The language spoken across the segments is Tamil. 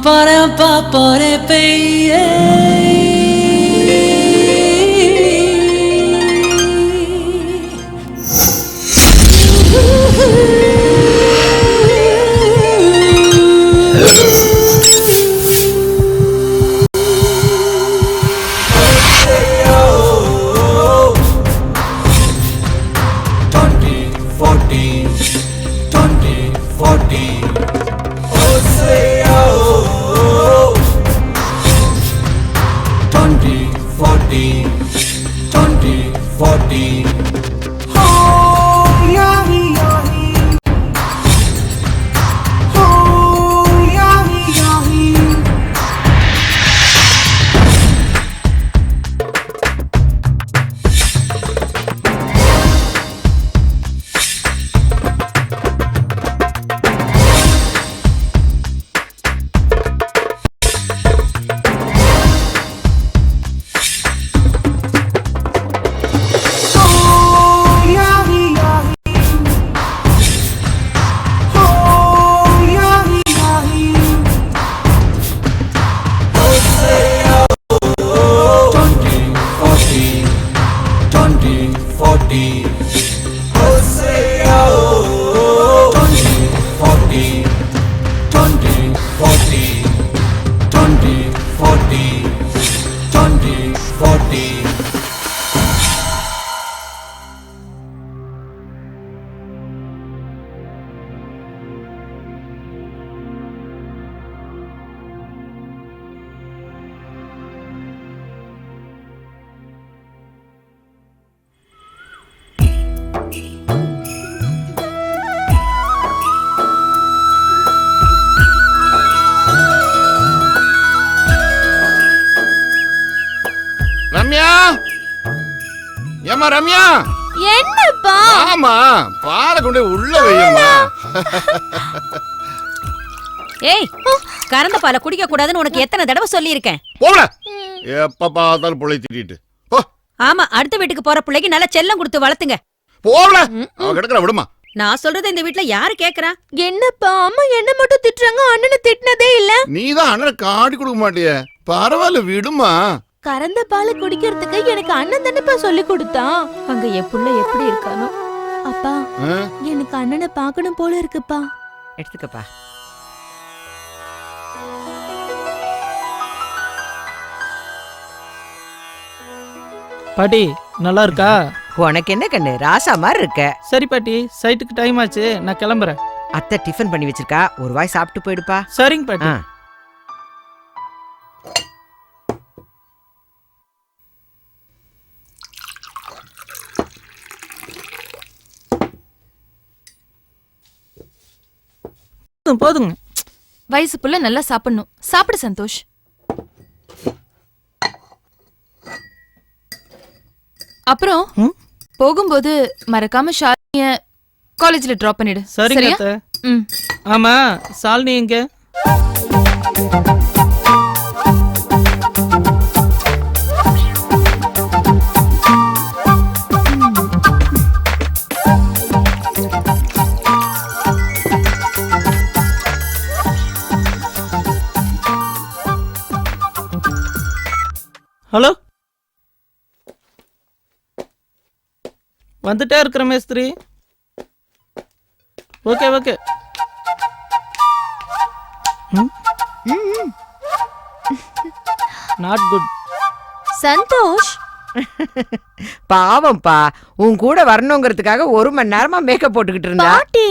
para pa pore pe Ramya, ஏமா ரம்யா, என்னப்பா? ஆமா, பாலை கொண்டு உள்ள வையம்மா. ஏய், கறந்த பாலை குடிக்க கூடாதுன்னு உனக்கு எத்தனை தடவை சொல்லி இருக்கேன். போல எப்ப பார்த்தாலும் புள்ளை திட்டிட்டு போ. ஆமா, அடுத்த வீட்டுக்கு போற பிள்ளைக்கு நல்லா செல்லம் கொடுத்து வளர்த்துங்க. போல அவ கிடக்குற விடுமா. நான் சொல்றது இந்த வீட்ல யாரு கேக்குறா? என்னப்பா, அம்மா என்ன மட்டும் திட்டுறாங்க, அண்ணனை திட்டினதே இல்ல. நீதான் அண்ணனை காட்டி கொடுக்க மாட்டிய. பரவாயில்ல விடுமா. கறந்த பாலை குடிக்கிறதுக்கு எனக்கு அண்ணன் தானப்பா சொல்லி கொடுத்தான். அங்க என் புள்ள எப்படி இருக்கானோ. அப்பா, எனக்கு அண்ணனை பார்க்கணும் போல இருக்குப்பா. எடுத்துக்கப்பா. பாட்டி நல்லா இருக்கா? உனக்கு என்ன கண்ணு, ராசா மாதிரி இருக்க. சரி பாட்டி, சைட்டுக்கு டைம் ஆச்சு, நான் கிளம்புறேன். அத்தை டிஃபன் பண்ணி வச்சிருக்கா, ஒரு வாய் சாப்பிட்டு போயிடுப்பா. சரிங்க பாட்டி. போதுங்க. வயசு புள்ள நல்லா சாப்பிடணும். சாப்பிடு சந்தோஷ். அப்புறம் போகும்போது மறக்காம ஷாலினிய காலேஜ்ல டிராப் பண்ணிடு. சரிங்க அத்தை. ஆமா, ஷாலினி எங்க? ஹலோ, வந்துட்டே இருக்கிற மேஸ்திரி. Okay okay. Not good. Santhosh பாவம்பா, உன் கூட வரணுங்கிறதுக்காக 1 மணி நேரமா மேக்கப் போட்டுக்கிட்டு இருந்தா. பாட்டி,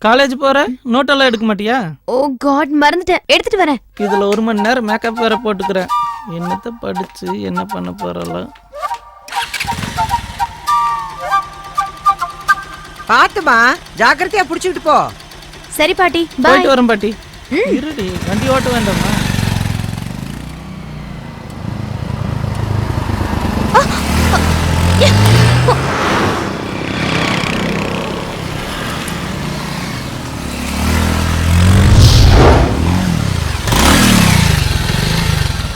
காலேஜ் போற, நோட்டெல்லாம் எடுக்க மாட்டியா? ஓ காட், மறந்துட்டேன், எடுத்துட்டு வரேன். இதுல 1 மணி நேரம் மேக்கப் வேற போட்டுக்கிறேன். என்னத்த படிச்சு என்ன பண்ண போறல. பாத்துமா, ஜாக்கிரதையா புடிச்சுக்கிட்டு போ. சரி பாட்டி, பை. போயிட்டு வரேன் பாட்டி. இருடி, வண்டி ஓட்ட வேண்டாமா?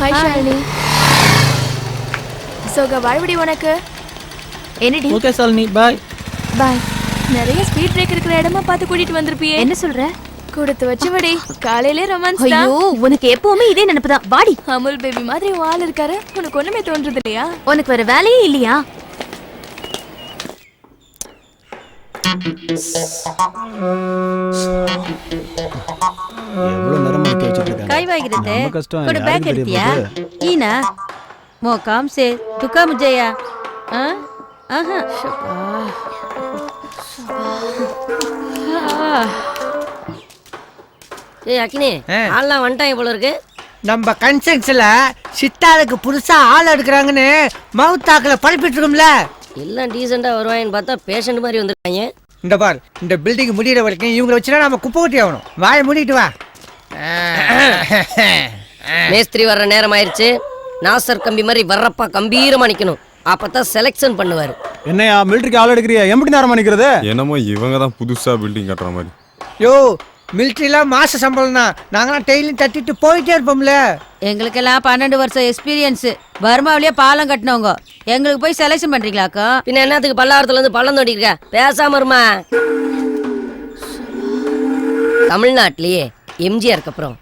ஹாய் ஷாலினி. சோக வாழ்வடி உனக்கு. என்னடி? ஓகே ஷாலினி, பாய். பாய். நிறைய ஸ்பீட் பிரேக் இருக்கிற இடமா பார்த்து கூட்டிட்டு வந்திருப்பியே. என்ன சொல்ற? கொடுத்து வச்சுபடி காலையிலே ரொமான்ஸ் ஐயோ உனக்கு எப்பவுமே இதே நினைப்புதான். வாடி. அமுல் பேபி மாதிரி ஆள் இருக்காரு. உனக்கு ஒண்ணுமே தோன்றது இல்லையா? உனக்கு வேற வேலையே இல்லையா? எவ்வளவு நேரமா நிக்க வச்சிட்டு இருக்காங்க. काय वागिरते நம்ம கஷ்டம் कोण யாருக்கு बॅग தெரிய எடுத்தியா போகுது? ईना मो काम से तू काम जया आहा ஏய் அக்கினி ஆள்லாம் வந்துட்டாங்க போல இருக்கு. நம்ம கன்சென்ஸ்ல சித்தாளுக்கு புதுசா ஆள் எடுக்கிறாங்கன்னு மவுத்தாக்குல பரப்பிட்டு இருக்கோம்ல. எல்லாம் டீசெண்டா வருவாங்கன்னு பார்த்தா பேஷண்ட் மாதிரி வந்திருக்காங்க. இந்த பார், இந்த பில்டிங் முடியிற வரைக்கும் இவங்களை வச்சுனா நம்ம குப்பை கொட்டி ஆகணும். வாயை மூடிட்டு வா. மேஸ்திரி வர்ற நேரம் ஆயிருச்சு. நாசர் கம்பி மாதிரி வர்றப்பா கம்பீரமா நிக்கணும். அப்பதான் செலக்ஷன் பண்ணுவாரு. என்னையா மிலிட்டரிக்கு ஆள் எடுக்கிறியா? எப்படி நேரமா நிக்கிறது? என்னமோ இவங்க தான் புதுசா பில்டிங் கட்டுற மாதிரி. யோ, மிலிட்டரிலாம் மாச சம்பளம் தான். நாங்களாம் டெய்லியும் தட்டிட்டு போயிட்டே இருப்போம்ல. எங்களுக்கெல்லாம் 12 வருஷம் எக்ஸ்பீரியன்ஸ். பர்மாவிலேயே பாலம் கட்டினவங்க. எங்களுக்கு போய் செலக்ஷன் பண்றீங்களாக்கா? பின்ன என்னத்துக்கு பல்லாரத்துல இருந்து பள்ளம் தோண்டி இருக்க? பேசாம இருமா. தமிழ்நாட்டிலேயே எம்ஜிஆருக்கு அப்புறம்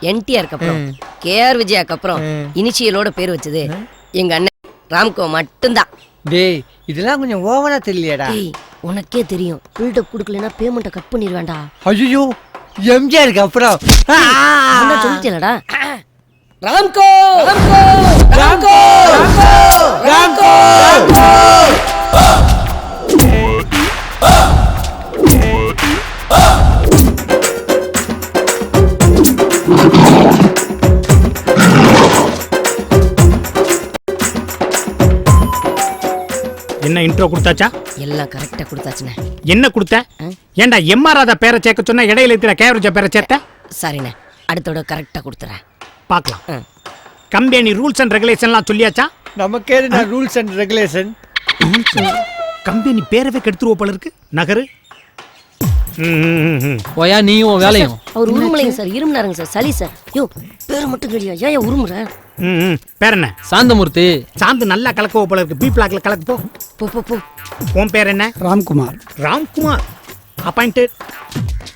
என்டிஆருக்கு அப்புறம் கேஆர் விஜயாக்கு அப்புறம் இனிஷியலோட பேர் வச்சது எங்க அண்ணன் ராம்கோ மட்டும்தான். டேய், இதெல்லாம் கொஞ்சம் ஓவரா தெரியலையாடா? உனக்கே தெரியும். பில்டப் கொடுக்கலன்னா பேமெண்ட்டை கட் பண்ணிடுவேண்டா. ஐயோ, எம்ஜிஆருக்கு அப்புறம் சொல்லிட்டேலடா. ராம்கோ ராம்கோ ராம்கோ ராம்கோ என்ன இன்ட்ரோ கொடுத்தாச்சா? எல்லாம் கரெக்டா கொடுத்தாச்சுண்ணே. என்ன கொடுத்த? ஏண்டா எம்ஆராத பேரை சேர்க்க சொன்னா இடையில இருக்கிற கேவரேஜ் பேரை சேர்த்த? சரிண்ணே, அடுத்தோட கரெக்டா கொடுத்துறேன். பார்க்கலாம். கம்பெனி ரூல்ஸ் அண்ட் ரெகுலேஷன்லாம் சொல்லியாச்சா? நமக்கே ரூல்ஸ் அண்ட் ரெகுலேஷன். கம்பெனி பேரவே கெடுத்துருவ போல இருக்கு. நகரு போயா நீயும் வேலையும். அவர் உருமலைங்க சார், இருமுனாருங்க சார், சளி சார். யோ, பேரு மட்டும் கேளியா? ஏன் உருமுற? பேர் என்ன? சாந்தமூர்த்தி. சாந்து நல்லா கலக்குவ போல இருக்கு. பி பிளாக்ல கலக்கு போ. போ போ போ. உன் பேர் என்ன? ராம்குமார். ராம்குமார். அப்பாயிண்டட்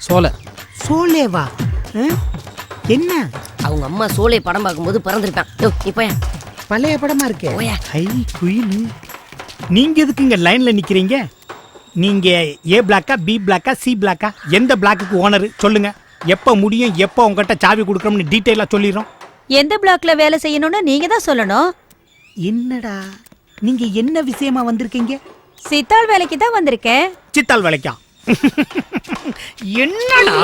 சோலை. சோலேவா? என்ன? அவங்க அம்மா சோலை படம் பார்க்கும்போது பிறந்திருப்பான். யோ, நீ போயா. பழைய படமா இருக்கே. போயா. High queen. நீங்க எதுக்கு இங்க லைன்ல நிக்கிறீங்க? நீங்க ஏ பிளாக்கா, பி பிளாக்கா, சி பிளாக்கா? எந்த பிளாக்குக்கு ஓனர் சொல்லுங்க. எப்ப முடியும், எப்ப உங்ககிட்ட சாவி கொடுக்கறோம்னு டீடைலா சொல்லிடுறோம். எந்த பிளாக்ல வேலை செய்யணும்னு நீங்க தான் சொல்லணும். என்னடா நீங்க என்ன விஷயமா வந்திருக்கீங்க? சித்தாள் வேலைக்கு தான் வந்திருக்கேன். சித்தாள் வேலைக்கா? என்னடா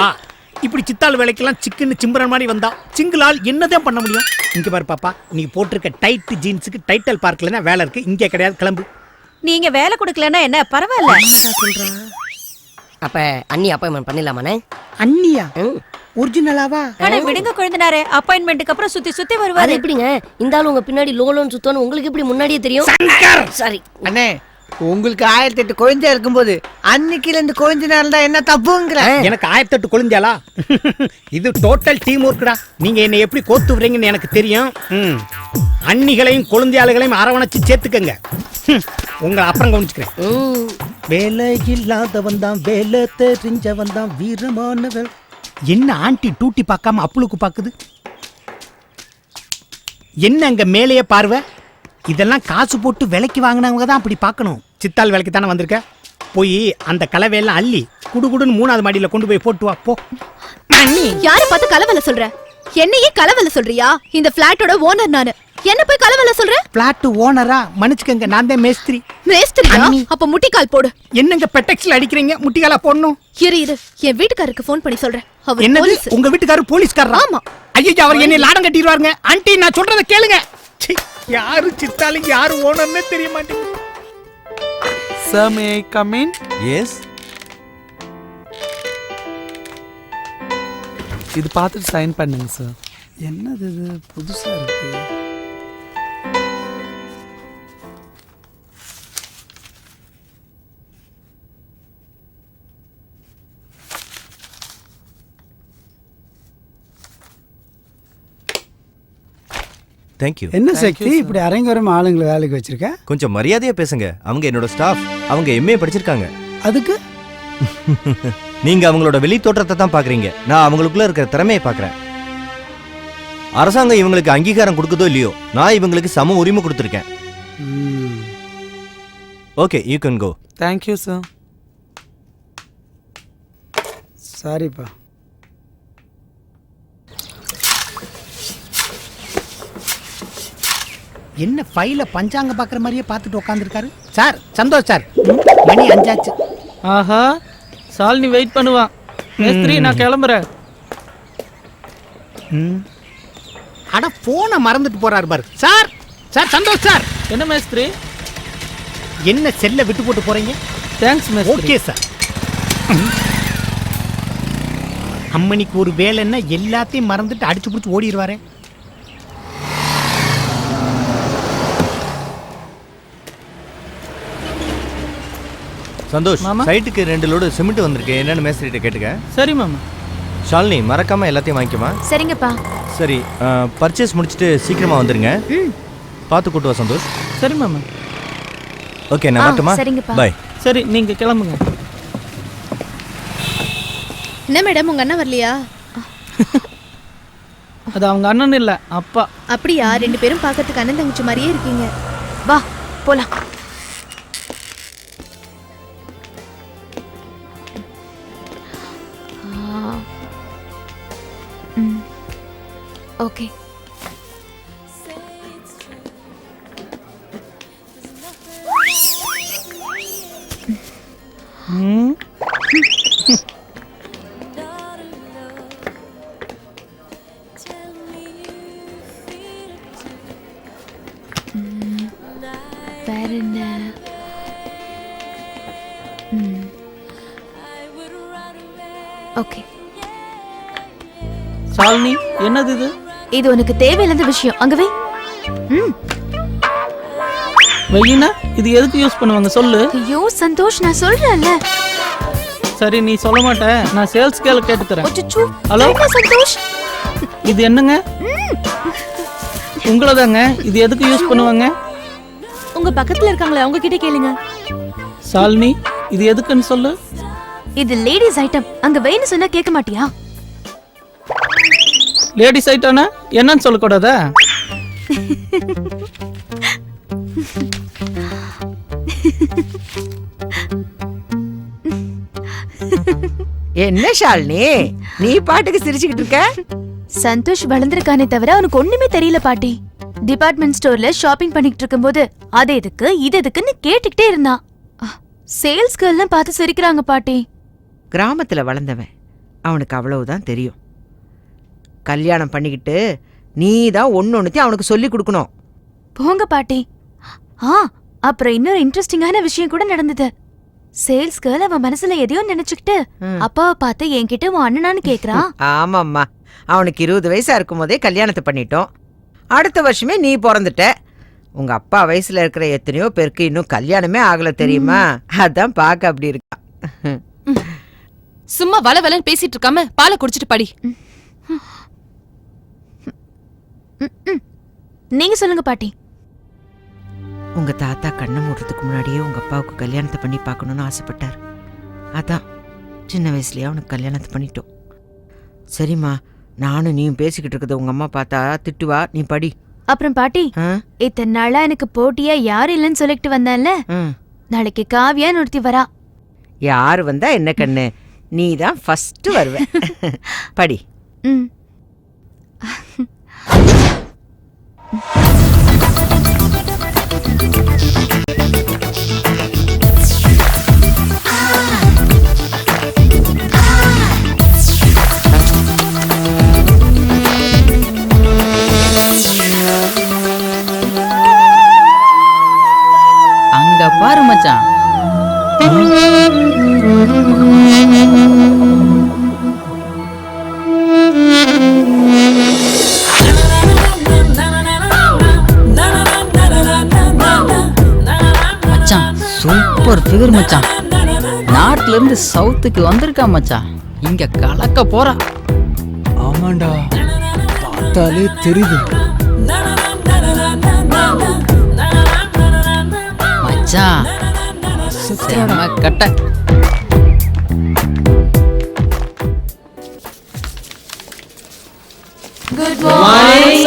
இப்படி சித்தாள் வேலைக்கெல்லாம் சிக்கன்னு சிம்பரன் மாதிரி வந்தா சிங்கிளால் என்னதான் பண்ண முடியும்? இங்க பாரு பாப்பா, நீ போட்டிருக்க டைட் ஜீன்ஸுக்கு டைட்டல் பார்க்கல தான் வேலை இருக்கு. இங்கே கிடையாது, கிளம்பு. நீங்க வேலை கொடுக்கலன்னா என்ன பரவாயில்ல. அப்ப அண்ணி அப்பாயின்மெண்ட் பண்ணிடலாமாண்ணே? அண்ணியா? ஒரிஜினலாவா? அட விடுங்க குழந்தனாரே. அப்பாயின்மெண்ட்டுக்கு அப்புறம் சுத்தி சுத்தி அது வருவாரு. எப்படிங்க இந்த ஆளு உங்க பின்னாடி லோலோன்னு சுத்தணும் உங்களுக்கு எப்படி முன்னாடியே தெரியும்? சரி அண்ணே, உங்களுக்கு 1008 குழந்தை இருக்கும்போது அன்னைக்குல இருந்து குழந்தைனால தான் என்ன தப்புங்கிற? எனக்கு 1008 குழந்தையாளா? இது டோட்டல் டீம் ஒர்க்குடா. நீங்க என்ன எப்படி கோத்து விடுறீங்கன்னு எனக்கு தெரியும். அன்னிகளையும் குழந்தையாளுகளையும் அரவணைச்சு சேர்த்துக்கங்க. உங்களை அப்புறம் கவனிச்சுக்கிறேன். வேலை இல்லாதவன் தான் வேலை தெரிஞ்சவன் தான் வீரமானவன். என்ன ஆண்டி டூட்டி பார்க்காம அப்புளுக்கு பாக்குது? என்ன அங்க மேலேயே பார்வை? இதெல்லாம் காசு போட்டு விலைக்கு வாங்கினவங்க தான் அப்படி பார்க்கணும். சித்தாள் வேலைக்கு தானே வந்திருக்க. போய் அந்த கலவையெல்லாம் அள்ளி குடுகுடுன்னு 3வது மாடியில கொண்டு போய் போட்டு வா போ. யாரை பார்த்து கலவல சொல்ற? என்னையே கலவல சொல்றியா? இந்த பிளாட்டோட ஓனர் நானு. என்ன போய் கலவல சொல்ற? பிளாட் ஓனரா? மன்னிச்சுக்கங்க, நான் தான் மேஸ்திரி. மேஸ்திரியா? அப்ப முட்டிக்கால் போடு. என்னங்க பெட்டெக்ஸ்ல அடிக்கிறீங்க? முட்டிகாலா போடணும்? இரு என் வீட்டுக்காரருக்கு ஃபோன் பண்ணி சொல்றேன். அவர் என்னது? போலீஸ். உங்க வீட்டுக்காரர் போலீஸ்காரரா? ஆமா. ஐயோ, அவர் என்னை லாடம் கட்டிடுவாருங்க. ஆண்டி நான் சொல்றத கேளுங்க. யாரு சித்தாளுக்கு யாரு ஓனர்னே தெரிய மாட்டேங்குது. Sir, may I come in? Yes. இது பார்த்துட்டு சைன் பண்ணுங்க சார். என்னது இது புதுசா இருக்கு? Thank you. என்ன சக்தி இப்படி அரங்கரம் ஆளுங்களை வேலைக்கு வச்சிருக்க? கொஞ்சம் மரியாதையா பேசுங்க. அவங்க என்னோட ஸ்டாஃப். அவங்க எம்ஏ படிச்சிருக்காங்க. அதுக்கு நீங்க அவங்களோட வெளி தோற்றத்தை தான் பாக்குறீங்க, நான் அவங்களுக்குள்ள இருக்கிற திறமையை பாக்குறேன். அரசாங்கம் இவங்களுக்கு அங்கீகாரம் கொடுக்குதோ இல்லையோ, நான் இவங்களுக்கு சம உரிமை கொடுத்துருக்கேன். Okay, you can go. Thank you sir. சாரிப்பா. என்ன ஃபைல பஞ்சாங்க பாக்குற மாதிரியே பார்த்துட்டு உட்காந்துருக்காரு. சார் சந்தோஷ் சார், மணி 5 ஆச்சு. ஆஹா, சாலினி வெயிட் பண்ணுவான். மேஸ்திரி, நான் கிளம்புறேன். அட போனை மறந்துட்டு போறாரு பாரு. Sir sir Santhosh sir. என்ன மேஸ்திரி? என்ன செல்ல விட்டு போட்டு போறீங்க? தேங்க்ஸ் மேஸ்திரி. Okay sir. அம்மனிக்கு ஒரு வேலைன்னா எல்லாத்தையும் மறந்துட்டு அடிச்சு பிடிச்சி ஓடிடுவாரே. சந்தோஷ், மாமா? சைட்டுக்கு 2 லோடு சிமெண்ட் வந்திருக்கு, என்னன்னு மேஸ்திரிட்ட கேட்டுக்க. சரி மாமா. ஷாலினி, மறக்காம எல்லாத்தையும் வாங்கிக்கமா. சரிங்கப்பா. சரி, பர்ச்சேஸ் முடிச்சுட்டு சீக்கிரமா வந்துருங்க. பார்த்து கூட்டு வா சந்தோஷ். சரி மாமா. ஓகே, நான் வரட்டுமா? சரிங்கப்பா. பாய். சரி, நீங்க கிளம்புங்க. என்ன மேடம், உங்க அண்ணன் வரலையா? அது அவங்க அண்ணன் இல்ல, அப்பா. அப்படியா? 2 பேரும் பார்க்கறதுக்கு அண்ணன் தங்கச்சி மாதிரியே இருக்கீங்க. வா போலாம். ஓகே. வேற என்ன? ஓகே. சாலினி, என்னது இது? இது உனக்கு தேவையில்லாத விஷயம். அங்க வை. வெயினா, இது எதுக்கு யூஸ் பண்ணுவாங்க சொல்லு. ஐயோ சந்தோஷ், நான் சொல்றேன்ல. சரி, நீ சொல்ல மாட்ட, நான் சேல்ஸ் கேர்ல கேட்டுக்கறேன். அச்சச்சோ. ஹலோ சந்தோஷ், இது என்னங்க? உங்களதாங்க. இது எதுக்கு யூஸ் பண்ணுவாங்க? உங்க பக்கத்துல இருக்காங்களே, அவங்க கிட்ட கேளுங்க. சாலினி, இது எதுக்குன்னு சொல்லு. இது லேடிஸ் ஐட்டம். அங்க வைன்னு சொன்னா கேட்க மாட்டியா? லேடிஸ் ஐட்டம்னா என்னன்னு சொல்லக்கூடாதா? என்ன ஷாலினி, நீ பாட்டுக்கு சிரிச்சுக்கிட்டு இருக்க? சந்தோஷ் வளர்ந்திருக்கானே தவிர அவனுக்கு ஒண்ணுமே தெரியல பாட்டி. டிபார்ட்மெண்ட் ஸ்டோர்ல ஷாப்பிங் பண்ணிட்டு இருக்கும்போது அது எதுக்கு இது எதுக்குன்னு கேட்டுக்கிட்டே இருந்தான். சேல்ஸ் கேர்லாம் பார்த்து சிரிக்கிறாங்க பாட்டி. கிராமத்துல வளர்ந்தவன், அவனுக்கு அவ்வளவுதான் தெரியும். கல்யாணம் பண்ணிக்கிட்டு நீ தான் ஒன்னொன்னுத்தையும் அவனுக்கு சொல்லி கொடுக்கணும். போங்க பாட்டி. அப்புறம் இன்னொரு இன்ட்ரெஸ்டிங்கான விஷயம் கூட நடந்தது. சேல்ஸ் கேர்ள் அவன் மனசுல எதையோ நினைச்சுக்கிட்டு அப்பாவை பார்த்து என்கிட்ட உன் அண்ணனான்னு கேக்குறான். ஆமாம்மா, அவனுக்கு 20 வயசா இருக்கும் போதே கல்யாணத்தை பண்ணிட்டோம். அடுத்த வருஷமே நீ பிறந்துட்ட. உங்க அப்பா வயசுல இருக்கிற எத்தனையோ பேருக்கு இன்னும் கல்யாணமே ஆகல தெரியுமா? அதான் பார்க்க அப்படி இருக்கா. சும்மா வளவலன்னு பேசிட்டு இருக்காம பாலை குடிச்சிட்டு படி. நீங்க சொல்லுங்க பாட்டி. உங்க தாத்தா கண்ணை மூடுறதுக்கு முன்னாடியே உங்க அப்பாவுக்கு கல்யாணத்தை பண்ணி பார்க்கணும்னு ஆசைப்பட்டார். அதான் சின்ன வயசுலயே அவனுக்கு கல்யாணத்தை பண்ணிட்டோம். சரிம்மா, நானும் நீயும் பேசிக்கிட்டு இருக்கிறத உங்க அம்மா பார்த்தா திட்டுவா, நீ படி. அப்புறம் பாட்டி, இத்தனை நாளா எனக்கு போட்டியா யாரும் இல்லைன்னு சொல்லிட்டு வந்தேன்ல, நாளைக்கு காவியான்னு ஒருத்தி வரா. யாரு வந்தா என்ன கண்ணு, நீ தான் ஃபர்ஸ்ட் வருவ. படி. அங்க பாரு மச்சான். மச்சான், சூப்பர் ஃபிகர் மச்சான். நாட்டுல இருந்து சவுத்துக்கு வந்திருக்கா மச்சான். இங்க கலக்க போறா. ஆமாண்டா, பார்த்தாலே தெரியுது. மச்சான், செம கட்ட. Good morning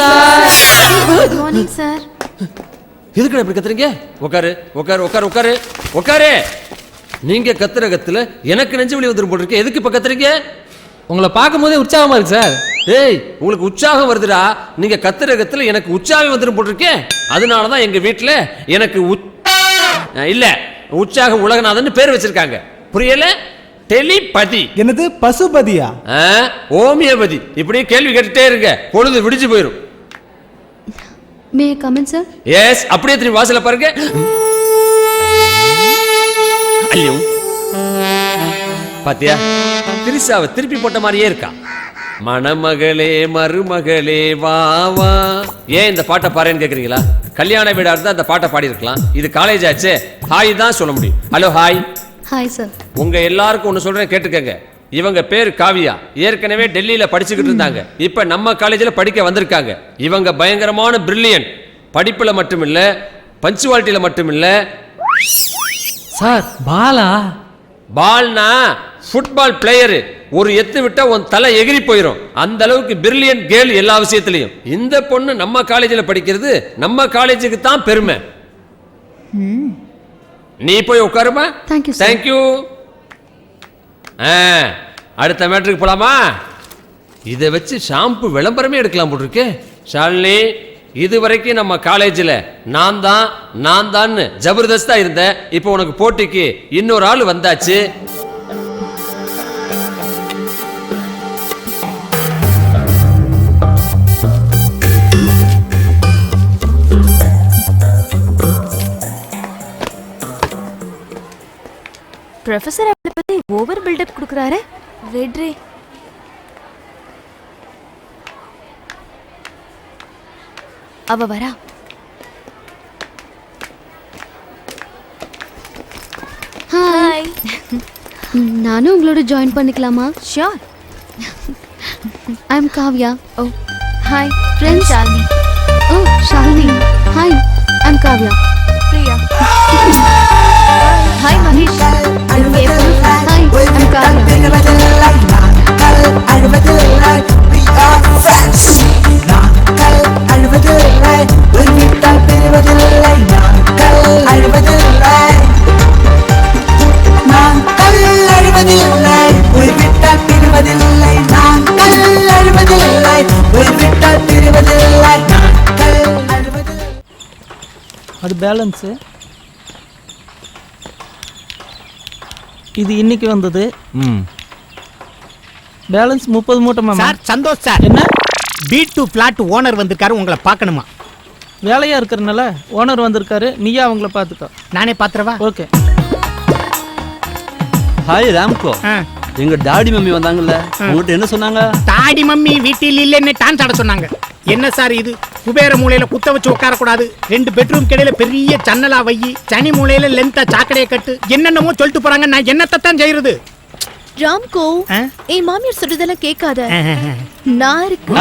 sir. எதுக்கு இப்படி கத்துறீங்க? உட்காரு உட்காரு உட்காரு உட்காரு உட்காரு. நீங்க கத்துற கத்துல எனக்கு நெஞ்சு வலி வந்துரும் போட்டிருக்கேன். எதுக்கு இப்ப கத்துறீங்க? உங்களை பார்க்கும் போதே உற்சாகமா இருக்கு சார். ஏய், உங்களுக்கு உற்சாகம் வருதுடா. நீங்க கத்துற கத்துல எனக்கு உற்சாகம் வந்துரும் போட்டிருக்கேன். அதனாலதான் எங்க வீட்டுல எனக்கு இல்ல உற்சாகம் உலகநாதன் பேர் வச்சிருக்காங்க. புரியல? டெலிபதி. என்னது பசுபதியா? ஹோமியோபதி. இப்படியே கேள்வி கேட்டுட்டே இருங்க, பொழுது விடிஞ்சு போயிடும். May I come in sir? Yes. அப்படியே திரும்பி வாசல பாருங்க. ஐயோ, பாத்தியா, திரிசாவை திருப்பி போட்ட மாதிரியே இருக்கா. மணமகளே மருமகளே வா வா. ஏன் இந்த பாட்டை பாருன்னு கேக்குறீங்களா? கல்யாண வீடா இருந்தா அந்த பாட்டை பாடி இருக்கலாம். இது காலேஜ் ஆச்சு, ஹாய் தான் சொல்ல முடியும். Hello hi. Hi sir. உங்க எல்லாருக்கும் ஒன்னு சொல்றேன், கேட்டுக்கங்க. இவங்க பேர் காவியா. ஏற்கனவே டெல்லியில படிச்சுக்கிட்டு இருந்தாங்க. இப்ப நம்ம காலேஜில் படிக்க வந்திருக்காங்க. இவங்க பயங்கரமான பிரில்லியன்ட். படிப்புல மட்டும் இல்ல, பஞ்சுவாலிட்டியில மட்டும் இல்ல. சார் பாலா? பால்னா ஃபுட்பால் பிளேயர். ஒரு எத்து விட்டா உன் தலை எகிரி போயிடும். அந்த அளவுக்கு பிரில்லியன்ட் கேர்ள் எல்லா விஷயத்திலையும். இந்த பொண்ணு நம்ம காலேஜில் படிக்கிறது நம்ம காலேஜுக்கு தான் பெருமை. நீ போய் உட்காருமா. தேங்க்யூ. அடுத்த மேட்ருக்கு போலாமா? இதை வச்சு ஷாம்பு விளம்பரமே எடுக்கலாம் போட்டிருக்கு. ஷாலினி, இது வரைக்கும் நம்ம காலேஜில் நான் தான் ஜபர்தஸ்தா இருந்தேன். இப்போ உனக்கு போட்டிக்கு இன்னொரு ஆள் வந்தாச்சு. ப்ரொஃபசர் அவளை பத்தி ஓவர் பில்டப் கொடுக்குறாரு. வெட்ரே. அவ வரா. ஹாய். நானும் உங்களோட ஜாயின் பண்ணிக்கலாமா? Sure. I am Kavya. Oh hi. Friends Shalini. Oh Shalini. Hi, I am Kavya. Priya. Hi Manish. Hi, I am Kavya. அது பேலன்ஸு. இது இன்னைக்கு வந்தது. பேலன்ஸ் 30 மூட்டை மாமா. Sir Santhosh sir. என்ன? B2 பிளாட் ஓனர் வந்திருக்காரு, உங்களை பார்க்கணுமா? வேலையா இருக்கிறனால ஓனர் வந்திருக்காரு, நீயா அவங்கள பார்த்துக்கோ. நானே பாத்துறவா? ஓகே. ஹாய் ராம்கோ. எங்க டாடி மம்மி வந்தாங்கல்ல, உங்ககிட்ட என்ன சொன்னாங்க? டாடி மம்மி வீட்டில் இல்லைன்னு டான்ஸ் ஆட சொன்னாங்க. என்ன சார் இது? குபேர மூலையில குத்த வச்சு உட்காரக்கூடாது, 2 பெட்ரூம் கிடையில பெரிய ஜன்னலா வை, சனி மூலையில லென்த்தா சாக்கடையை கட்டு, என்னென்னமோ சொல்லிட்டு போறாங்க. நான் என்னத்தான் செய்யறது? ராம்கோ, என் மாமியார் சொல்றதெல்லாம் கேட்காத. நான் இருக்கு.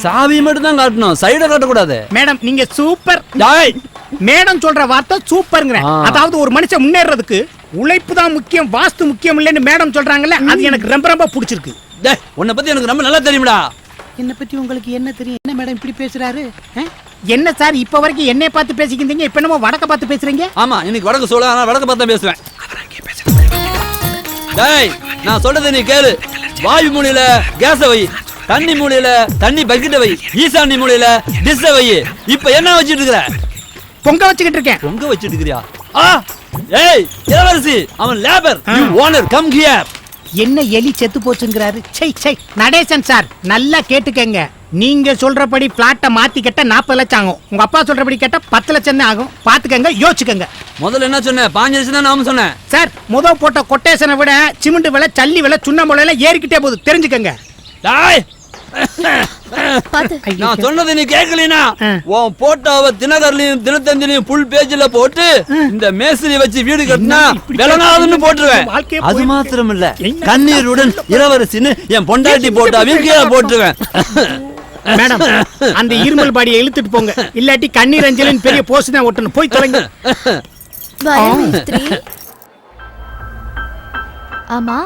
சாவி மட்டும் தான் காட்டணும், சைட காட்ட கூடாது. மேடம் நீங்க சூப்பர். மேடம் சொல்ற வார்த்தை சூப்பர்ங்கற. அதாவது ஒரு மனுஷன் முன்னேறதுக்கு உழைப்பு தான் முக்கியம், வாஸ்து முக்கியம் இல்லன்னு மேடம் சொல்றாங்கல்ல, அது எனக்கு ரொம்ப ரொம்ப பிடிச்சிருக்கு. டேய், உன்னை பத்தி எனக்கு ரொம்ப நல்லா தெரியும்டா. என்ன பத்தி உங்களுக்கு என்ன தெரியும்? என்ன மேடம் இப்படி பேசுறாரு? என்ன சார் இப்ப வரைக்கும் என்னைய பார்த்து பேசிக்கிட்டீங்க, இப்ப என்னமோ வடக்க பார்த்து பேசுறீங்க? ஆமா, இன்னைக்கு வடக்கு சொல்ல, ஆனா வடக்க பார்த்து பேசுவேன். டேய், நான் சொல்றதை நீ கேளு. வாயு மூலையில கேஸ வை, தண்ணி மூலையில தண்ணி பக்கெட்ட வை, ஈசானி மூலையில டிஷ்ஷ வை. இப்ப என்ன வச்சிட்டு இருக்கற? பொங்க வச்சிட்டு இருக்கேன். பொங்க வச்சிட்டு இருக்கறியா? ஏய் இளவரசி, அவன் labour, you owner cum here. என்ன எலி செத்து போச்சுங்கறாரு? சை சை. நடேசன் சார் நல்லா கேட்டுக்கங்க. நீங்க சொல்றபடி பிளாட்டை மாத்தி கேட்டா 40 லட்சம் ஆகும். உங்க அப்பா சொல்றபடி கேட்டா 10 லட்சம் தான் ஆகும். பாத்துக்கங்க, யோசிச்சுக்கங்க. முதல்ல என்ன சொன்னேன்? 5 லட்சம் தான் நாம சொன்னேன். சார் முதல் போட்ட கொட்டேஷனை விட சிமெண்ட் விலை, சல்லி விலை, சுண்ணாம்பு விலை ஏறிக்கிட்டே போகுது, தெரிஞ்சுக்கங்க. டாய், நான் சொன்னதை நீ கேட்கலனா உன் போட்டோவை தினகர்லயும் தினத்தந்திலையும் புல் பேஜ்ல போட்டு இந்த மேஸ்திரி வச்சு வீடு கட்டினா விளங்காதுன்னு போட்டுருவேன். அது மாத்திரம் இல்ல, கண்ணீருடன் இளவரசின்னு என் பொண்டாட்டி போட்டாவையும் கீழே போட்டுருவேன். மேடம் அந்த இருமல் பாடியை இழுத்துட்டு போங்க, இல்லாட்டி கண்ணீர் அஞ்சலின் பெரிய போஸ்ட் தான் ஒட்டணும். போய் தொலைங்க. ஆமா,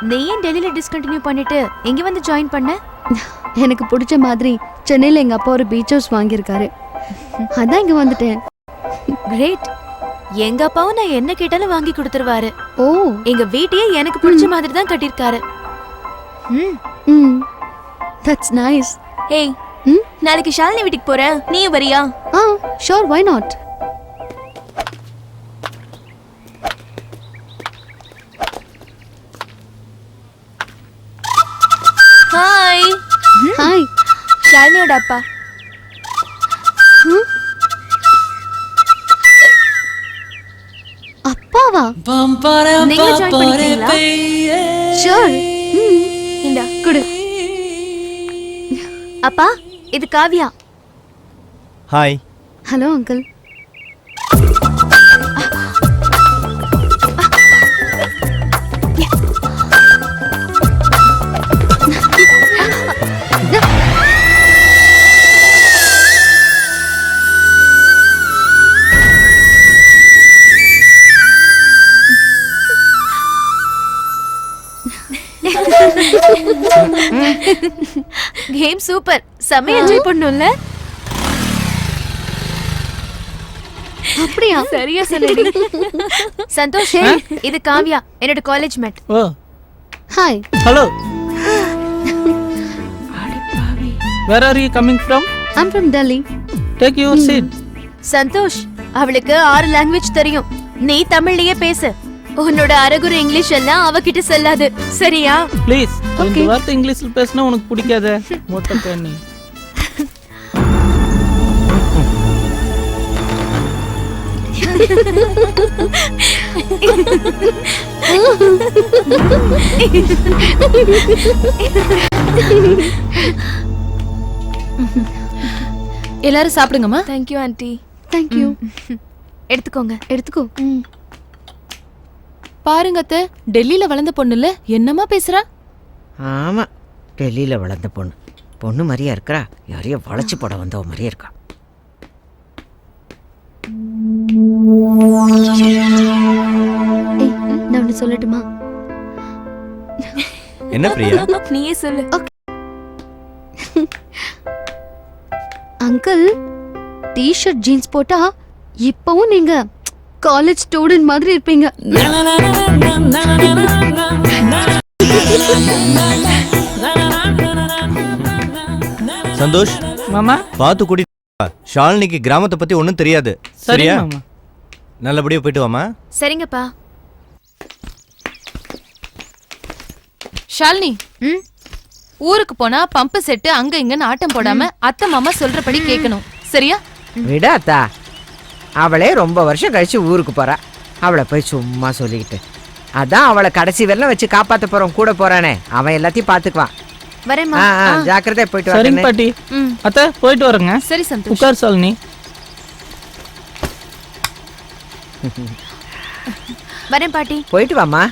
நீ ஏன் டெல்லியில டிஸ்கண்டினியூ பண்ணிட்டு இங்க வந்து ஜாயின் பண்ண? எனக்கு பிடிச்ச மாதிரி சென்னையில் எங்கள் அப்பா ஒரு பீச் ஹவுஸ் வாங்கியிருக்காரு. அதான் இங்கே வந்துட்டேன். கிரேட். எங்க அப்பாவும் நான் என்ன கேட்டாலும் வாங்கி கொடுத்துருவாரு. ஓ, எங்க வீட்டையே எனக்கு பிடிச்ச மாதிரி தான் கட்டியிருக்காரு. That's nice. ஏய், நாளைக்கு ஷாலினி வீட்டுக்கு போறேன், நீயும் வரியா? Sure, why not. Hi. Hi. ஷாலினியோட அப்பா. அப்பாவா? நீங்க ஜாயின் பண்ணிக்கிறீங்களா? ஷோர். இந்தா குடு. அப்பா, இது Kavya. Hi. Hello uncle. Game super. செம்ம என்ஜாய் பண்ணோம்ல? அப்படியா? சரியா சொல்லுடி. சந்தோஷ், இது காவ்யா, என்னோட college mate. Oh, hi. Hello. Where are you coming from? I'm from Delhi. Take your seat. Santhosh, அவளுக்கு 6 லாங்குவேஜ் தெரியும். நீ தமிழ்லயே பேசு. உன்னோட அரகுற இங்கிலீஷ் எல்லாம் அவகிட்ட செல்லாது, சரியா? ப்ளீஸ். இந்த வார்த்தை இங்கிலீஷ்ல பேசினா உனக்கு பிடிக்காத மொட்டை பண்ணி. எல்லாரும் சாப்பிடுங்கம்மா. Thank you aunty. Thank you. எடுத்துக்கோங்க. எடுத்துக்கோ. பாருங்க அத்தை, டெல்லியில வளர்ந்த பொண்ணுல என்னமா பேசுறா? ஆமா, டெல்லியில வளர்ந்த பொண்ணு. பொண்ணு மாதிரியா இருக்கா? யாரையோ வளைச்சு போட வந்தவ மாதிரியே இருக்கா. நான் ஒன்று சொல்லட்டுமா? என்ன பிரியா? நீயே சொல்லு. அங்கிள், டி-ஷர்ட் ஜீன்ஸ் போட்டா இப்பவும் நீங்க காலேஜ் ஸ்டூடெண்ட் மாதிரி இருப்பீங்க. சந்தோஷ் மாமா, பாத்து கூட்டி. ஷாலினிக்கு கிராமத்தை பத்தி ஒன்றும் தெரியாது, சரியா? மாமா. நல்லபடியா போயிட்டு வாமா. சரிங்கப்பா. ஷாலினி, ஊருக்கு போனா பம்பு செட்டு அங்க இங்கன்னு ஆட்டம் போடாம அத்தை மாமா சொல்றபடி கேட்கணும், சரியா? விடாத்தா, அவளே ரொம்ப வருஷம் கழிச்சு ஊருக்கு போறா. அவளை போய் சும்மா சொல்லிக்கிட்டு. அதான் அவளை கடைசி வரலாம் வச்சு காப்பாத்த போறோம். கூட போறானே அவன் எல்லாத்தையும் பாத்துக்குவான். வரேம்மா. ஜாக்கிரதை போயிட்டு சரிங்க வரேன் பாட்டி. அத்தை போயிட்டு வரேங்க. சரி சந்தோஷ். உட்கார் ஷாலினி. வரேன் பாட்டி. போயிட்டு வாமா.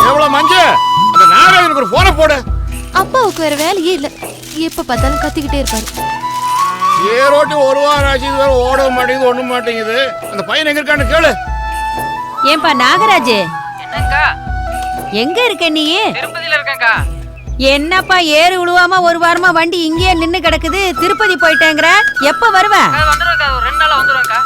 எவ்வளவு மஞ்சு, அந்த நாராயணனுக்கு ஒரு போன போடு. அப்பாவுக்கு வேற வேலையே இல்ல, எப்ப பார்த்தாலும் கத்திக்கிட்டே இருப்பாரு. ஏரோட்டி ஒரு வாரம் ஆச்சு, இது வேற ஓட மாட்டேங்குது, ஒண்ணும் மாட்டேங்குது. அந்த பையன் எங்க இருக்கான்னு கேளு. ஏன்பா நாகராஜ், என்னக்கா? எங்க இருக்க நீ? திருப்பதியில இருக்கேன்க்கா. என்னப்பா ஏறு உழுவாம ஒரு வாரமா வண்டி இங்கேயே நின்னு கிடக்குது. திருப்பதி போயிட்டேங்கற, எப்ப வருவ? வந்துருவேன்க்கா, ஒரு 2 நாள்ல வந்துருவேன்க்கா.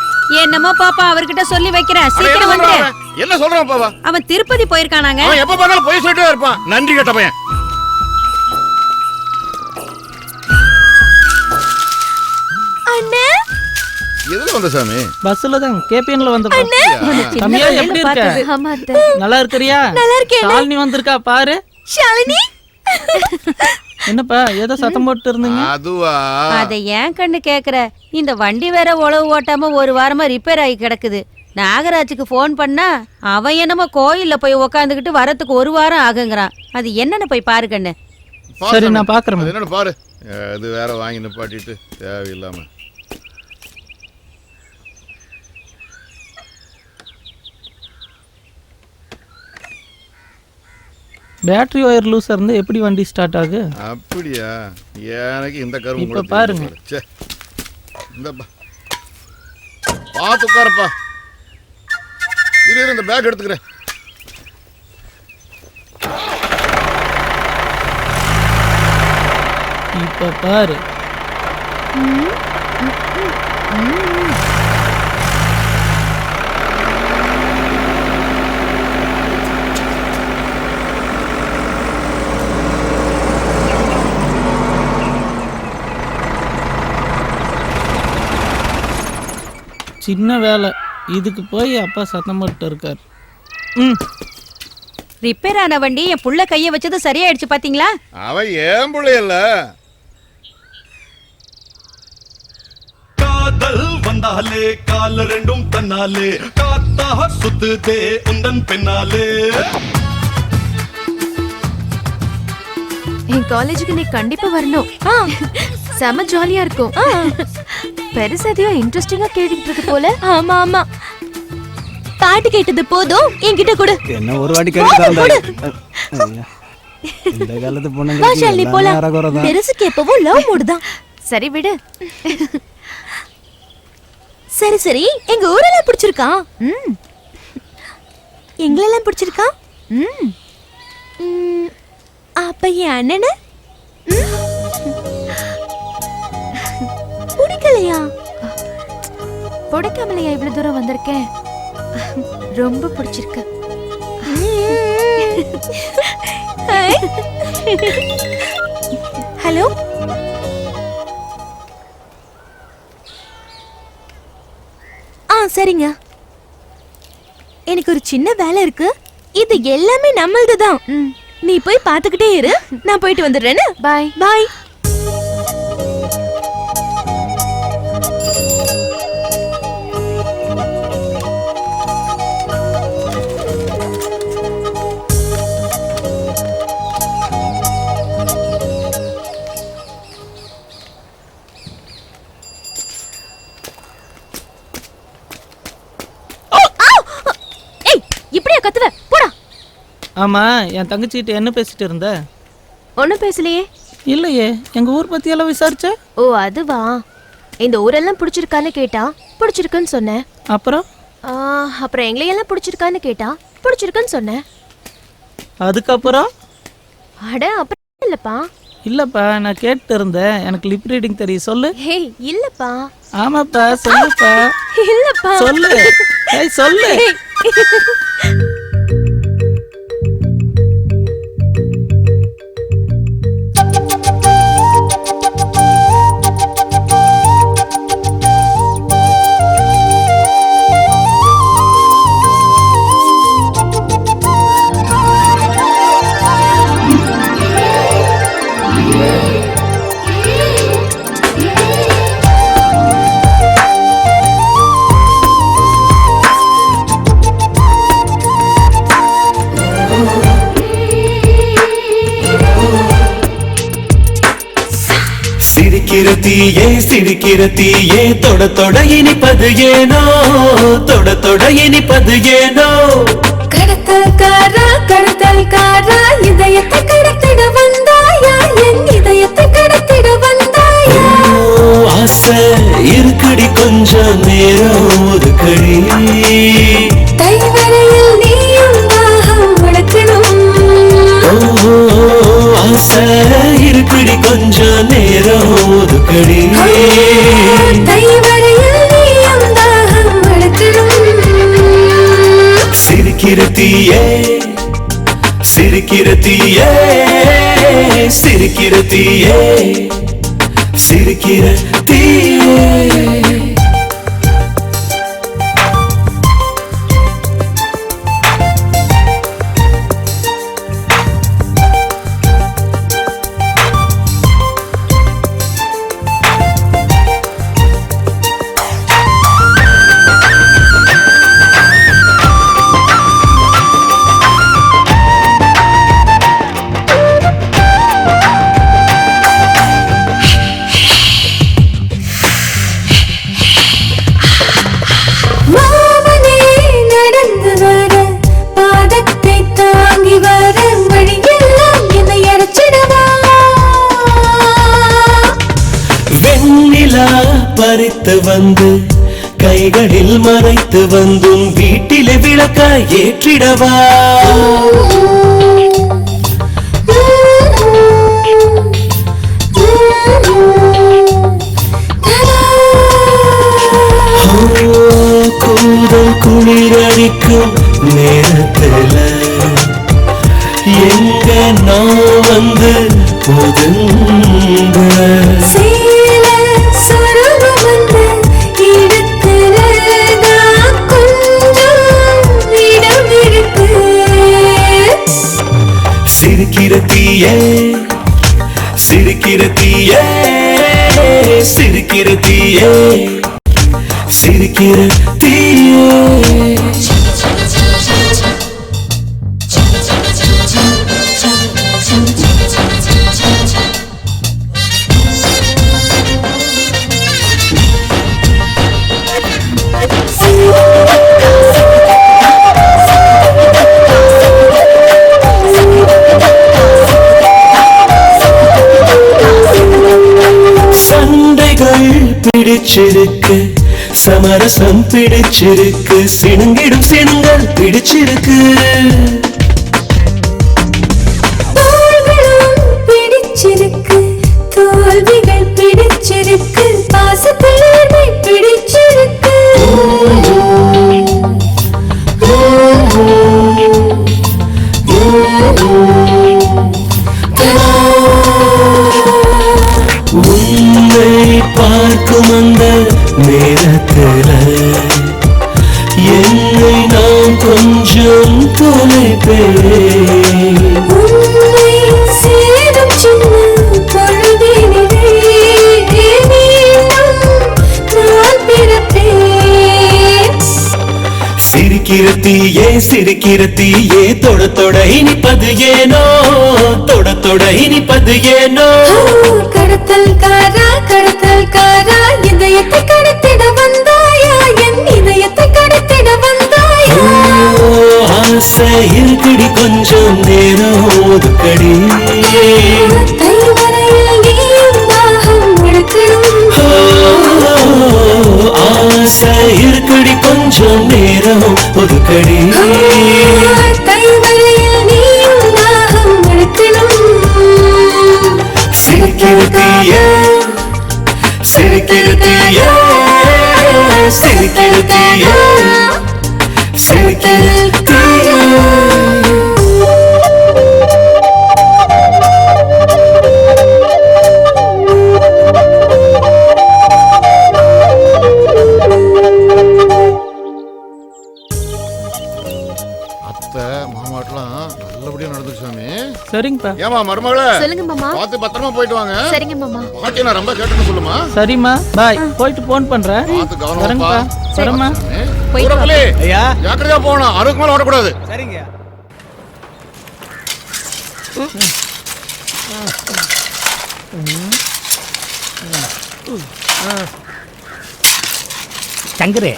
என்னமோ பாப்பா அவர்கிட்ட சொல்லி வைக்கிறேன், சீக்கிரம் வந்துரு. என்ன சொல்றான் பாவா? அவன் திருப்பதி போயிருக்கானாங்க. அவன் எப்ப பார்த்தாலும் போய் சொல்லிட்டே இருப்பான், நன்றி கேட்ட பையன். அண்ணே, எதுல வந்த சாமி? பஸ்ல தான், கேபிஎன்ல வந்தோம். தம்பியா எப்படி இருக்க? ஆமா அத்தை. நல்லா இருக்கறியா? நல்லா இருக்கேன். ஷாலினி வந்திருக்கா பாரு. ஷாலினி, என்னப்பா ஏதோ சத்தம் போட்டு இருந்தீங்க? அதுவா? அத ஏன் கண்ணு கேக்குற? இந்த வண்டி வேற உழவு ஓட்டாம ஒரு வாரமா ரிப்பேர் ஆகி கிடக்குது. நாகராஜுக்கு ஃபோன் பண்ணா அவன் என்னமோ கோயில்ல போய் உக்காந்துக்கிட்டு வரத்துக்கு ஒரு வாரம் ஆகுங்கிறான். அது என்னன்னு போய் பாரு கண்ணு. சரி, நான் பாக்குறேன். அது என்னன்னு பாரு. இது வேற வாங்கி நிப்பாட்டிட்டு தேவையில்லாம. பேட்டரி ஒயர் லூஸா இருந்து எப்படி வண்டி ஸ்டார்ட் ஆகு? அப்படியா? எனக்கு இந்த கரும்பு இப்ப பாருங்க. ச்சே. இந்தப்பா. பார்த்து உட்காரப்பா. இரு இந்த பேக் எடுத்துக்கிறேன். இப்ப பாரு. சின்ன வேலை, இதுக்கு போய் அப்பா சத்தம் போட்டு இருக்கார். ரிப்பேர் ஆன வண்டி என் புள்ள கைய வச்சது சரியாயிடுச்சு பாத்தீங்களா? அவன் ஏன் புள்ளையல்ல. காதல் வந்தாலே கால் ரெண்டும் தன்னாலே காத்தா சுத்துதே உந்தன் பின்னாலே. என் காலேஜுக்கு நீ கண்டிப்பா வரணும். செம ஜாலியா இருக்கும். பெருசா எதையும் இன்ட்ரெஸ்டிங்கா கேட்டுட்டு இருக்கு போல. ஆமா ஆமா, பாட்டு கேட்டது போதும், என்கிட்ட கொடு. என்ன ஒரு வாட்டி கேட்டு இந்த காலத்து பொண்ணுங்க போலாம். பெருசுக்கு எப்பவும் லவ் மூடு தான். சரி விடு. சரி சரி, எங்க ஊரெல்லாம் பிடிச்சிருக்கா? எங்களெல்லாம் பிடிச்சிருக்கா? அப்ப என் அண்ணன பிடிக்கலையா? பிடிக்காமலையா இவ்வளவு தூரம் வந்திருக்கேன்? ரொம்ப பிடிச்சிருக்கு. ஹலோ, சரிங்க. எனக்கு ஒரு சின்ன வேலை இருக்கு. இது எல்லாமே நம்மளது தான். நீ போய் பாத்துக்கிட்டே இரு, நான் போயிட்டு வந்துடுறேன்னு. பாய் பாய். இப்படியா கத்துவ? போடா. ஆமா, என் தங்கச்சிட்ட என்ன பேசிட்டு இருந்த? ஒன்னும் பேசலையே. இல்லையே, எங்க ஊர் பத்தி எல்லாம் விசாரிச்ச? ஓ அதுவா, இந்த ஊரெல்லாம் பிடிச்சிருக்கான்னு கேட்டா பிடிச்சிருக்குன்னு சொன்னேன். அப்புறம் அப்புறம் எங்களையெல்லாம் பிடிச்சிருக்கான்னு கேட்டா பிடிச்சிருக்குன்னு சொன்னேன். அதுக்கப்புறம்? அட அப்புறம் இல்லப்பா. இல்லப்பா, நான் கேட்டு இருந்தேன். எனக்கு லிப் ரீடிங் தெரியும், சொல்லு. ஹே இல்லப்பா. ஆமாப்பா, சொல்லுப்பா. இல்லப்பா சொல்லு. ஏய் சொல்லு. சிரிக்கிறதீயே தொட தொட இனிப்பது ஏனோ, தொட தொட இனிப்பது ஏனோ. கடத்தல்காரா கடத்தல்காரா, இதயத்தை கடத்திட வந்தாயா, என் இதயத்தை கடத்திட வந்தாயா. ஆசை இருக்குடி கொஞ்சம் நேரம் ஒதுக்கடி. தைவரையில் நீயும் தாகம் உனக்கணும். ஆசை இருக்குடி கொஞ்சம் நேரம் ஒதுக்கடி. தைவரையில் நீயும் தாகம் உனக்கணும். சிரிக்கிறதீயே சிரிக்கிறதீயே சிரிக்கிறதீயே சிரிக்கிறதீயே. பறித்து வந்து கைகளில் மறைத்து வந்தும் வீட்டிலே விளக்க ஏற்றிடவா கூதல் குளிரடிக்கும் நேரத்துல எங்க நான் வந்து ஒதுங்க சிரிக்கிற தீயே சிரிக்கிற தீயே சிரிக்கிற தீயே சிரிக்கிற தீயே சண்டைகள் பிடிச்சிருக்கு சமரசம் பிடிச்சிருக்கு சிணுங்கிடும் சிணுங்கள் பிடிச்சிருக்கு பிடிச்சிருக்கு தோல்விகள் பிடிச்சிருக்கு பாசத்திலே பிடிச்சிருக்கு உன்னை பார்க்கும் அந்த நேரத்தில் என்னை நான் கொஞ்சம் தொலைப்பேன் உன்னை சேரும் சின்ன பொழுதினிலே மீண்டும் நான் பிறப்பேன் சிரிக்கிற தீயே சிரிக்கிற தீயே தொட தொட இனிப்பது ஏனோ தொட தொட இனிப்பது ஏனோ கடத்தல் காரா இதயத்தை கடத்திட வந்தாயா என் இதயத்தை கடத்திட வந்தாயா ஆசை இருக்குடி கொஞ்சம் நேரம் ஒதுக்கடி தைவரையில் நீயும் தாகம் எடுக்கணும் ஆசை இருக்குடி கொஞ்சம் நேரம் ஒதுக்கடி தைவரையில் நீயும் தாகம் எடுக்கணும் சிரிக்கிற தீயே சிரிக்கிற தீயே சிரிக்கிற தீயே சிரிக்கிற தீயே மாமாட்டெல்லாம் நல்லபடியா நடந்துச்சு சாமி. சரிங்கப்பா. ஏமா மருமகளே சொல்லுங்க மாமா. பார்த்து பத்திரமா போயிட்டு வாங்க. சரிங்க மாமா. பாட்டி நான் ரொம்ப கேட்டேன்னு சொல்லுமா. சரிம்மா பாய் போயிட்டு போன் பண்றேன். பார்த்து கவனமா வரேங்கப்பா. வரேம்மா. போயிட்டு ஐயா ஜாக்கிரதையா போகணும். அறுக்கு மேல ஓடக்கூடாது. சரிங்க. சங்கரு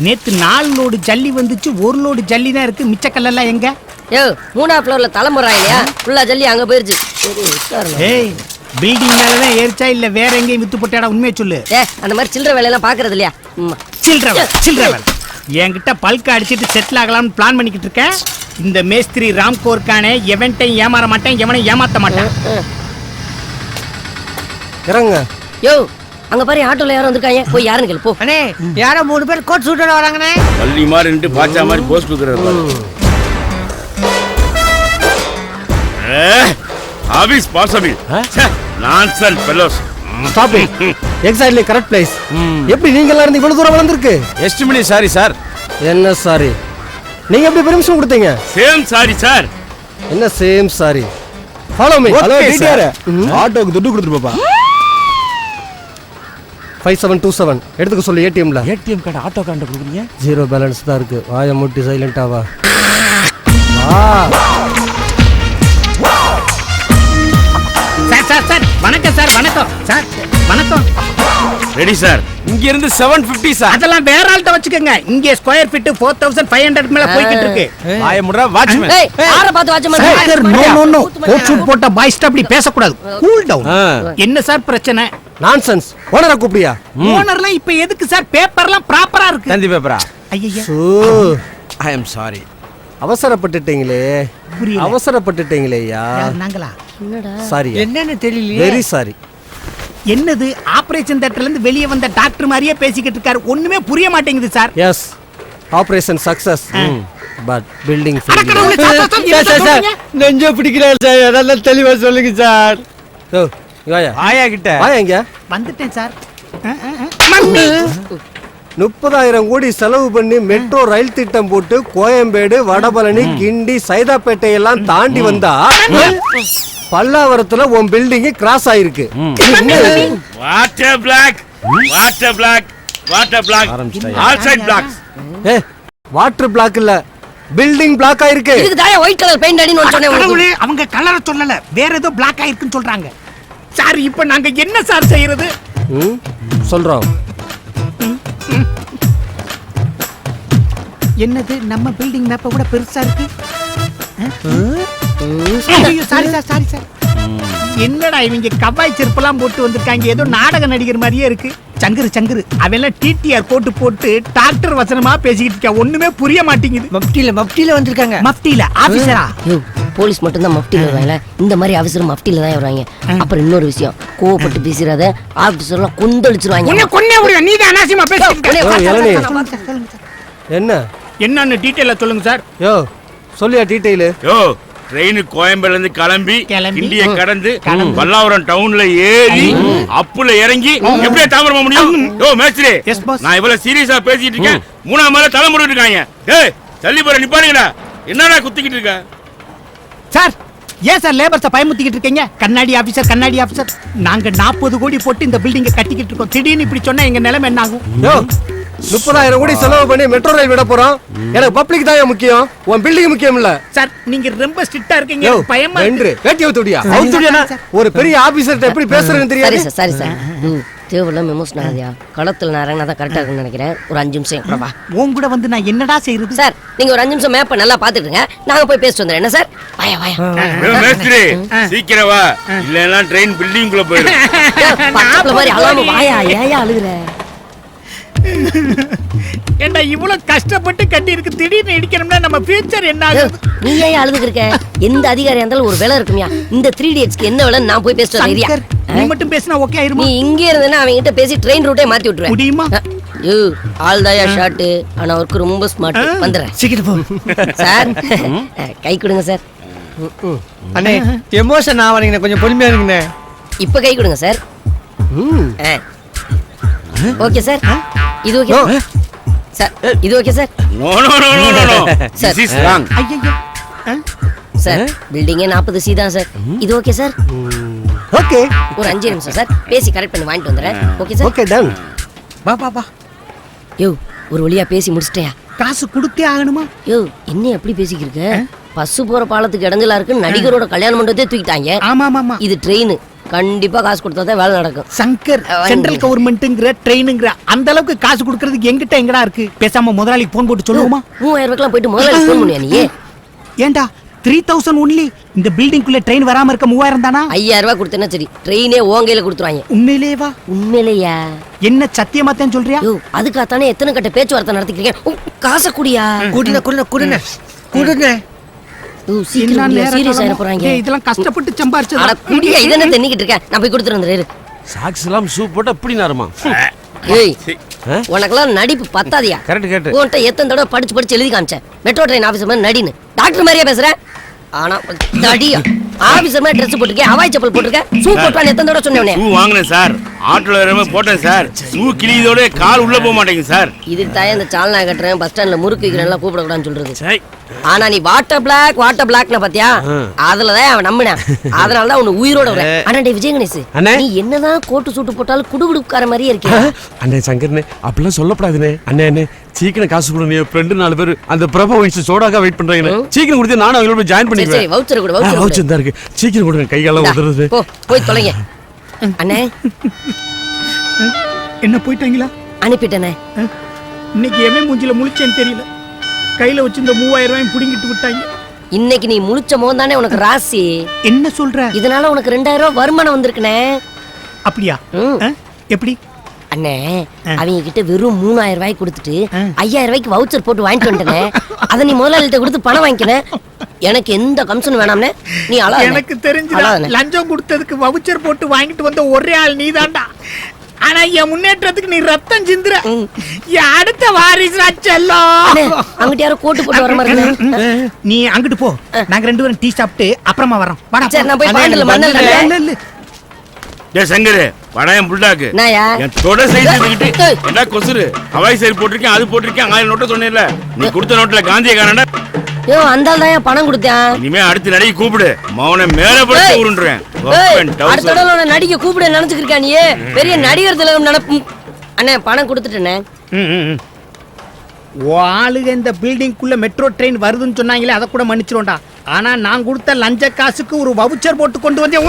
நேத்து 4 லோடு ஜல்லி வந்துச்சு 1 லோடு ஜல்லி தான் இருக்கு மிச்ச கல்லெல்லாம் எங்க யோ 3ஆம் ஃப்ளோர்ல தலைமுறை இல்லையா ஃபுல்லா ஜல்லி அங்க போயிருச்சு சரி உட்காருங்க ஏய் பில்டிங் மேல தான் ஏர்ச்சா இல்ல வேற எங்கேயும் வித்து போட்டடா உண்மையை சொல்லு அந்த மாதிரி சில்லற வேலையெல்லாம் பாக்குறது இல்லையா சில்லற வேலை என்கிட்ட பல்க அடிச்சிட்டு செட்டில் ஆகலாம்னு பிளான் பண்ணிக்கிட்டு இருக்கேன் இந்த மேஸ்திரி ராம்கோ இருக்கானே எவன்ட்டையும் ஏமாற மாட்டேன் எவனையும் ஏமாத்த மாட்டேன் இறங்க யோ அங்க பாரு ஆட்டோல யாரும் வந்திருக்காங்க போய் யாருன்னு கேளு போ அண்ணே யாரோ 3 பேர் கோட் சூட்டோட வராங்கண்ணே பள்ளி மாதிரி நின்று பாச்சா மாதிரி போஸ் கொடுக்குறாரு ஆபீஸ் பாசபி nonsense fellows stop it exactly correct place எப்படி நீங்க எல்லாம் இருந்து இவ்வளவு தூரம் வந்திருக்கு எஸ்டிமேட் சாரி சார் என்ன சாரி நீங்க எப்படி பெர்மிஷன் கொடுத்தீங்க சேம் சாரி சார் என்ன same sorry follow me hello TTR ஆட்டோக்கு துட்டு கொடுத்துட்டு பாப்பா 5727 எடுத்துக்க சொல்லு ஏடிஎம்ல ஏடிஎம் கார்டு ஆட்டோ கார்டு கொடுக்குறீங்க ஜீரோ பேலன்ஸ் தான் இருக்கு வாயை மூட்டி சைலண்டா வா சார் வணக்கம் சார் வணக்கம் சார் வணக்கம் ரெடி சார் இங்க இருந்து 750 சார் அதெல்லாம் வேற ஆள்கிட்ட வச்சுக்கோங்க இங்க ஸ்கொயர் ஃபீட் 4500 மேல போயிட்டு இருக்கு வாயை முடுறா வாட்ச்மேன் ஏய் யாரை பார்த்து வாட்ச்மேன் நோ கோட் சூட் போட்ட பாய்ஸ் அப்படி பேச கூடாது கூல் டவுன் என்ன சார் பிரச்சனை நான்சென்ஸ். ஓனரை கூப்பிடியா? ஓனர்லாம் இப்ப எதுக்கு சார்? பேப்பர்லாம் ப்ராப்பரா இருக்கு. தந்தி பேப்பரா? ஐயா ஐ எம் சாரி. அவசரப்பட்டுட்டீங்களே. அவசரப்பட்டுட்டீங்களேயா. நாங்களா? சாரி. என்னன்னு தெரியல. Very sorry. என்னது ஆபரேஷன் தியேட்டர்ல இருந்து வெளியே வந்த டாக்டர் மாதிரியே பேசிக்கிட்டு இருக்காரு. ஒண்ணுமே புரிய மாட்டேங்குது sir. Yes, operation success. But building நெஞ்ச பிடிக்கிறார் சார். அதெல்லாம் தெளிவா சொல்லுங்க சார். ஆயா கிட்ட ஆயா எங்க? வந்துட்டேன் சார். 30,000 கோடி செலவு பண்ணி மெட்ரோ ரயில் திட்டம் போட்டு கோயம்பேடு, வடபழனி, கிண்டி, சைதாப்பேட்டை எல்லாம் தாண்டி வந்தா பல்லாவரத்துல உன் பில்டிங் கிராஸ் ஆயிருக்கு. Water block water block water block all side blocks. Water block இல்ல, பில்டிங் பிளாக் ஆயிருக்கு. இதுக்கு தாய ஒயிட் கலர் பெயிண்ட் அடின்னு சொன்னேன். அவங்க கலரை சொல்லல, வேற ஏதோ பிளாக் ஆயிருக்குன்னு சொல்றாங்க. சார் இப்ப நாங்க என்ன சார் செய்யறது? சொல்றோம். என்னது நம்ம பில்டிங் மேப்பை விட பெருசா இருக்கு? Sorry sir, sorry sir. என்னடா இவங்க கவாய் செருப்பெல்லாம் போட்டு வந்திருக்காங்க, ஏதோ நாடக நடிகர் மாதிரியே இருக்கு. சங்கரு சங்கரு அவெல்லாம் டிடிஆர் கோட்டு போட்டு டாக்டர் வசனமா பேசிக்கிட்டு இருக்கா. ஒண்ணுமே புரிய மாட்டேங்குது. மப்டியில வந்திருக்காங்க. மப்டியில ஆபீசரா? போலீஸ் மட்டும் தான் மப்டியில வருவாங்க. இந்த மாதிரி ஆபீசர் மப்டியில தான் வருவாங்க. அப்புறம் இன்னொரு விஷயம், கோவப்பட்டு பேசுறத ஆபீசர்லாம் கொந்தளிச்சிருவாங்க. உன்னை கொன்னே முடியும். நீ தான் அனாவசியமா பேசிக்கிட்டு. என்ன என்னன்னு டீடைலா சொல்லுங்க சார். யோ சொல்லியா டீடைல்? யோ ட்ரெயின் கோயம்பேடுல இருந்து கிளம்பி கிண்டிய கடந்து பல்லாவரம் டவுன்ல ஏறி அப்புல இறங்கி எப்படியே தாமரமா முடியும்? யோ மேஸ்திரி, நான் இவ்வளவு சீரியஸா பேசிட்டு இருக்கேன், மூணாம் மேல தலை முடிட்டு இருக்காங்க. ஏய் தள்ளி போற நிப்பாருங்கடா. என்னடா குத்திக்கிட்டு இருக்க? சார் ஏன் சார் லேபர்ஸை பயமுத்திக்கிட்டு இருக்கீங்க? கண்ணாடி ஆபீசர், கண்ணாடி ஆபீசர். நாங்க 40 கோடி போட்டு இந்த பில்டிங்கை கட்டிக்கிட்டு இருக்கோம். திடீர்னு இப்படி சொன்னா எங்க நிலைமை என்ன ஆகும்? யோ 30,000 கோடி செலவு பண்ணி மெட்ரோ ரயில் விட போறோம். எனக்கு பப்ளிக் தான் முக்கியம், உன் பில்டிங் முக்கியம் இல்ல. சார் நீங்க ரொம்ப ஸ்ட்ரிக்ட்டா இருக்கீங்க, பயமா இருக்கு. வேட்டி அவுத்துடியா? ஒரு பெரிய ஆபீசர்ட்ட எப்படி பேசுறதுன்னு தெரியாது. சரி சார், சரி சார். தேவலாம் எமோஷன் ஆகுதியா? களத்துல நான் இறங்கினா தான் கரெக்டா இருக்குன்னு நினைக்கிறேன். ஒரு 5 நிமிஷம் கூட வா. உன் கூட வந்து நான் என்னடா செய்யறது? சார் நீங்க ஒரு 5 நிமிஷம் மேப்பை நல்லா பாத்துட்டுங்க, நாங்க போய் பேசிட்டு வந்துறேன். என்ன சார்? வாயா வாயா. மேஸ்திரி சீக்கிரம் வா, இல்லன்னா ட்ரெயின் பில்டிங் குள்ள போயிடும். பக்கத்துல மாதிரி அலாம வாயா. ஏயா அழுகுற? ஏண்டா இவ்வளவு கஷ்டப்பட்டு கட்டி இருக்கு, திடீர்னு இடிக்கணும்னா நம்ம ஃபியூச்சர் என்ன ஆகுது? நீ ஏன் அழுதுக்கு இருக்க? எந்த அதிகாரியா இருந்தாலும் ஒரு வேலை இருக்குமியா. இந்த 3DHக்கு என்ன வேலைன்னு நான் போய் பேசிட்டு வரேன். நீ மட்டும் பேசினா ஓகே ஆயிருமா? நீ இங்க இருந்தேன்னா அவங்க கிட்ட பேசி ட்ரெயின் ரூட்டே மாத்தி விட்டுருவேன். முடியுமா? ஆல் தாயா ஷாட், ஆனா ஒர்க் ரொம்ப ஸ்மார்ட். வந்துறேன் சீக்கிரம் போ சார். கை கொடுங்க சார். அண்ணே எமோஷன் ஆவறீங்க, கொஞ்சம் பொறுமையா இருங்கண்ணே. இப்ப கை கொடுங்க சார். ஓகே சார், இது ஓகே சார், இது okay sir. No no no no no sir this is wrong. ஐயோ சார் பில்டிங்கே 40 சி தான் சார். இது ஓகே சார். ஓகே, ஒரு 5 நிமிஷம் சார், பேசி கரெக்ட் பண்ணி வாங்கிட்டு வந்துறேன். Okay sir. Okay done. வா வா வா. யோ ஒரு வழியா பேசி முடிச்சிட்டியா? காசு கொடுத்தே ஆகணுமா? யோ என்ன எப்படி பேசிக்கிருக்க? பஸ் போற பாலத்துக்கு இடைஞ்சலா இருக்கு, நடிகரோட கல்யாண மண்டபத்தை தூக்கிட்டாங்க. ஆமா ஆமா. இது ட்ரெயின், கண்டிப்பா காசு கொடுத்தாதான் வேலை நடக்கும். சங்கர் சென்ட்ரல் கவர்மெண்ட்ங்கற ட்ரெயினுங்கற அந்த அளவுக்கு காசு கொடுக்கிறதுக்கு எங்கிட்ட எங்கடா இருக்கு? பேசாம முதலாளிக்கு போன் போட்டு சொல்லுவோமா? 3000 ரூபாய்க்கு போயிட்டு முதலாளிக்கு போன் பண்ணியா நீ? ஏண்டா 3000 ஒன்லி இந்த பில்டிங்குள்ள ட்ரெயின் வராம இருக்க 3000 தானா? 5000 ரூபாய் கொடுத்தேன்னா சரி, ட்ரெயினே ஓங்கையில கொடுத்துருவாங்க. உண்மையிலேவா? உண்மையிலேயா? என்ன சத்தியமா தான் சொல்றியா? யோ அதுக்காகத்தானே எத்தனை கட்ட பேச்சுவார்த்தை நடத்திக்கிறீங்க. காசை குடியா? குடுன குடுன குடுன குடுன. சீரியஸ் ஆயிட போறாங்க. இதெல்லாம் கஷ்டப்பட்டு சம்பாரிச்சது. அட குடியா, இதென்ன தென்னிக்கிட்டு இருக்க? நான் போய் கொடுத்துட்டு வந்துறேன். சாக்ஸ் எல்லாம் சூப் போட்டு அப்படி நாருமா? ஏய் உனக்கெல்லாம் நடிப்பு பத்தாதியா? Correct correct. உன்கிட்ட எத்தனை தடவை படிச்சு எழுதி காமிச்சேன் மெட்ரோ ட்ரெயின் ஆபீசர் மாதிரி நடின்னு. டாக்டர் மாதிரியா பேசுறேன், ஆனா தடியா ஆபீசர் மாதிரி ட்ரெஸ் போட்டுருக்கேன், ஹவாய் செப்பல் போட்டுருக்கேன், ஷூ போட்டான்னு எத்தனை தடவை சொன்னேன்? ஷூ வாங்கினேன் சார், ஆட்டோல ஏறமே போட்டேன் சார். ஷூ கிழியதோட கால் உள்ள போக மாட்டேங்குது சார். இதுக்கு தாயே இந்த சால்னா கட்டுறேன், பஸ் ஸ்டாண்ட்ல முறுக்கு வைக்கிறேன் கூப்பிடக்கூடாதுன்னு சொல்றது. ஆனா நீ வாட்டர் பிளாக்னு பாத்தியா? அதுலதான் அவன் நம்பினான், அதனாலதான் உன்னை உயிரோட வரேன். ஆனா விஜய் கணேஷ், நீ என்னதான் கோட்டு சூட்டு போட்டாலும் குடுகுடுக்கார மாதிரியே இருக்கே. அண்ணே சங்கர்னே அப்படிலாம் சொல்லப்படாதுனே. அண்ணே அண்ணே சீக்கிரம் காசு கொடுங்க, ஃப்ரெண்டு 4 பேர் அந்த பிரபா வயசு சோடாக்கா வெயிட் பண்றாங்க. சீக்கிரம் கொடுத்து நானும் அவங்களோட போய் ஜாயின் பண்ணிக்கிறேன். சரி வவுச்சர் கொடு, வவுச்சர் தான் இருக்கு, சீக்கிரம் கொடுங்க, கைகாலம் உதறது. போய் தொலைங்க. அண்ணே என்ன போயிட்டாங்களா? அனுப்பிட்டேனே. இன்னைக்கு எவன் மூஞ்சில முழிச்சேன்னு தெரியல, கையில வச்சு இந்த 3000 ரூபாயும் புடிங்கிட்டு விட்டாங்க. இன்னைக்கு நீ முழிச்ச போது தானே உனக்கு ராசி. என்ன சொல்ற? இதனால உனக்கு 2000 ரூபாய் வருமானம் வந்திருக்குனே. அப்படியா? எப்படி அண்ணே? அவங்க கிட்ட வெறும் 3000 ரூபாய் கொடுத்துட்டு 5000 ரூபாய்க்கு வவுச்சர் போட்டு வாங்கிட்டு வந்துட்டேன். அதை நீ முதலாளிகிட்ட கொடுத்து பணம் வாங்கிக்கணும். எனக்கு எந்த கமிஷன் வேணாம்னே. நீ எனக்கு தெரிஞ்சு லஞ்சம் கொடுத்ததுக்கு வவுச்சர் போட்டு வாங்கிட்டு வந்த ஒரே ஆள் நீதான்டா. ஆனா என் முன்னேற்றத்துக்கு நீ ரத்தம் சிந்துற. என் அடுத்த வாரிசு செல்லம். அங்கிட்ட யாரோ கோட்டு போட்டு வர மாதிரி. நீ அங்கிட்டு போ, நாங்க 2 பேரும் டீ சாப்பிட்டு அப்புறமா வரோம். சரி, நான் போய் பாண்டில மண்ணல். டேய் சங்கரு, படாயம் புல்டாக்கு. என் தொட செய்துக்கிட்டு என்ன கொசுரு ஹவாய் சைடு போட்டிருக்கேன், அது போட்டிருக்கேன், 1000 நோட்டை சொன்னேன்ல. நீ கொடுத்த நோட்ல காந்திய காணடா. யோ, அந்த ஆள் தான் பணம் கொடுத்தேன். இனிமே அடுத்து நடிகை கூப்பிடு, மௌன மேல போட்டு உருண்டுறேன். அடுத்த தடவை நடிகை கூப்பிட நினைச்சுக்கிருக்கா நீ? பெரிய நடிகர் திலகம் நினைப்பு. அண்ணே, பணம் கொடுத்துட்டேனே. ஆளுங்க இந்த பில்டிங்குள்ள மெட்ரோ ட்ரெயின் வருதுன்னு சொன்னாங்களே, அதை கூட மன்னிச்சிருவோம்டா. ஆனா நான் கொடுத்த லஞ்ச காசுக்கு ஒரு வவுச்சர் போட்டு கொண்டு வந்தேன்.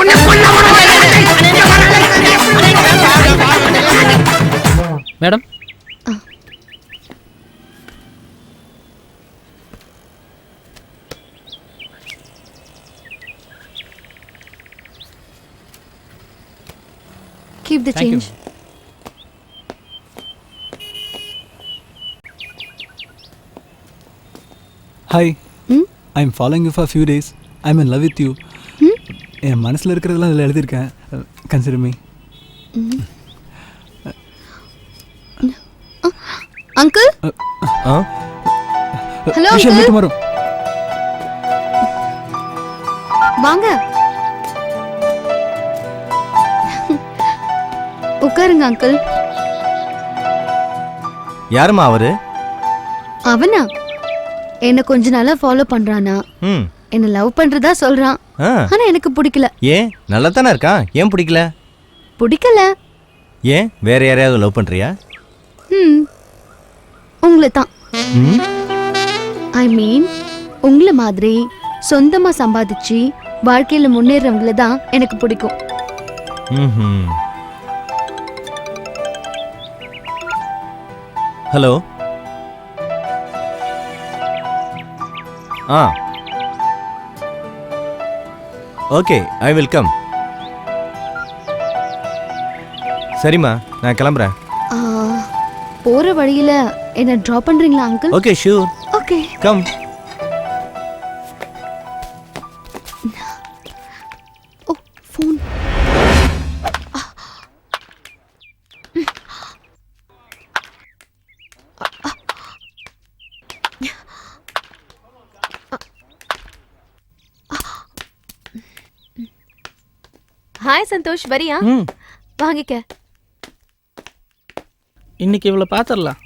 Madam, keep the Thank you. change. Hi. I'm following you for a few days. I'm in love with you. என் மனசில் இருக்கிறதெல்லாம் இதில் எழுதியிருக்கேன். Consider me. Uncle. Hello uncle. Tomorrow. வாங்க. உட்காருங்க அங்கிள். யாருமா அவரு? அவனா? என்ன கொஞ்ச நாளா ஃபாலோ பண்றானா? என்ன லவ் பண்றதா சொல்றான். ஆனா எனக்கு பிடிக்கல. ஏன்? நல்லா தானே இருக்கான், ஏன் பிடிக்கல? பிடிக்கல. ஏன்? வேற யாரையாவது லவ் பண்றியா? உங்களை தான். ஐ மீன் உங்களை மாதிரி சொந்தமா சம்பாதிச்சு வாழ்க்கையில முன்னேறவங்கள தான் எனக்கு பிடிக்கும். Hello. Okay, I will come. சரிம்மா, நான் கிளம்புறேன். போற வழியில என்ன டிராப் பண்றீங்களா uncle? Okay, sure. Okay, come. Oh, phone. Hi Santhosh, வரியா? வாங்கிக்க. இன்னைக்கு இவ்வளவு பாத்திரலாம்.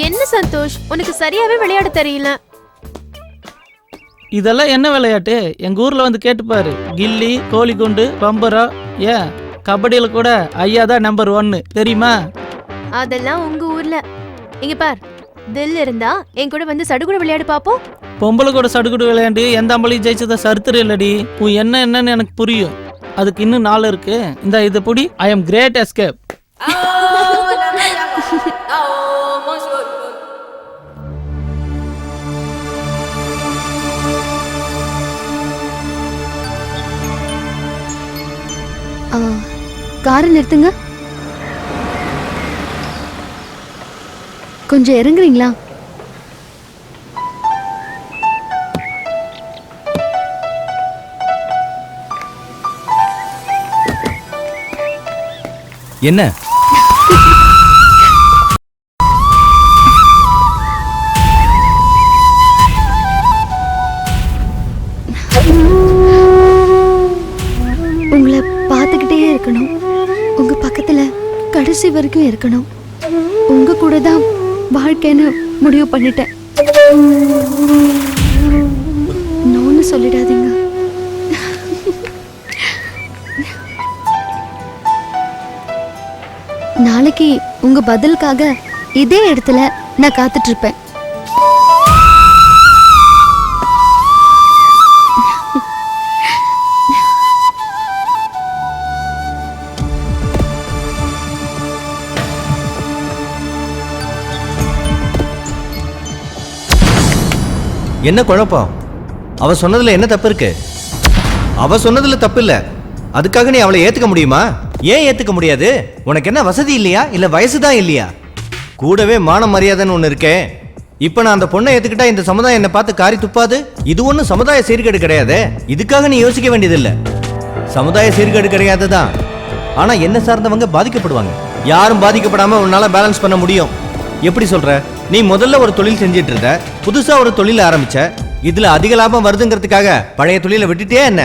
என்ன சந்தோஷ், உனக்கு சரியாவே விளையாட தெரியல. இதெல்லாம் என்ன விளையாட்டு? எங்க ஊர்ல வந்து கேட்டுப்பாரு. கில்லி, கோழி குண்டு, பம்பரம், ஏன் கபடியில கூட ஐயா தான் நம்பர் 1, தெரியுமா? அதெல்லாம் உங்க ஊர்ல. இங்க பார், தில் இருந்தா என் கூட வந்து சடுகுடு விளையாடு பாப்போம். பொம்பளை கூட சடுகுடு விளையாண்டு எந்த அம்பளையும் ஜெயிச்சத சரித்திரம் இல்லடி. உன் என்னன்னு எனக்கு புரியும். அதுக்கு இன்னும் 4 இருக்கு. இந்த இது புடி. I am great escape. காரை நிறுத்துங்க. கொஞ்சம் இறங்குறீங்களா? என்ன? உங்களை பார்த்துக்கிட்டே இருக்கணும். உங்க பக்கத்துல கடைசி வரைக்கும் இருக்கணும். உங்க கூட தான் வாழ்க்கைன்னு முடிவு பண்ணிட்டேன். நோன்னு சொல்லிடாதீங்க. நாளைக்கு உங்க பதிலுக்காக இதே இடத்துல நான் காத்துட்டு இருப்பேன். என்ன குழப்பம்? அவ சொன்னதுல என்ன தப்பு இருக்கு? அவ சொன்னதுல தப்பு இல்ல. அதுக்காக நீ அவளை ஏத்துக்க முடியுமா? ஏன் ஏத்துக்க முடியாது? உனக்கு என்ன வசதி இல்லையா இல்ல வயசுதான் இல்லையா? கூடவே மான மரியாதைன்னு ஒண்ணு இருக்கே. இப்ப நான் அந்த பொண்ணை ஏத்துக்கிட்டா இந்த சமுதாயம் என்ன பார்த்து காரி துப்பாது? இது ஒண்ணும் சமுதாய சீர்கேடு கிடையாது. இதுக்காக நீ யோசிக்க வேண்டியதில்ல. சமுதாய சீர்கேடு கிடையாதுதான். ஆனா என்ன சார்ந்தவங்க பாதிக்கப்படுவாங்க. யாரும் பாதிக்கப்படாம உன்னால பேலன்ஸ் பண்ண முடியும். எப்படி சொல்ற? நீ முதல்ல ஒரு தொழில் செஞ்சிட்டு இருந்த, புதுசா ஒரு தொழில் ஆரம்பிச்ச. இதுல அதிக லாபம் வருதுங்கிறதுக்காக பழைய தொழிலை விட்டுட்டே என்ன?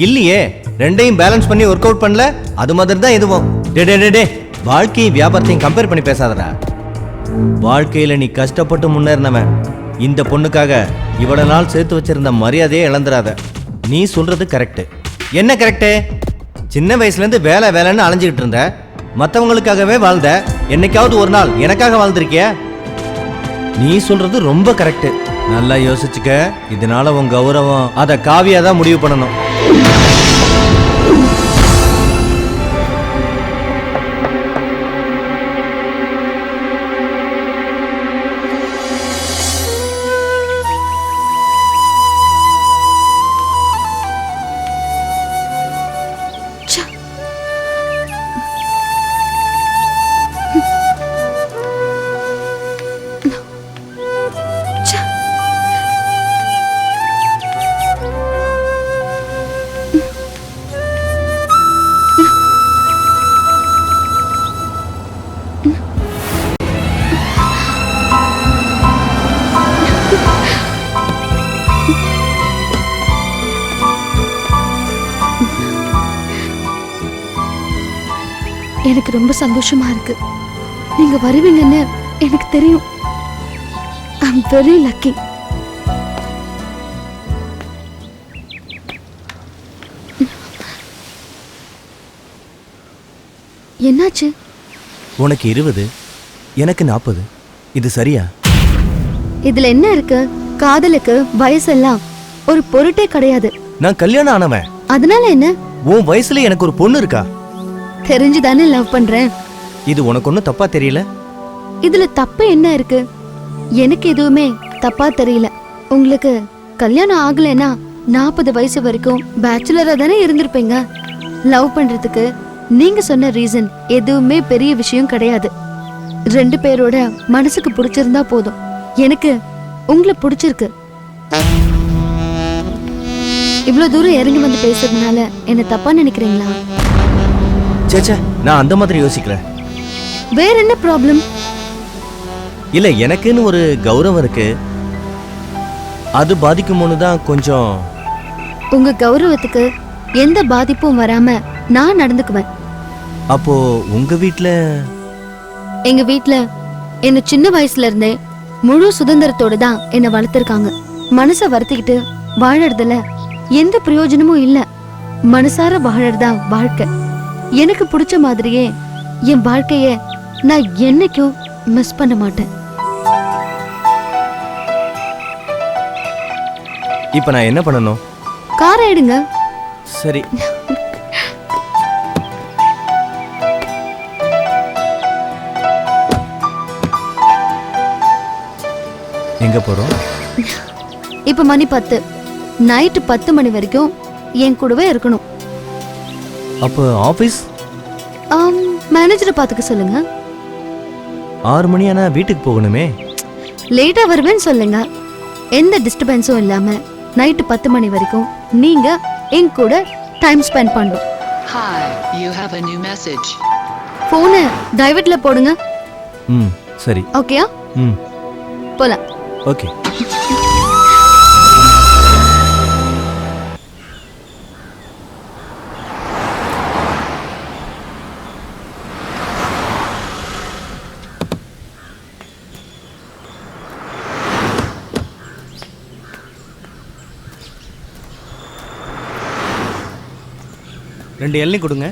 இல்லையே, ரெண்டையும் பேலன்ஸ் பண்ணி ஒர்க் அவுட் பண்ணல. அது மாதிரி தான் இதுவும். டே வாழ்க்கையும் வியாபாரத்தையும் கம்பேர் பண்ணி பேசாதடா. வாழ்க்கையில நீ கஷ்டப்பட்டு முன்னேறினவன். இந்த பொண்ணுக்காக இவ்வளவு நாள் சேர்த்து வச்சிருந்த மரியாதையை இழந்துடாத. நீ சொல்றது கரெக்ட். என்ன கரெக்ட்? சின்ன வயசுல இருந்து வேலை வேலைன்னு அலைஞ்சுக்கிட்டு இருந்த, மற்றவங்களுக்காகவே வாழ்ந்த. என்னைக்காவது ஒரு நாள் எனக்காக வாழ்ந்திருக்கிய? நீ சொல்றது ரொம்ப கரெக்ட். நல்லா யோசிச்சுக்க. இதனால உன் கௌரவம் அத காவியா தான் முடிவு பண்ணணும். எனக்கு ரொம்ப சந்தோஷமா இருக்கு. நீங்க வருவீங்கன்னு எனக்கு தெரியும். ஐ அம் வெரி லக்கி. என்னாச்சு? உனக்கு 20, எனக்கு 40. இது சரியா? இதுல என்ன இருக்கு? காதலுக்கு வயசெல்லாம் ஒரு பொருட்டே கிடையாது. நான் கல்யாணம் ஆனவன். அதனால என்ன? உன் வயசுல எனக்கு ஒரு பொண்ணு இருக்கா? தெரிஞ்சுதானே லவ் பண்றேன். இது உனக்கு ஒன்னும் தப்பா தெரியல? இதுல தப்பு என்ன இருக்கு? எனக்கு எதுவுமே தப்பா தெரியல. உங்களுக்கு கல்யாணம் ஆகலைன்னா 40 வயசு வரைக்கும் பேச்சுலரா தானே இருந்திருப்பீங்க. லவ் பண்றதுக்கு நீங்க சொன்ன ரீசன் எதுவுமே பெரிய விஷயம் கிடையாது. 2 பேரோட மனசுக்கு பிடிச்சிருந்தா போதும். எனக்கு உங்களை பிடிச்சிருக்கு. இவ்வளவு தூரம் இறங்கி வந்து பேசுறதுனால என்ன தப்பா நினைக்கிறீங்களா? சேச்சே, நான் அந்த மாதிரி யோசிக்கல. வேற என்ன ப்ராப்ளம்? இல்ல, எனக்குன்னு ஒரு கௌரவம் இருக்கு. அது பாதிக்குமோன்னு தான் கொஞ்சம். உங்க கௌரவத்துக்கு எந்த பாதிப்பும் வராம நான் நடந்துக்குவேன். அப்போ உங்க வீட்ல? எங்க வீட்ல என்ன சின்ன வயசுல இருந்தே முழு சுதந்திரத்தோட தான் என்ன வளர்த்திருக்காங்க. மனச வருத்திக்கிட்டு வாழறதுல எந்த பிரயோஜனமும் இல்ல. மனசார வாழறதா வாழ்க்கை. எனக்கு பிடிச்ச மாதிரியே என் வாழ்க்கைய நான் என்னைக்கும் மிஸ் பண்ண மாட்டேன். இப்ப நான் என்ன பண்ணணும்? காரை எடுங்க. சரி. எங்க போறோம்? இப்ப மணி 10. நைட்டு 10 மணி வரைக்கும் என் கூடவே இருக்கணும். அப்ப ஆபீஸ்? மேனேஜரை பாத்துக்க சொல்லுங்க. 6 மணி ஆனா வீட்டுக்கு போகணுமே. லேட்டா வருவேன்னு சொல்லுங்க. எந்த டிஸ்டர்பன்ஸும் இல்லாம நைட்டு 10 மணி வரைக்கும் நீங்க என் கூட டைம் ஸ்பெண்ட் பண்ணணும். Hi, you have a new message. போனை டைவர்ட்ல போடுங்க. சரி. ஓகேயா? போலாம். ஓகே. ரெண்டு இளநீ கொடுங்க.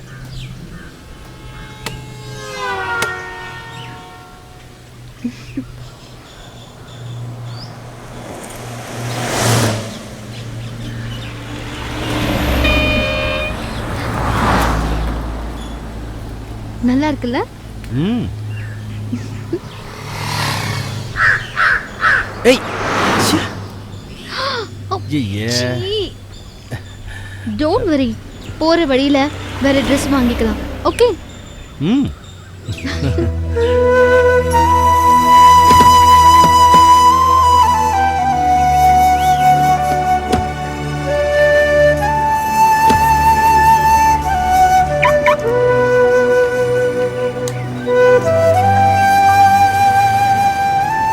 நல்லா இருக்குல்ல? ஏய் டோன்ட் வரி, போற வழியில வேற ட்ரெஸ் வாங்கிக்கலாம். ஓகே?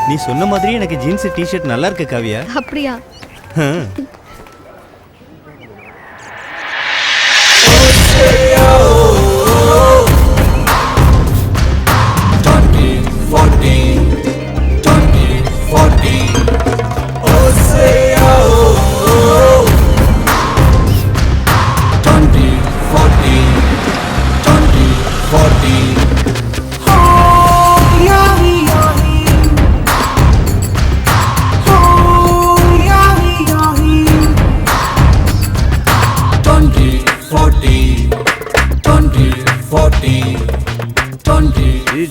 நீ சொன்ன மாதிரி எனக்கு ஜீன்ஸ் டி-ஷர்ட் நல்லா இருக்கு காவியா. அப்படியா?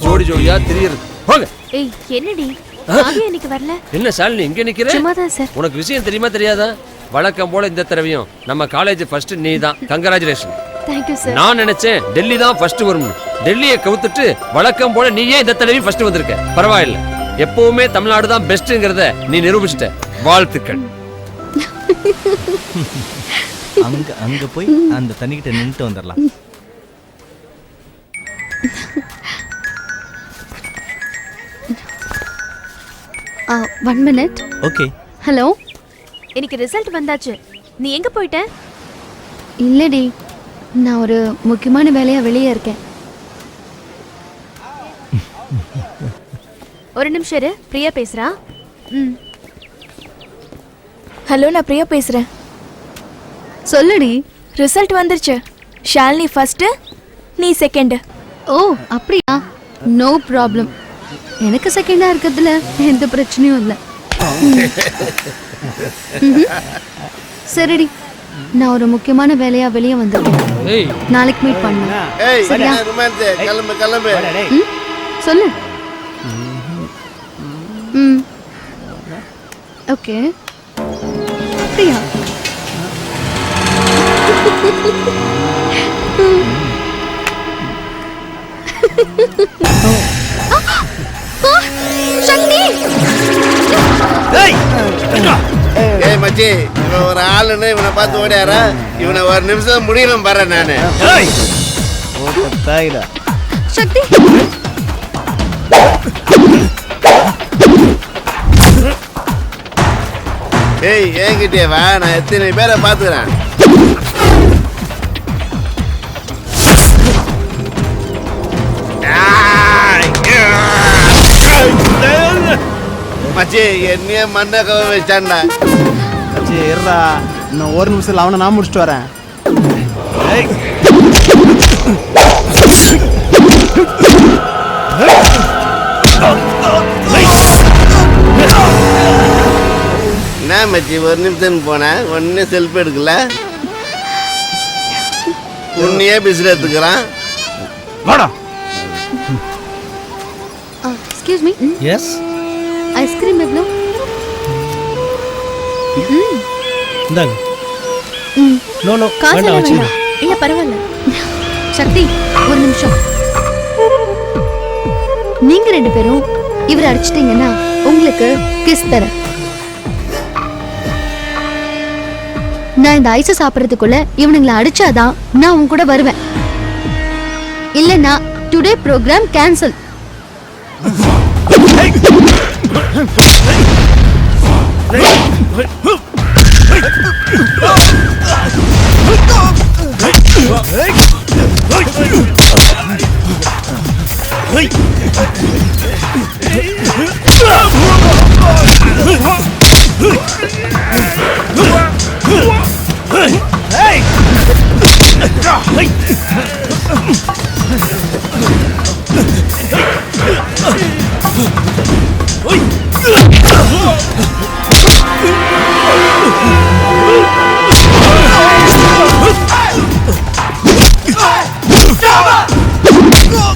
ஜோடி ஜோடியா திரியறது. போங்க. ஏய் என்னடி காவியா இன்னைக்கு வரல? என்ன ஷாலினி இங்க நிக்கிற? சும்மாதான் சார். உனக்கு விஷயம் தெரியுமா தெரியாதா? வழக்கம் போல இந்த தடவையும் நம்ம காலேஜ் ஃபர்ஸ்ட் நீ தான். கங்க்ராச்சுலேஷன். Thank you sir. நான் நினைச்சேன் டெல்லி தான் ஃபர்ஸ்ட் வரும்னு. டெல்லியை கவுத்துட்டு வழக்கம் போல நீயே இந்த தடவையும் ஃபர்ஸ்ட் வந்திருக்க. பரவாயில்லை, எப்பவுமே தமிழ்நாடு தான் பெஸ்ட்ங்கறத நீ நிரூபிச்சிட்ட. வாழ்த்துக்கள். அங்க போய் அந்த தண்ணிக்கிட்ட நின்னுட்டு வந்துடலாம். One minute. ஓகே. ஹலோ, எனக்கு ரிசல்ட் வந்தாச்சு. நீ எங்க போயிட்ட? இல்லடி, நான் ஒரு முக்கியமான வேலையா வெளியே இருக்கேன். ஒரு நிமிஷம் இரு, பிரியா பேசுறா. ஹலோ, நான் பிரியா பேசுறேன். சொல்லுடி. ரிசல்ட் வந்துருச்சு. ஷாலினி ஃபர்ஸ்ட், நீ செகண்ட். ஓ அப்படியா? No problem. எனக்கு செகண்டா இருக்கிறதுல எந்த பிரச்சனையும் இல்லை. சரிடி, நான் ஒரு முக்கியமான வேலையா வெளியே வந்துருக்கேன். நாளைக்கு மீட் பண்ணலாம். சரியா? கிளம்பு கிளம்பு. சொல்லு. ஓகே. அப்படியா? சக்தி! ஏய் மச்சி, இவன் ஒரு ஆளுன்னு இவனை பார்த்து ஓடியாரா? இவனை ஒரு நிமிஷம் முடியணும் பாரு நானு. சக்தி! ஏய் என்கிட்டே வா, நான் எத்தனை பேரை பார்த்துக்கிறேன். மச்சி என்னையே மண்ணை கவ வச்சான்டா. மச்சி இருடா, இன்னும் ஒரு நிமிஷத்துல அவனை நான் முடிச்சுட்டு வரேன். என்ன மச்சி ஒரு நிமிஷம் போனேன், ஒன்னும் செல்ஃப் எடுக்கல. உன்னையே பிசில் எடுத்துக்கிறான். வாடா. Excuse me. எஸ். ஐஸ்கிரீம் எவ்வளோ? இந்தாங்க. நோ நோ, காசு வேண்டாம். இல்ல பரவாயில்ல. சக்தி, ஒரு நிமிஷம். நீங்க ரெண்டு பேரும் இவரை அடிச்சிட்டீங்கன்னா உங்களுக்கு கிஸ் தரேன். நான் இந்த ஐஸை சாப்பிட்றதுக்குள்ள இவனுங்களை அடிச்சாதான் நான் உன் கூட வருவேன். இல்லைன்னா டுடே ப்ரோக்ராம் கேன்சல். Stop!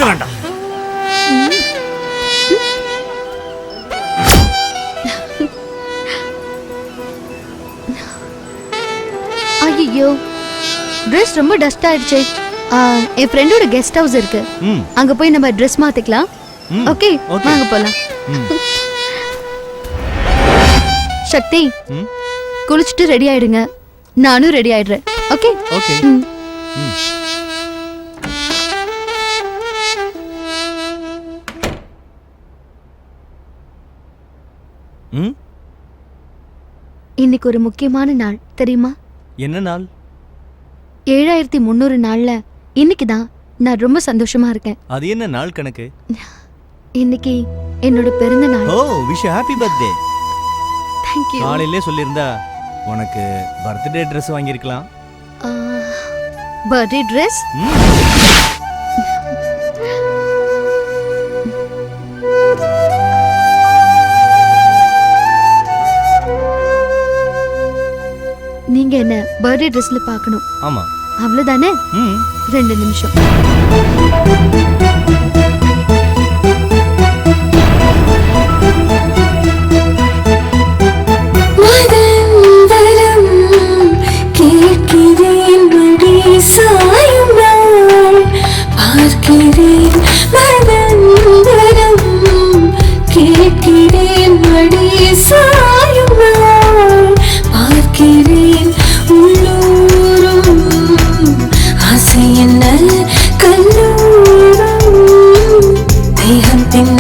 செஞ்சிட வேண்டாம். ஐயோ ட்ரெஸ் ரொம்ப டஸ்ட் ஆயிடுச்சு. என் ஃப்ரெண்டோட கெஸ்ட் ஹவுஸ் இருக்கு, அங்க போய் நம்ம ட்ரெஸ் மாத்திக்கலாம். ஓகே வாங்க போலாம். சக்தி குளிச்சுட்டு ரெடி ஆயிடுங்க, நானும் ரெடி ஆயிடுறேன். Okay okay. இன்னைக்கு ஒரு முக்கியமான நாள் தெரியுமா? என்ன நாள்? 7300 நாள்ல இன்னைக்கு தான் நான் ரொம்ப சந்தோஷமா இருக்கேன். அது என்ன நாள் கணக்கு? இன்னைக்கு என்னோட பிறந்த நாள். Oh wish happy birthday. Thank you. காலையிலே சொல்லியிருந்தா உனக்கு பர்த்டே ட்ரெஸ் வாங்கியிருக்கலாம். Birthday dress? நீங்க என்ன பர்த்டே ட்ரெஸ்ல பார்க்கணும். ஆமா அவ்வளவுதானே? 2 நிமிஷம். கேட்கிறேன் மடி சாயும் நாள் பார்க்கிறேன் மதன் வரம் கேட்கிறேன் மடி சாயும் நாள் பார்க்கிறேன் உள்ளூரும் ஆசை என்ன கல்லூரும் தேகம் தின்ன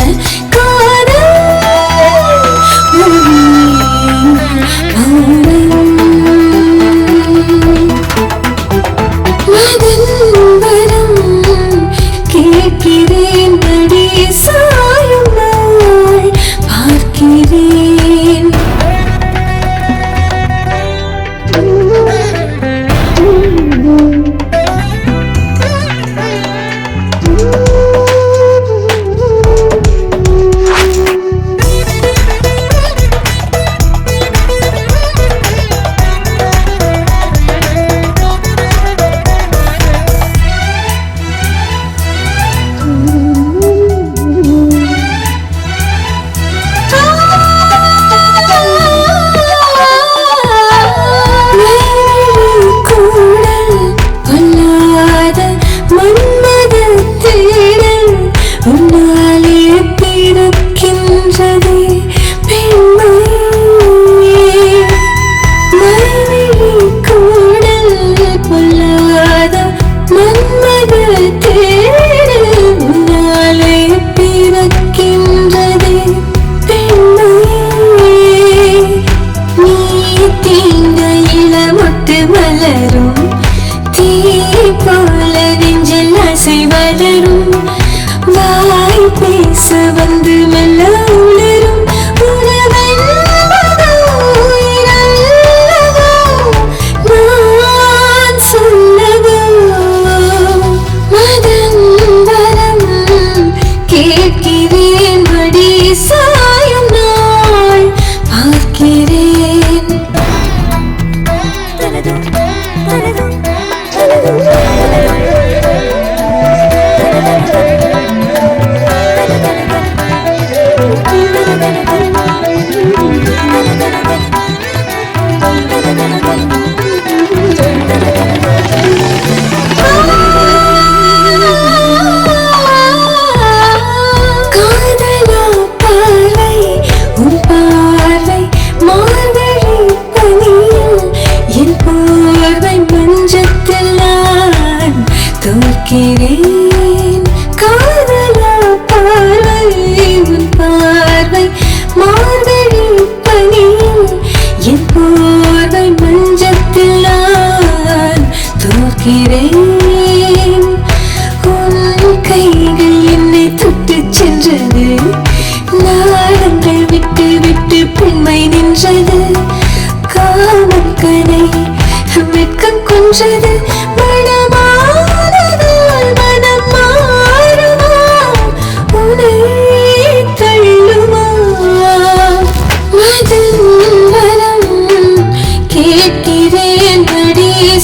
கேட்கிறேன் மடி சாயும் நாள் பார்க்கிறேன்.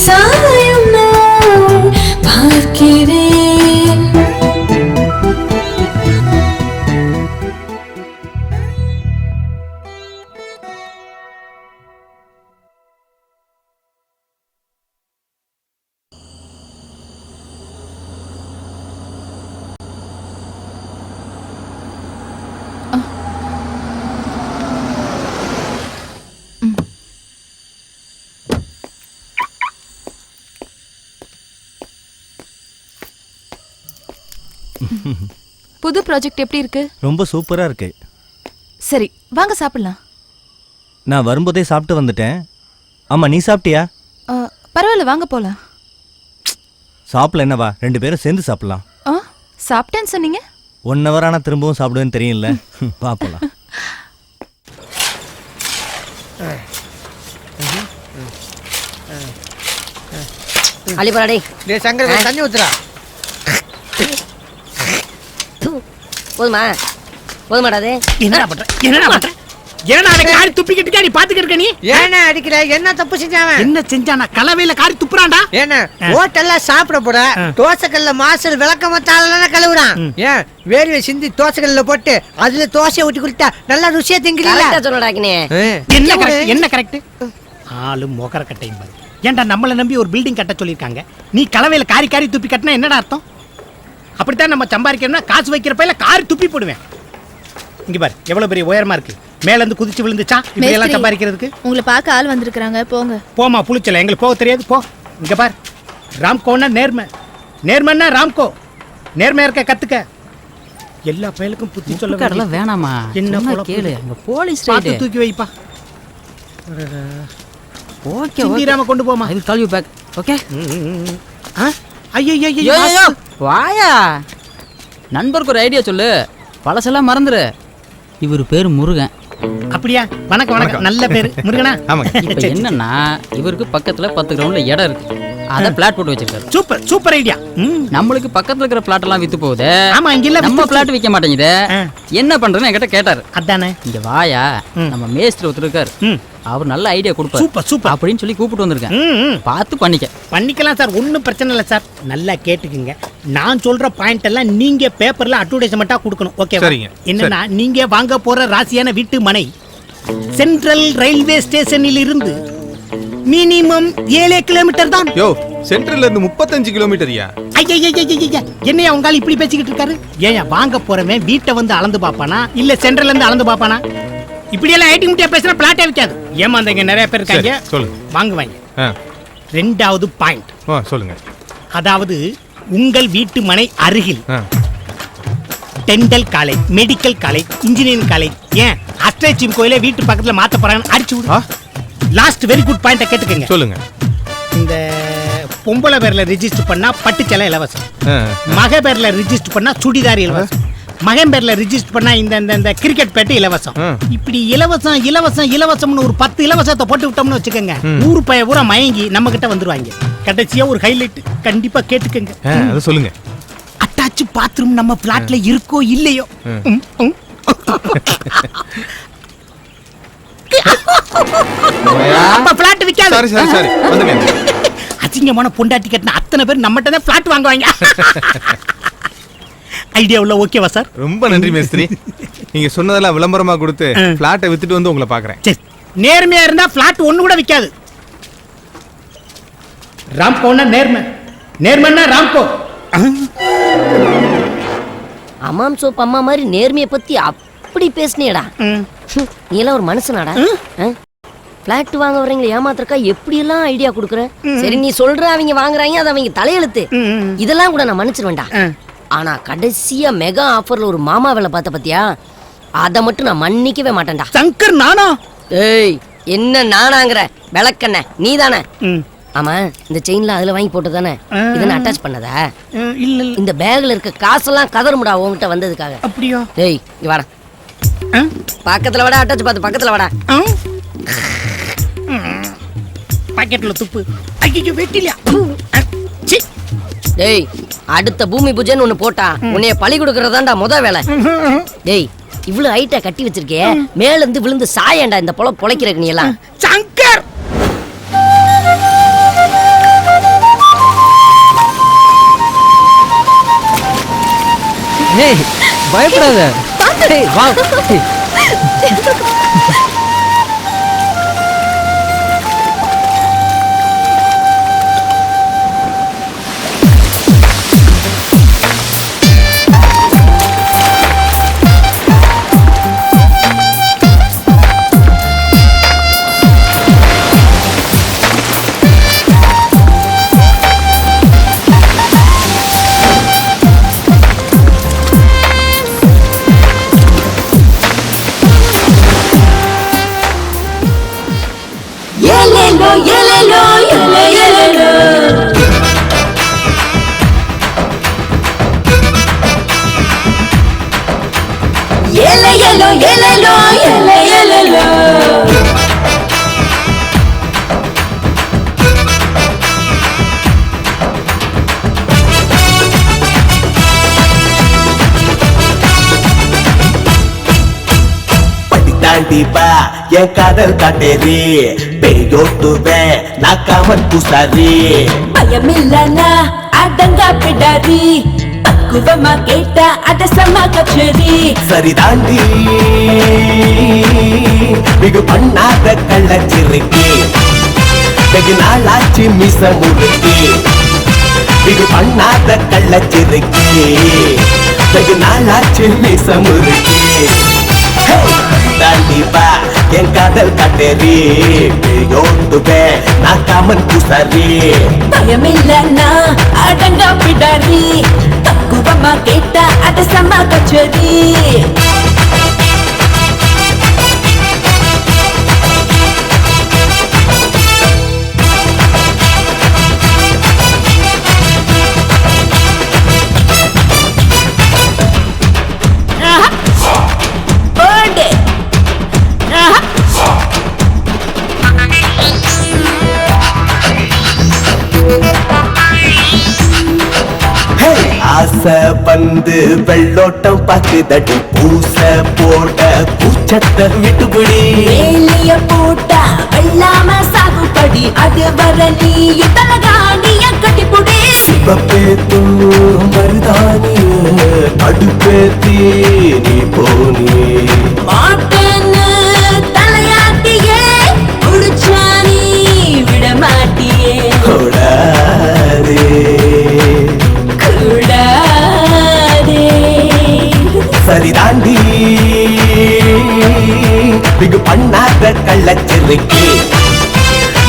சாயும் நாள் பார்க்கிறேன். புது ப்ராஜெக்ட் எப்படி இருக்கு? ரொம்ப சூப்பரா இருக்கு. சரி வாங்க சாப்பிடலாம். நான் வரும்போதே சாப்பிட்டு வந்துட்டேன். ஆமா, நீ சாப்பிட்டியா? பரவாயில்ல வாங்க போலாம். சாப்பிடல என்னவா, 2 பேரும் சேர்ந்து சாப்பிடலாம். சாப்பிட்டேன்னு சொன்னீங்க. 1 hour ஆனா திரும்பவும் சாப்பிடுவேன்னு தெரியும்ல. வா போலாம். அலிபராடே டேய் சங்கர தண்ணி ஊத்துறா. போதுமா போதுமாடாதே. என்னடா பண்ற ஏன்னா அவன் காரி துப்பிக்கிட்டு இருக்கா, நீ பாத்துக்கிட்டு இருக்க. நீ ஏன்னா அடிக்கிற? என்ன தப்பு செஞ்சாவன்? என்ன செஞ்சானா? கலவையில காரி துப்புறான்டா. என்ன ஹோட்டல்ல சாப்பிட போற தோசைக்கல்ல மாசல் விளக்கமத்தால கழுவுறான். ஏன் வேர்வை சிந்தி தோசைக்கல்ல போட்டு அதுல தோசையை ஊட்டி கொடுத்தா நல்லா ருசியா திங்கிறீங்களா? சொல்லடாக்கினே என்ன கரெக்ட்? ஆளு மோகர கட்டையும் பாரு. ஏன்டா நம்மளை நம்பி ஒரு பில்டிங் கட்ட சொல்லியிருக்காங்க, நீ கலவையில காரி காரி துப்பி கட்டினா என்னடா அர்த்தம்? அப்படித்தான் நம்ம சம்பாதிக்கணும்னா காசு வைக்கிற பையில காரி துப்பி போடுவேன். இங்க பாரு எவ்வளவு பெரிய உயரமா இருக்கு, மேல இருந்து குதிச்சு விழுந்துச்சா இப்படி எல்லாம் சம்பாதிக்கிறதுக்கு? உங்களை பார்க்க ஆள் வந்திருக்காங்க, போங்க. போமா புளிச்சல, எங்களுக்கு போக தெரியாது போ. இங்க பாரு, ராம்கோன்னா நேர்மை, நேர்மைன்னா ராம்கோ. நேர்மையா இருக்க கத்துக்க. எல்லா பயலுக்கும் புத்தி சொல்ல கடல வேணாமா? என்ன கேளு, போலீஸ் பார்த்து தூக்கி வைப்பா. ஓகே சிந்திராம கொண்டு போமா. I will call you back. Okay. ஐயோ வாயா, நண்பருக்கு ஒரு ஐடியா சொல்லு, பழசெல்லாம் மறந்துரு. இவர் பேரு முருகன். அப்படியா? வணக்கம் வணக்கம். நல்ல பேரு முருகனா. இப்ப என்னன்னா இவருக்கு பக்கத்துல 10 கிரவுண்ட்ல இடம் இருக்கு, அத பிளாட் போட்டு வச்சிருக்காரு. Super super idea. நம்மளுக்கு பக்கத்துல இருக்கிற பிளாட் எல்லாம் வித்து போகுது. ஆமா, இங்க இல்ல நம்ம பிளாட் விக்க மாட்டேங்குது. என்ன பண்றேன்னு என்கிட்ட கேட்டாரு. அதானே. இங்க வாயா, நம்ம மேஸ்திரி ஒருத்தர் இருக்காரு, அவர் நல்ல ஐடியா கொடுப்பாரு. சூப்பர் சூப்பர் அப்படின்னு சொல்லி கூப்பிட்டு வந்திருக்கேன். பார்த்து பண்ணிக்கலாம் சார், ஒன்றும் பிரச்சனை இல்லை சார். நல்லா கேட்டுக்குங்க, நான் சொல்ற பாயிண்ட் எல்லாம் நீங்க பேப்பர்ல அட்வர்டைஸ்மெண்டா கொடுக்கணும். ஓகே சரிங்க. என்னன்னா நீங்க வாங்க போற ராசியான வீட்டு மனை சென்ட்ரல் ரயில்வே ஸ்டேஷனில் இருந்து மினிமம் 7 கிலோமீட்டர் தான். யோ, சென்ட்ரல்ல இருந்து 35 கிலோமீட்டர்யா. என்னையா உங்கால இப்படி பேசிக்கிட்டு இருக்காரு? ஏயா வாங்க போறவன் வீட்டை வந்து அளந்து பாப்பானா இல்ல சென்ட்ரல்ல இருந்து அளந்து பாப்பானா? இப்படி எல்லாம் ஐடி முட்டியா பேசினா பிளாட்டே விற்காது. ஏமாந்தங்க நிறைய பேர் இருக்காங்க. சொல்லுங்க. வாங்குவாங்க. 2வது பாயிண்ட் சொல்லுங்க. அதாவது உங்கள் வீட்டு மனை அருகில் dental college, medical college, engineering college, ஏன் அஸ்ட்ரேச்சிம் கோயில வீட்டு பக்கத்துல மாத்த போறாங்க, அடிச்சு விடு. லாஸ்ட் வெரி குட் பாயிண்ட கேட்டுக்கங்க. சொல்லுங்க. இந்த பொம்பளை பேர்ல ரெஜிஸ்டர் பண்ணா பட்டுச்சலை இலவசம், மக பேர்ல ரெஜிஸ்டர் பண்ணா சுடிதார் இலவசம், மகன் பேர்ல ரெஜிஸ்டர் பண்ணா இந்த கிரிக்கெட் பேட்டு இலவசம். இப்படி இலவசம் இலவசம் இலவசம்னு ஒரு 10 இலவசத்தை போட்டு விட்டோம்னு வச்சுக்கோங்க, ஊரு பைய ஊரா மயங்கி நம்ம கிட்ட வந்துருவாங்க. கடைசியா ஒரு ஹைலைட் கண்டிப்பா கேட்டுக்கங்க. அது சொல்லுங்க. அட்டாச் பாத்ரூம் நம்ம பிளாட்ல இருக்கோ இல்லையோ, அப்ப பிளாட் விக்காது. சரி சரி சரி வந்துங்க. அசிங்கமான பொண்டாட்டி கட்டின அத்தனை பேர் நம்மகிட்ட தான் பிளாட் வாங்குவாங்க. ஐடியா உள்ள ஓகேவா சார்? ரொம்ப நன்றி மேஸ்திரி. நீங்க சொன்னதெல்லாம் விளம்பரமா கொடுத்து பிளாட்டை வித்துட்டு வந்து உங்களை பாக்குறேன். சரி, நேர்மையா இருந்தா பிளாட் ஒண்ணு கூட விக்காது. ராம்கோன்னா நேர்மை, நேர்மைன்னா ராம்கோ. அம்மாம் சோப் அம்மா மாதிரி நேர்மையை பத்தி அப்படி பேசுனியடா. நீ எல்லாம் ஒரு மனுஷனாடா? பிளாட் வாங்க வரீங்களா ஏமாத்திரக்கா எப்படி எல்லாம் ஐடியா கொடுக்குற? சரி நீ சொல்ற அவங்க வாங்குறாங்க, அது அவங்க தலையெழுத்து, இதெல்லாம் கூட நான் மன்னிச்சிருவேன்டா. ஆனா கடைசியா மெகா ஆஃபர்ல ஒரு மாமா வேலை பார்த்த பத்தியா, அதை மட்டும் நான் மன்னிக்கவே மாட்டேன்டா. சங்கர் நானா? ஏய் என்ன நானாங்கிற? விளக்கண்ண நீ தானே? ஆமா, இந்த செயின்ல அதுல வாங்கி போட்டதானே இதை அட்டாச் பண்ணதா? இல்ல இந்த பேக்ல இருக்க காசெல்லாம் கதறுமுடா உன்கிட்ட வந்ததுக்காக. அப்படியா? டேய் இங்க வாடா, பக்கத்துல வாடா, அட்டாச் பார்த்து பக்கத்துல வாடா. பாக்கெட்ல துப்பு. ஐயோ வெட்டிலியா? டேய் அடுத்த பூமி பூஜைன்னு ஒண்ணு போட்டா உன்னைய பழி கொடுக்கறதாண்டா முத வேலை. டேய் இவ்வளவு ஹைட்டா கட்டி வச்சிருக்கே, மேல இருந்து விழுந்து சாயண்டா இந்த பொழைக்கிறக்கு நீ எல்லாம். சங்கர் ஏய் பயப்படாத. ஏய் வா. தாண்டிப்பா என் காதல் காட்டேரி பெய்யோட்டுவேன் நான் காமன் பூசாரி பயமில்லனா அடங்கா பிடாரி பக்குவமா கேட்டா அதசமா கச்சேரி சரி தாண்டி மிகு பண்ணாத கள்ளச்சிருக்கி வெகு நாளாச்சு மிச முறுக்கி மிகு பண்ணாத கள்ளச்சிருக்கி வெகு நாளாச்சு மிச முறுக்கி தாண்டிப்பா என் காதல் காட்டேரி யோட்டுவேன் நான் காமன் பூசாரி பயமில்லனா அடங்கா பிடாரி பக்குவமா கேட்டா அதசமா கச்சேரி ஆசை வந்து வெள்ளோட்டம் பாக்குதடி பூச போட பூச்சத்தை விட்டுபிடி வேலிய போட்டா வெள்ளாம சாகுபடி அது வர நீ தலகாணிய கட்டிப்புடி சிவப்பேத்து மருதானிய அடுப்பேத்தி நீ போனி மாட்டேன்னு தலையாட்டியே குடிச்சா நீ விட மாட்டியே கூடாதே சரி தாண்டி மிகு பண்ணாத கள்ளச்சிருக்கி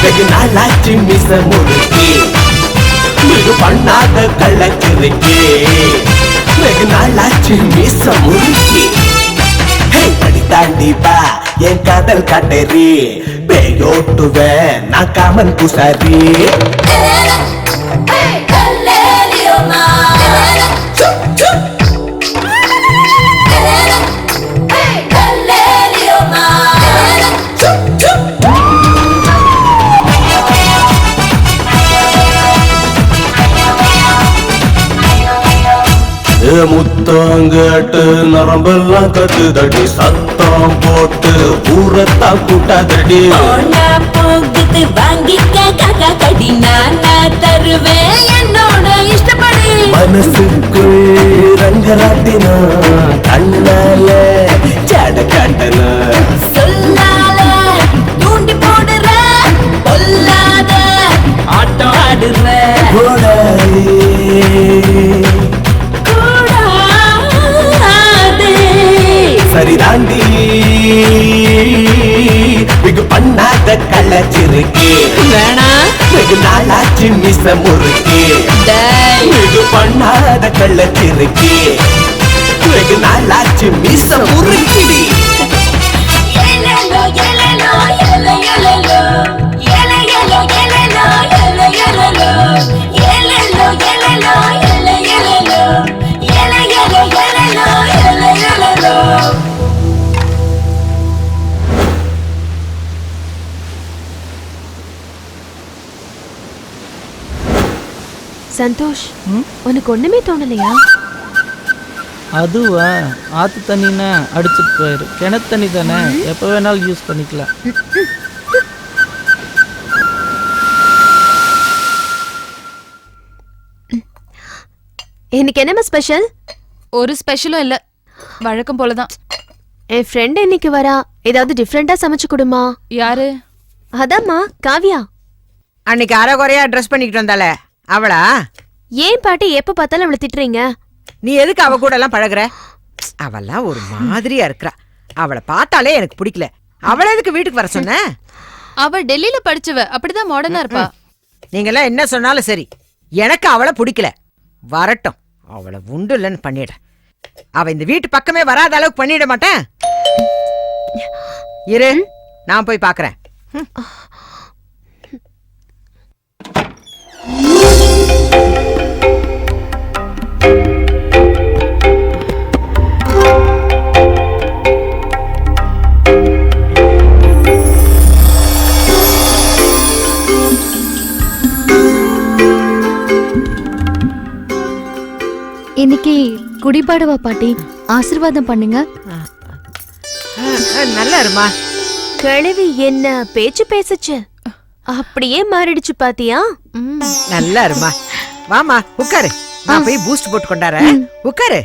வெகு நாளாச்சு மிச முறுக்கி மிகு பண்ணாத கள்ளச்சிருக்கி வெகு நாளாச்சு மிச முறுக்கி படி தாண்டிப்பா என் காதல் காட்டேரி பேயோட்டுவேன் நான் காமன் பூசாரி முத்தங்கட்டு நரம்பெல்லாம் கத்துதடி சத்தம் போட்டு ஊரத்தான் கூட்டாதடி போகுது வாங்கிக்க காக்கா கடி நானா தருவேன் என்னோட இஷ்டப்படி மனசுக்குள் ரங்கராட்டினா கண்ணால ஜட காட்டனா சொல்லால தூண்டி போடுற பொல்லாத ஆட்டம் ஆடுற சரி தாண்டி மிகு பண்ணாத கள்ளச்சிருக்கி வெகு நாளாச்சு மிச முறுக்கி மிகு பண்ணாத கள்ளச்சிருக்கி வெகு நாளாச்சு மிச முறுக்கிடி சந்தோஷ் உனக்கு ஒண்ணுமே தோணலையா? அதுவா ஆத்து தண்ணின்னா அடிச்சுட்டு போயிரு, கிணத்து தண்ணி தானே எப்போ வேணாலும் யூஸ் பண்ணிக்கலாம். இன்னைக்கு என்னமா ஸ்பெஷல்? ஒரு ஸ்பெஷலும் இல்ல, வழக்கம் போலதான். என் ஃப்ரெண்ட் இன்னைக்கு வரா, ஏதாவது டிஃப்ரெண்டா சமைச்சு கொடுமா. யாரு? அதாம்மா காவியா. அன்னைக்கு அரைகுறையா ட்ரெஸ் பண்ணிக்கிட்டு வந்தாலே அவளா? ஏன் பாட்டி எப்ப பார்த்தாலும் அவளை திட்டுறீங்க? நீ எதுக்கு அவ கூட எல்லாம் பழகுற? அவெல்லாம் ஒரு மாதிரியா இருக்கா, அவளை பார்த்தாலே எனக்கு பிடிக்கல. அவளை எதுக்கு வீட்டுக்கு வர சொன்ன? அவ டெல்லியில படிச்சவ, அப்படிதான் மாடர்னா இருப்பா. நீங்க எல்லாம் என்ன சொன்னாலும் சரி, எனக்கு அவளை பிடிக்கல. வரட்டும், அவளை உண்டு இல்லைன்னு பண்ணிட. அவ இந்த வீட்டு பக்கமே வராத அளவுக்கு பண்ணிட மாட்டேன். இரு, நான் போய் பாக்குறேன். இன்னைக்கு குடிபாடுவா பாட்டி, ஆசீர்வாதம் பண்ணுங்க. நல்லா இருமா. கிழவி என்ன பேச்சு பேசுச்சு, அப்படியே மாறிடுச்சு பாத்தியா? நல்லா இருமா. வாமா உட்காரு, நான் போய் பூஸ்ட் போட்டு கொண்டாரேன். உட்காரு.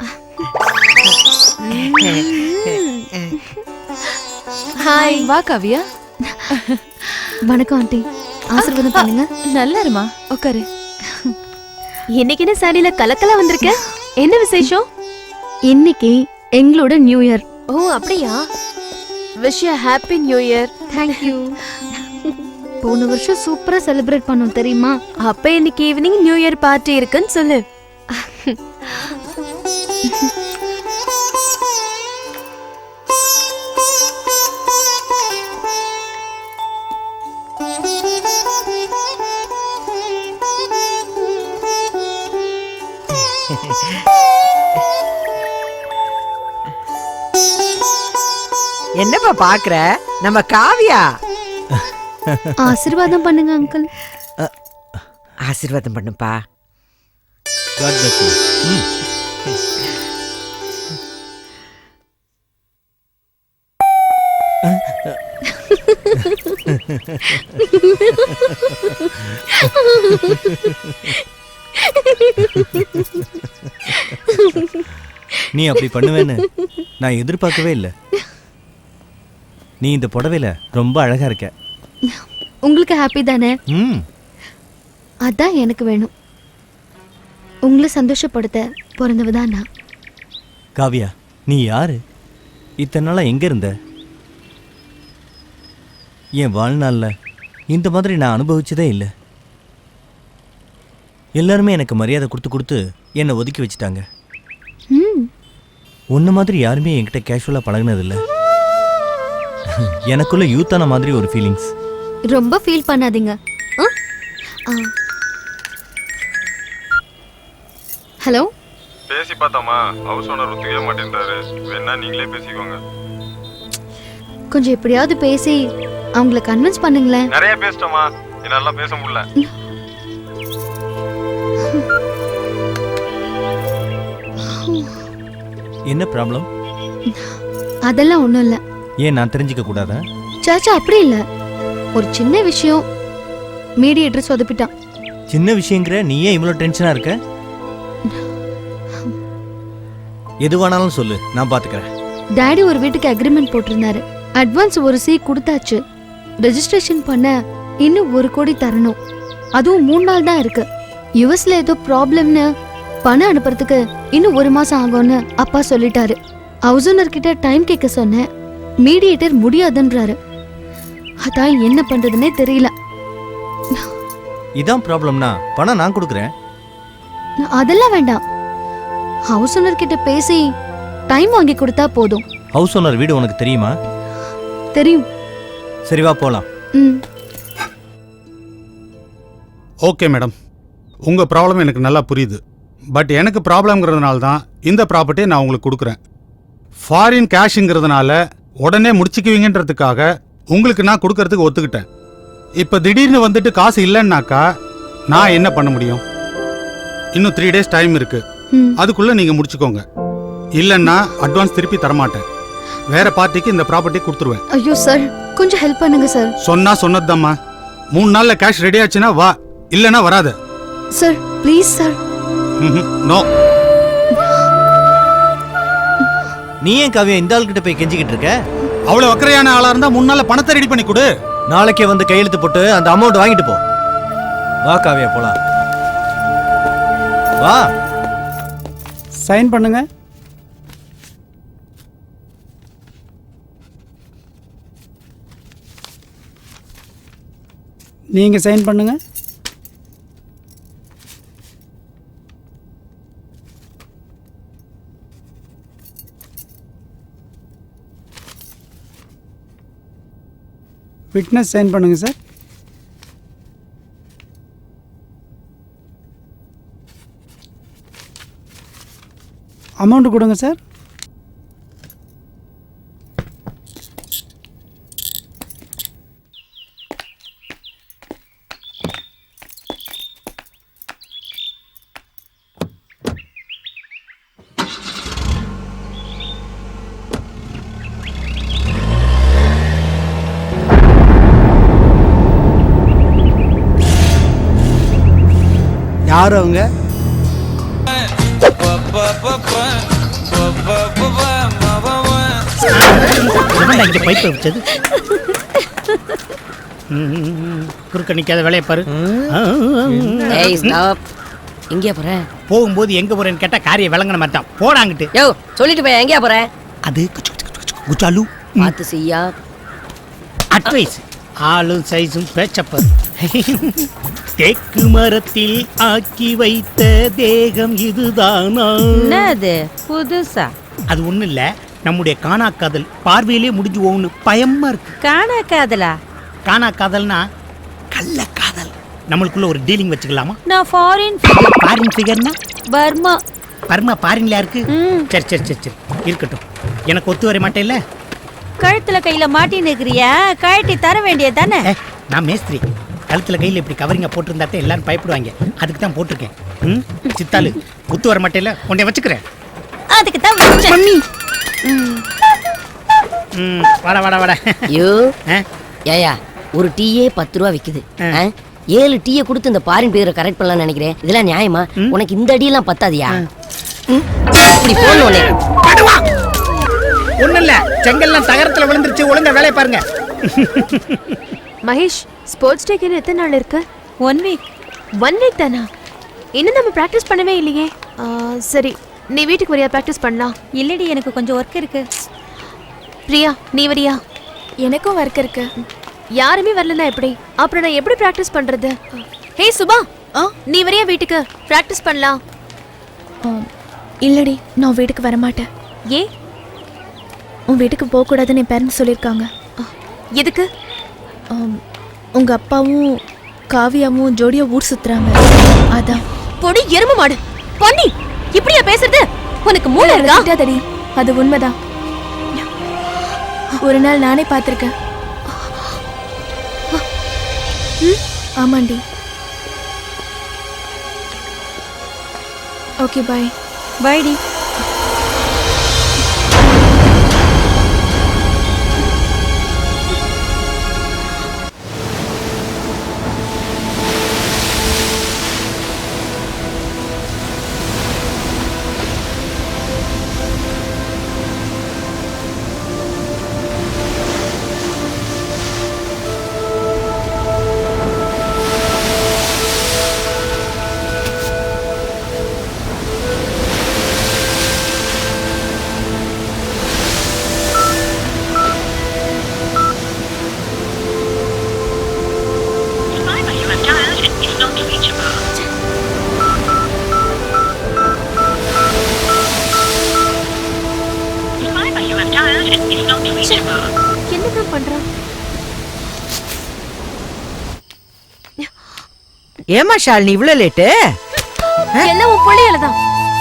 ஹாய். வா காவியா. வணக்கம் ஆண்டி, ஆசீர்வாதம் பண்ணுங்க. நல்லா இருமா, உட்காரு. இன்னைக்கு என்ன சாரியில கலக்கலா வந்திருக்க? என்ன விசேஷம்? இன்னைக்கு எங்களோட நியூ இயர். ஓ அப்படியா? Wish you happy new year. Thank you. போன வருஷம் சூப்பரா செலிப்ரேட் பண்ணோம் தெரியுமா? அப்ப இன்னைக்கு ஈவினிங் நியூ இயர் பார்ட்டி இருக்குன்னு சொல்லு. என்னப்பா பாக்குற? நம்ம காவியா. ஆசீர்வாதம் பண்ணுங்க அங்கிள். ஆசீர்வாதம் பண்ணுப்பா. God bless you. நீ அப்படி பண்ணுவேன்னு நான் எதிர்பார்க்கவே இல்லை. நீ இந்த புடவையில ரொம்ப அழகா இருக்க. உங்களுக்கு ஹாப்பி தானே? அதான் எனக்கு வேணும். உங்களை சந்தோஷப்படுத்த பிறந்தவதான் நான். காவியா, நீ யாரு? இத்தனை நாளா எங்க இருந்த? என் வாழ்நாள்ல இந்த மாதிரி நான் அனுபவிச்சதே இல்லை. எல்லாருமே எனக்கு மரியாதை கொடுத்து கொடுத்து என்னை ஒதுக்கி வச்சுட்டாங்க. உன்ன மாதிரி யாருமே என்கிட்ட கேஷுவலா பழகினதில்லை. எனக்குள்ள யூத்தான மாதிரி ஒரு ஃபீலிங்ஸ். ரொம்ப ஃபீல் பண்ணாதீங்க. ஹலோ, பேசி பார்த்தாமா, ஹவுஸ் ஓனர் ஒத்துக்கவே மாட்டேன்றாரு. வேணா நீங்களே பேசிக்கோங்க. கொஞ்சம் எப்படியாவது பேசி அவங்கள கன்வின்ஸ் பண்ணுங்களேன். நிறைய பேசிட்டோமா, என்னால பேச முடியல. என்ன ப்ராப்ளம்? அதெல்லாம் ஒண்ணும் இல்ல. ஏன் நான் தெரிஞ்சுக்க கூடாதா? சாச்சா அப்படி இல்ல, ஒரு சின்ன விஷயம் மீடியேட்டர் சொதப்பிட்டான். சின்ன விஷயங்கிற நீ ஏன் இவ்வளவு டென்ஷனா இருக்க? எதுவானாலும் சொல்லு, நான் பாத்துக்கிறேன். டாடி ஒரு வீட்டுக்கு அக்ரிமெண்ட் போட்டிருந்தாரு. அட்வான்ஸ் ஒரு சி கொடுத்தாச்சு. ரெஜிஸ்ட்ரேஷன் பண்ண இன்னும் 1 கோடி தரணும். அதுவும் 3 நாள் தான் இருக்கு. யுஎஸ்ல ஏதோ ப்ராப்ளம்னு பணம் அனுப்புறதுக்கு இன்னும் 1 மாசம் ஆகும்னு அப்பா சொல்லிட்டாரு. ஹவுஸ் ஓனர் கிட்ட டைம் கேட்க சொன்னேன். மீடியேட்டர் முடியாதுன்றாரு. அதான் என்ன பண்றதுன்னே தெரியல. இதான் ப்ராப்ளம்னா பணம் நான் கொடுக்குறேன். அதெல்லாம் வேண்டாம். ஹவுஸ் ஓனர் கிட்ட பேசி டைம் வாங்கி கொடுத்தா போதும். ஹவுஸ் ஓனர் வீடு உனக்கு தெரியுமா? தெரியும். சரி வா போலாம். ஓகே மேடம், உங்கள் ப்ராப்ளம் எனக்கு நல்லா புரியுது. பட் எனக்கு ப்ராப்ளம்ங்கிறதுனால தான் இந்த ப்ராப்பர்ட்டியை நான் உங்களுக்கு கொடுக்குறேன். ஃபாரின் கேஷுங்கிறதுனால உடனே முடிச்சுக்குவீங்கன்றதுக்காக உங்களுக்கு நான் கொடுக்கறதுக்கு ஒத்துக்கிட்டேன். இப்போ திடீர்னு வந்துட்டு காசு இல்லைன்னாக்கா நான் என்ன பண்ண முடியும்? இன்னும் 3 days டைம் இருக்கு. அதுக்குள்ள நீங்க முடிச்சுக்கோங்க. இல்லைன்னா அட்வான்ஸ் திருப்பி தரமாட்டேன். வேற பார்ட்டிக்கு இந்த ப்ராப்பர்ட்டி கொடுத்துருவேன். ஐயோ சார், கொஞ்சம் ஹெல்ப் பண்ணுங்க சார். சொன்னதுதாம்மா. 3 நாள்ல கேஷ் ரெடி ஆச்சுன்னா வா, இல்லைன்னா வராத. Sir please sir. நோ. நீ ஏன் காவியா இந்த ஆள் கிட்ட போய் கெஞ்சிக்கிட்டு இருக்க? அவ்வளவு வக்கரையான ஆளா இருந்தா 3 நாள்ல பணத்தை ரெடி பண்ணி கொடு. நாளைக்கே வந்து கையெழுத்து போட்டு அந்த அமௌண்ட் வாங்கிட்டு போ. வா காவியா போலாம். வா. சைன் பண்ணுங்க. நீங்க சைன் பண்ணுங்க. விட்னஸ் சைன் பண்ணுங்க சார். அமௌண்ட் கொடுங்க சார். யார் அவங்க? இங்க பைப் வச்சது குறுக்க நிக்காத வேலையை பாரு. ஏய் ஸ்டாப். எங்க போற? போகும்போது எங்க போறேன்னு கேட்டா காரிய விளங்கன மாதிரி தான் போடாங்கிட்டு. யோ சொல்லிட்டு போய் எங்க போற? அது குச்சாலு பார்த்து செய்யா. அட்வைஸ் ஆளும் சைஸும் பேச்சப்பர். தேக்கு மரத்தில் ஆக்கி வைத்த தேகம் இதுதானா? என்னது புதுசா? அது ஒண்ணு இல்ல, நம்முடைய காணா காதல் பார்வையிலே முடிஞ்சு போகும்னு பயமா இருக்கு. காணா காதலா? காணா காதல்னா கள்ள காதல். நம்மளுக்குள்ள ஒரு டீலிங் வச்சுக்கலாமா? நான் ஃபாரின் ஃபிகர்னா பர்மா. பர்மா ஃபாரின்ல இருக்கு. சரி சரி சரி சரி இருக்கட்டும். எனக்கு ஒத்து வர மாட்டேல்ல. கழுத்துல கையில மாட்டின்னு இருக்கிறியா? கழட்டி தர வேண்டியது தானே? நான் மேஸ்திரி. கழுத்துல கையில இப்படி கவரிங்க போட்டிருந்தாத்தே எல்லாரும் பயப்படுவாங்க. அதுக்கு தான் போட்டிருக்கேன். சித்தாலு ஒத்து வர மாட்டேல்ல, உன்னை வச்சுக்கிறேன். அதுக்கு தான் மம்மி. வாடா வாடா வாடா. ஐயோ ஏயா ஒரு டீயே 10 ரூபா விக்குது. 7 டீயை கொடுத்து இந்த பாரின் பேரை கரெக்ட் பண்ணலாம்னு நினைக்கிறேன். இதெல்லாம் நியாயமா? உனக்கு இந்த அடியெல்லாம் பத்தாதியா? இப்படி போடணும். ஒண்ணு இல்ல, செங்கல்லாம் தகரத்துல விழுந்துருச்சு. ஒழுங்கா வேலையை பாருங்க. மகேஷ், ஸ்போர்ட்ஸ் டேக்கு எத்தனை நாள் இருக்கு? 1 வீக். 1 வீக் தானா? இன்னும் நம்ம ப்ராக்டிஸ் பண்ணவே இல்லையே. சரி, நீ வீட்டுக்கு வரியா? ப்ராக்டிஸ் பண்ணலாம். இல்லடி, எனக்கு கொஞ்சம் ஒர்க் இருக்கு. பிரியா, நீ வரியா? எனக்கும் ஒர்க் இருக்கு. யாருமே வரலனா எப்படி? அப்புறம் நான் எப்படி ப்ராக்டிஸ் பண்றது? ஹே சுபா, நீ வரியா வீட்டுக்கு? ப்ராக்டிஸ் பண்ணலாம். இல்லடி, நான் வீட்டுக்கு வர மாட்டேன். ஏன்? உன் வீட்டுக்கு போக கூடாதுன்னு என் பேரண்ட்ஸ் சொல்லிருக்காங்க. எதுக்கு? உங்க அப்பாவும் காவியாவும் ஜோடியா ஊர் சுத்துறாங்க. அதான். பொடி எருமை மாடு பண்ணி இப்படியா பேசுறது? உனக்கு மூளை இருக்கா? தடி, அது உண்மைதான். ஒரு நாள் நானே பார்த்திருக்கேன். ஆமாண்டி. ஓகே, பாய். பாய் டி. என்னதான் பண்றான்? ஏமா ஷாலினி இவ்வளவு லேட்டு? எல்லாம் உன் பிள்ளையால தான்.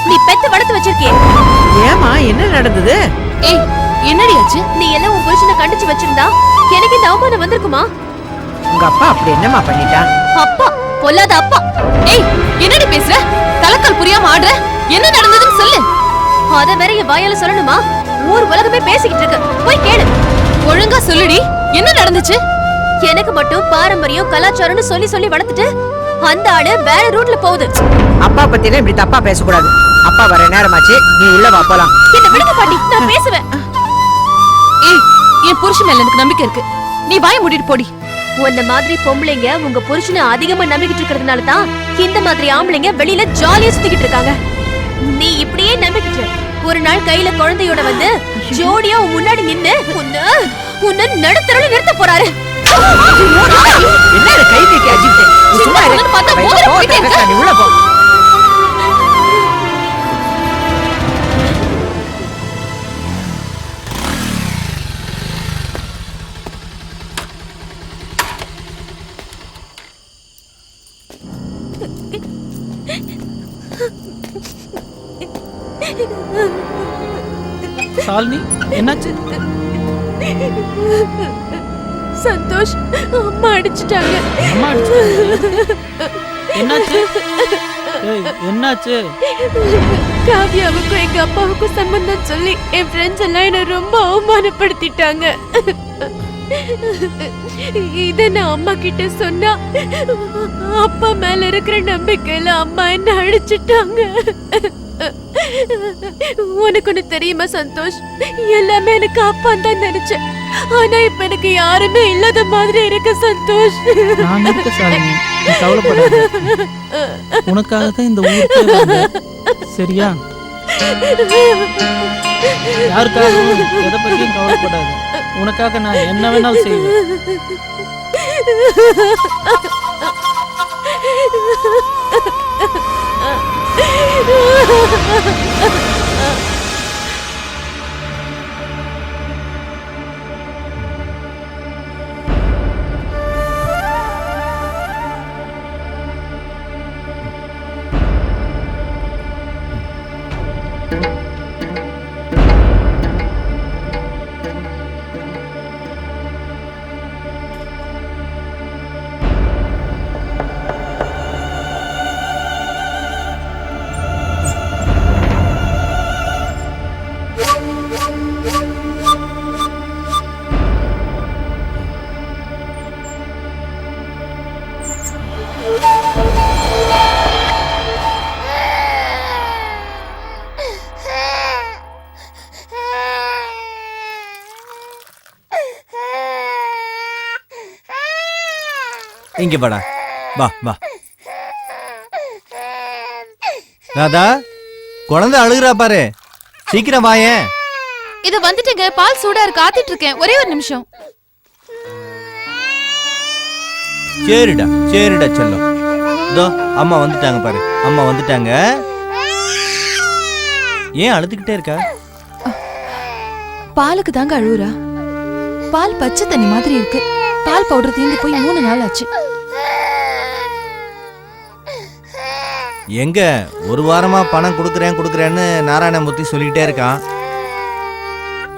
நீ பெத்து வளர்த்து வச்சிருக்கியே. ஏமா என்ன நடந்தது? ஏய், என்னடி ஆச்சு? நீ எல்லாம் உன் புருஷனை கண்டிச்சு வச்சிருந்தா எனக்கு இந்த அவமானம் வந்திருக்குமா? உங்க அப்பா அப்படி என்னமா பண்ணிட்டா? அப்பா பொல்லாத அப்பா. ஏய், என்னடி பேசுற? தலக்கால் புரியாம ஆடுற? என்ன நடந்ததுன்னு சொல்லு. அத வேற என் வாயால சொல்லணுமா? ஊர் உலகமே பேசிக்கிட்டு இருக்கு. போய் கேளு. ஒழுங்கா சொல்லுடி, என்ன நடந்துச்சு? எனக்கு மட்டும் பாரம்பரியம் கலாச்சாரம்னு சொல்லி சொல்லி வளர்த்துட்டு அந்த ஆளு வேற ரூட்ல போகுது. அப்பா பத்தினா இப்படி தப்பா பேசக்கூடாது. அப்பா வர நேரமாச்சு, நீ உள்ள வா போலாம். என்ன விடுங்க பாட்டி, நான் பேசுவேன். ஏய், என் புருஷன் மேல எனக்கு நம்பிக்கை இருக்கு. நீ வாய மூடிட்டு போடி. உன்ன மாதிரி பொம்பளைங்க உங்க புருஷனை அதிகமா நம்பிக்கிட்டு இருக்கிறதுனால தான் இந்த மாதிரி ஆம்பளைங்க வெளியில ஜாலியா சுத்திக்கிட்டு இருக்காங்க. நீ இப்படியே நம்பிக்கிட்டு ஒரு நாள் கையில குழந்தையோட வந்து ஜோடியா முன்னாடி நின்னு உன்ன நடுத்தரல நிறுத்த போறாரு. என்ன கை நீட்டி அஜித்? சும்மா இரு. பார்த்தா மோதிர போயிட்டே இருக்க. நீ உள்ள போ. ஷாலினி, என்னாச்சு? சந்தோஷ், அம்மா அடிச்சிட்டாங்க. அம்மா அடிச்சிட்டாங்க? என்னாச்சு? ஏய், என்னாச்சு? காவியாவுக்கும் எங்க அப்பாவுக்கும் சம்பந்தம் சொல்லி என் ஃப்ரெண்ட்ஸ் எல்லாம் என்ன ரொம்ப அவமானப்படுத்திட்டாங்க. இத நான் அம்மா கிட்ட சொன்னா அப்பா மேல இருக்கிற நம்பிக்கையில அம்மா என்ன அடிச்சிட்டாங்க. உனக்கு ஒண்ணு தெரியுமா சந்தோஷ், எல்லாமே எனக்கு அப்பா தான் நினைச்சேன். ஆனா இப்ப எனக்கு யாருமே இல்லாத மாதிரி இருக்கு சந்தோஷ். நான் இருக்க சாலினி, நீ கவலைப்படாத. உனக்காக தான் இந்த ஊருக்கு வந்தேன். சரியா? யாருக்காகவும் எதை பத்தியும் கவலைப்படாத. உனக்காக நான் என்ன வேணாலும் செய்வேன். இங்க வாடா, வா வா. ராதா, குழந்தை அழுகுறா பாரு, சீக்கிரம் வாயேன். இத வந்துட்டுங்க, பால் சூடா இருக்கு, காத்துட்டு இருக்கேன். ஒரே ஒரு நிமிஷம். சரிடா சரிடா செல்லம். இதோ அம்மா வந்துட்டாங்க பாரு, அம்மா வந்துட்டாங்க. ஏன் அழுதுகிட்டே இருக்கா? பாலுக்கு தாங்க அழுவுறா. பால் பச்சை தண்ணி மாதிரி இருக்கு. பால் பவுடர் தீந்து போய் 3 நாள் ஆச்சு. எங்க ஒரு வாரமா பணம் கொடுக்குறேன்னு நாராயணமூர்த்தி சொல்லிக்கிட்டே இருக்கான்.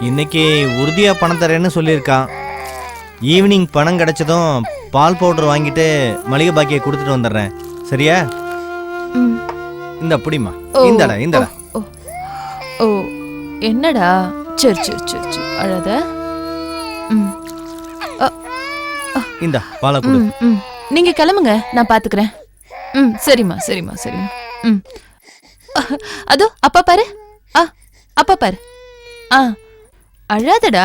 இன்னைக்கு உறுதியா பணம் தரேன்னு சொல்லியிருக்கான். ஈவினிங் பணம் கிடைச்சதும் பால் பவுடர் வாங்கிட்டு மளிகை பாக்கியை கொடுத்துட்டு வந்துடுறேன். சரியா? இந்த புடிமா, இந்தடா இந்தடா. ஓ என்னடா? சரி சரி சரி சரி, அழாத. இந்த பாலை கொடு. நீங்க கிளம்புங்க, நான் பாத்துக்கிறேன். சரிம்மா சரிம்மா சரிம்மா. அதோ அப்பா பாரு, அப்பா பாரு. அழாதடா.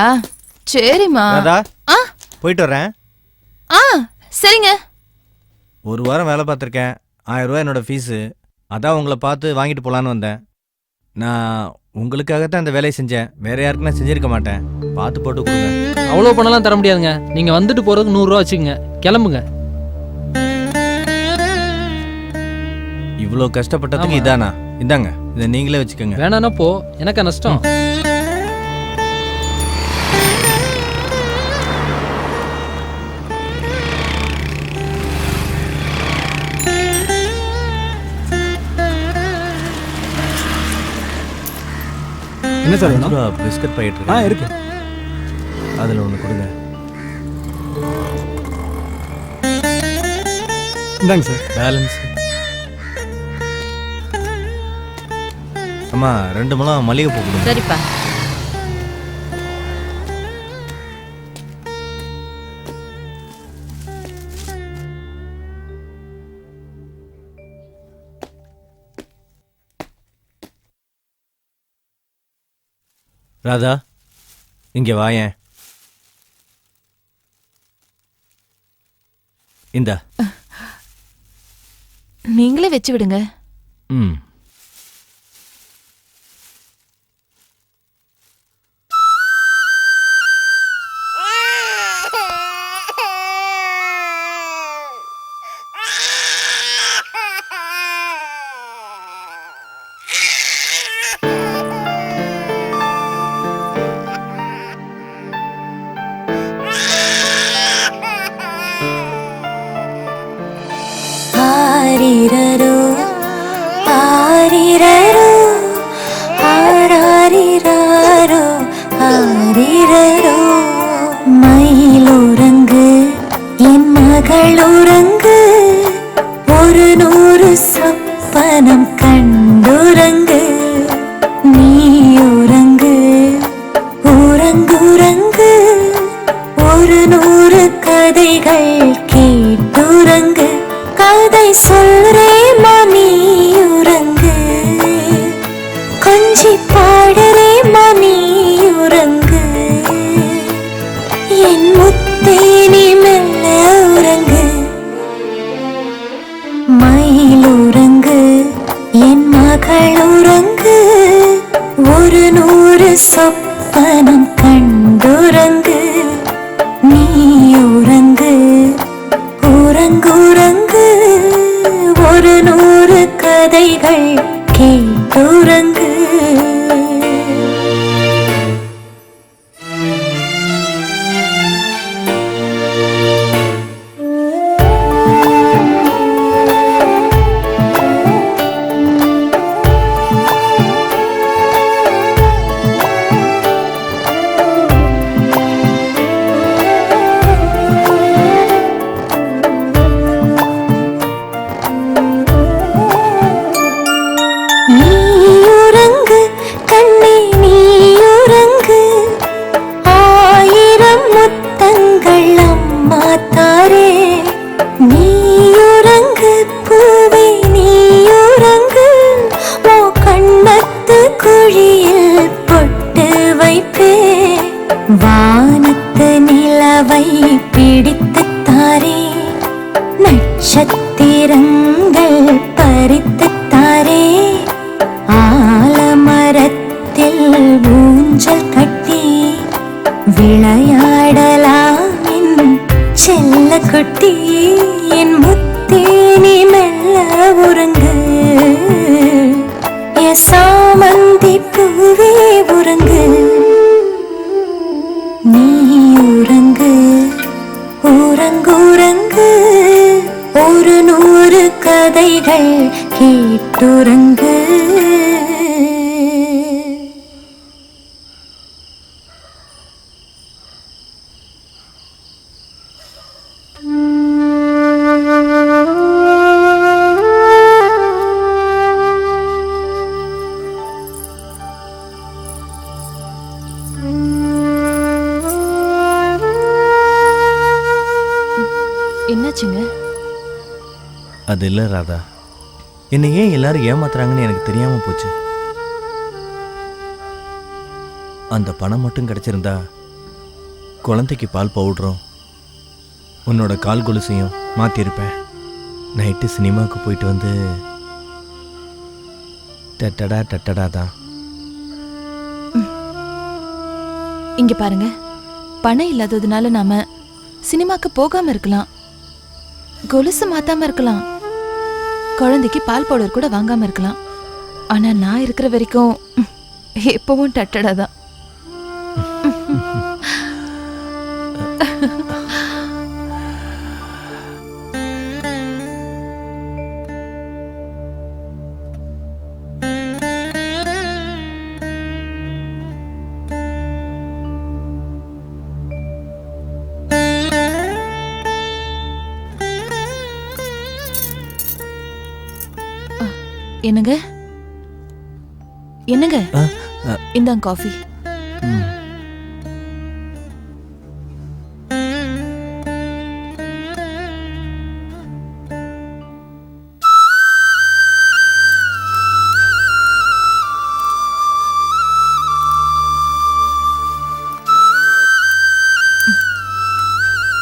சரிம்மா. போயிட்டு வரேன். சரிங்க. ஒரு வாரம் வேலை பார்த்துருக்கேன். 1000 ரூபாய் என்னோட ஃபீஸு. அதான் உங்களை பார்த்து வாங்கிட்டு போகலான்னு வந்தேன். நான் உங்களுக்காகத்தான் இந்த வேலையை செஞ்சேன், வேற யாருக்கு நான் செஞ்சிருக்க மாட்டேன். பார்த்து போட்டு கொடுங்க. அவ்வளோ பணம்லாம் தர முடியாதுங்க. நீங்கள் வந்துட்டு போகிறதுக்கு 100 ரூபா வச்சுக்கோங்க, கிளம்புங்க. இவ்வளோ கஷ்டப்பட்டதுக்கு இதானா? இந்தாங்க, இதை நீங்களே வச்சுக்கோங்க. வேணானா போ, எனக்கு நஷ்டம். என்ன சார் வேணும்? பிஸ்கட் பாக்கெட் இருக்கு. இருக்கு. அதில் ஒன்று கொடுங்க. இந்தாங்க சார். பேலன்ஸ். அம்மா 2 முழம் மல்லிகைப்பூ கொடுங்க. சரிப்பா. ராதா, இங்கே வாயேன். இந்தா. நீங்களே வச்சு விடுங்க. ஆரிரரோ ஆரிரரோ ஆராரிரரோ ஆரிரரோ மயிலுறங்கு என் மகளுறங்கு ஒரு 100 சொப்பனம் கண்டுறங்கு நீ உறங்கு உறங்குறங்கு ஒரு சொப்பனம் கண்டுறங்கு நீ உறங்கு உறங்குறங்கு 100 கதைகள் கேட்டுறங்கு வானத்து நிலவை பிடித்து தாரே நட்சத்திரங்கள் பறித்து தாரே ஆலமரத்தில் ஊஞ்சல் கட்டி விளையாடலாம் என் செல்ல குட்டி என் முத்தேனி மெல்ல உறங்கு என் சாமந்தி பூவே உறங்கு நீ உறங்கு உறங்குறங்கு 100 கதைகள் கேட்டுறங்கு என்னாச்சுங்க? அது இல்லை ராதா, என்னை ஏன் எல்லாரும் ஏமாத்துறாங்கன்னு எனக்கு தெரியாம போச்சு. அந்த பணம் மட்டும் கிடைச்சிருந்தா குழந்தைக்கு பால் பவுடரும் உன்னோட கால் கொலுசையும் மாற்றிருப்பேன். நைட்டு சினிமாவுக்கு போயிட்டு வந்து டட்டடா டட்டடா தான். இங்க பாருங்க, பணம் இல்லாததுனால நாம சினிமாக்கு போகாம இருக்கலாம், கொலுசு மாத்தாம இருக்கலாம், குழந்தைக்கு பால் பவுடர் கூட வாங்காம இருக்கலாம். ஆனா நான் இருக்கிற வரைக்கும் எப்பவும் டட்டடா தான். என்னங்க என்னங்க, இந்தாங்க காஃபி.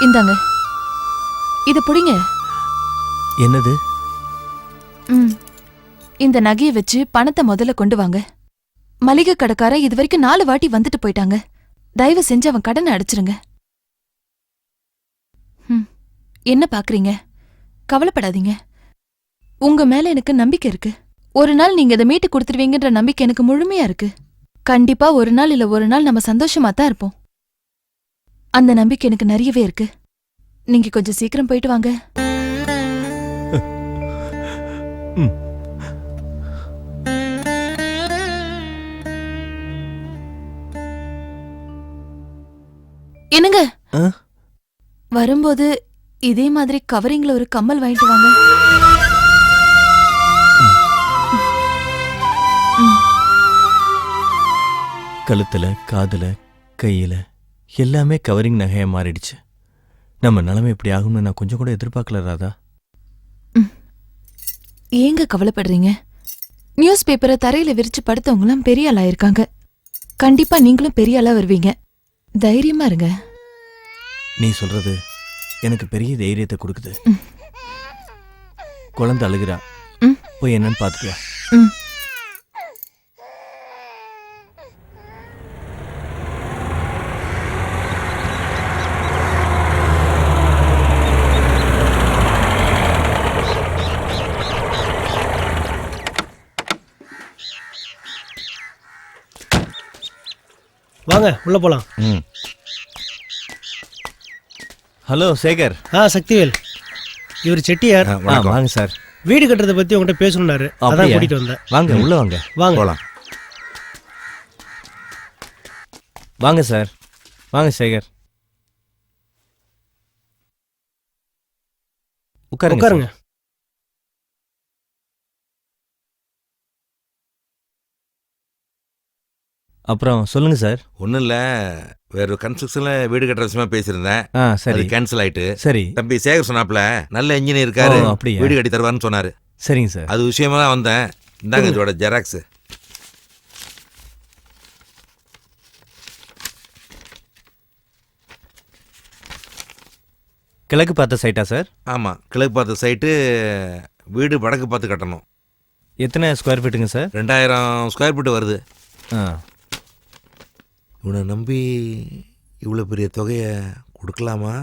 இந்தாங்க, இத புடிங்க. என்னது? இந்த நகையை வச்சு பணத்தை முதல்ல கொண்டு வாங்க. மளிகை கடைக்காரன் இது வரைக்கும் 4 வாட்டி வந்துட்டு போயிட்டாங்க. தயவு செஞ்சு அவன் கடனை அடைச்சிருங்க. என்ன பாக்குறீங்க? கவலைப்படாதீங்க, உங்க மேல எனக்கு நம்பிக்கை இருக்கு. ஒரு நாள் நீங்க இதை மீட்டு கொடுத்துருவீங்கன்ற நம்பிக்கை எனக்கு முழுமையா இருக்கு. கண்டிப்பா ஒரு நாள் இல்ல ஒரு நாள் நம்ம சந்தோஷமா தான் இருப்போம். அந்த நம்பிக்கை எனக்கு நிறையவே இருக்கு. நீங்க கொஞ்சம் சீக்கிரம் போயிட்டு வாங்க. என்னங்க, வரும்போது இதே மாதிரி கவரிங்ல ஒரு கம்மல் வாங்கிட்டு வாங்க. கழுத்துல, காதுல, கையில எல்லாமே கவரிங் நகையா மாறிடுச்சு. நம்ம நிலைமை இப்படி ஆகும்னு நான் கொஞ்சம் கூட எதிர்பார்க்கல ராதா. ஏங்க கவலைப்படுறீங்க? நியூஸ் பேப்பரை தரையில விரிச்சு படுத்தவங்களாம் பெரிய ஆளா இருக்காங்க. கண்டிப்பா நீங்களும் பெரிய ஆளா வருவீங்க. தைரியமா இருங்க. நீ சொல்றது எனக்கு பெரிய தைரியத்தை கொடுக்குது. குழந்தை அழுகிறா, போய் என்னன்னு பாத்துக்கலாம். வாங்க உள்ள போலாம். ஹலோ சேகர். சக்திவேல், இவர் செட்டியார். வாங்க சார். வீடு கட்டுறதை பத்தி உங்ககிட்ட பேசணும்னாரு, அதான் கூட்டிட்டு வந்தேன். வாங்க உள்ள வாங்க. வாங்க போலாம். வாங்க சார். வாங்க சேகர். உட்காருங்க. அப்புறம் சொல்லுங்க சார். ஒன்றும் இல்லை, வேற கன்ஸ்ட்ரக்ஷனில் வீடு கட்டுற விஷயமா பேசியிருந்தேன். சரி, கேன்சல் ஆயிட்டு. சரி. தம்பி சேகர் சொன்னாப்ல நல்ல இன்ஜினியர் இருக்காரு, அப்படியா? வீடு கட்டி தருவார்னு சொன்னாரு. சரிங்க சார். அது விஷயமா தான் வந்தேன். இந்தாங்க இதோட ஜெராக்ஸ். கிழக்கு பார்த்த சைட்டா சார்? ஆமாம், கிழக்கு பார்த்த சைட்டு. வீடு வடக்கு பார்த்து கட்டணும். எத்தனை ஸ்கொயர் ஃபீட்டுங்க சார்? 2000 ஸ்கொயர் ஃபீட்டு வருது. இவனை நம்பி இவ்வளோ பெரிய தொகையை கொடுக்கலாமா?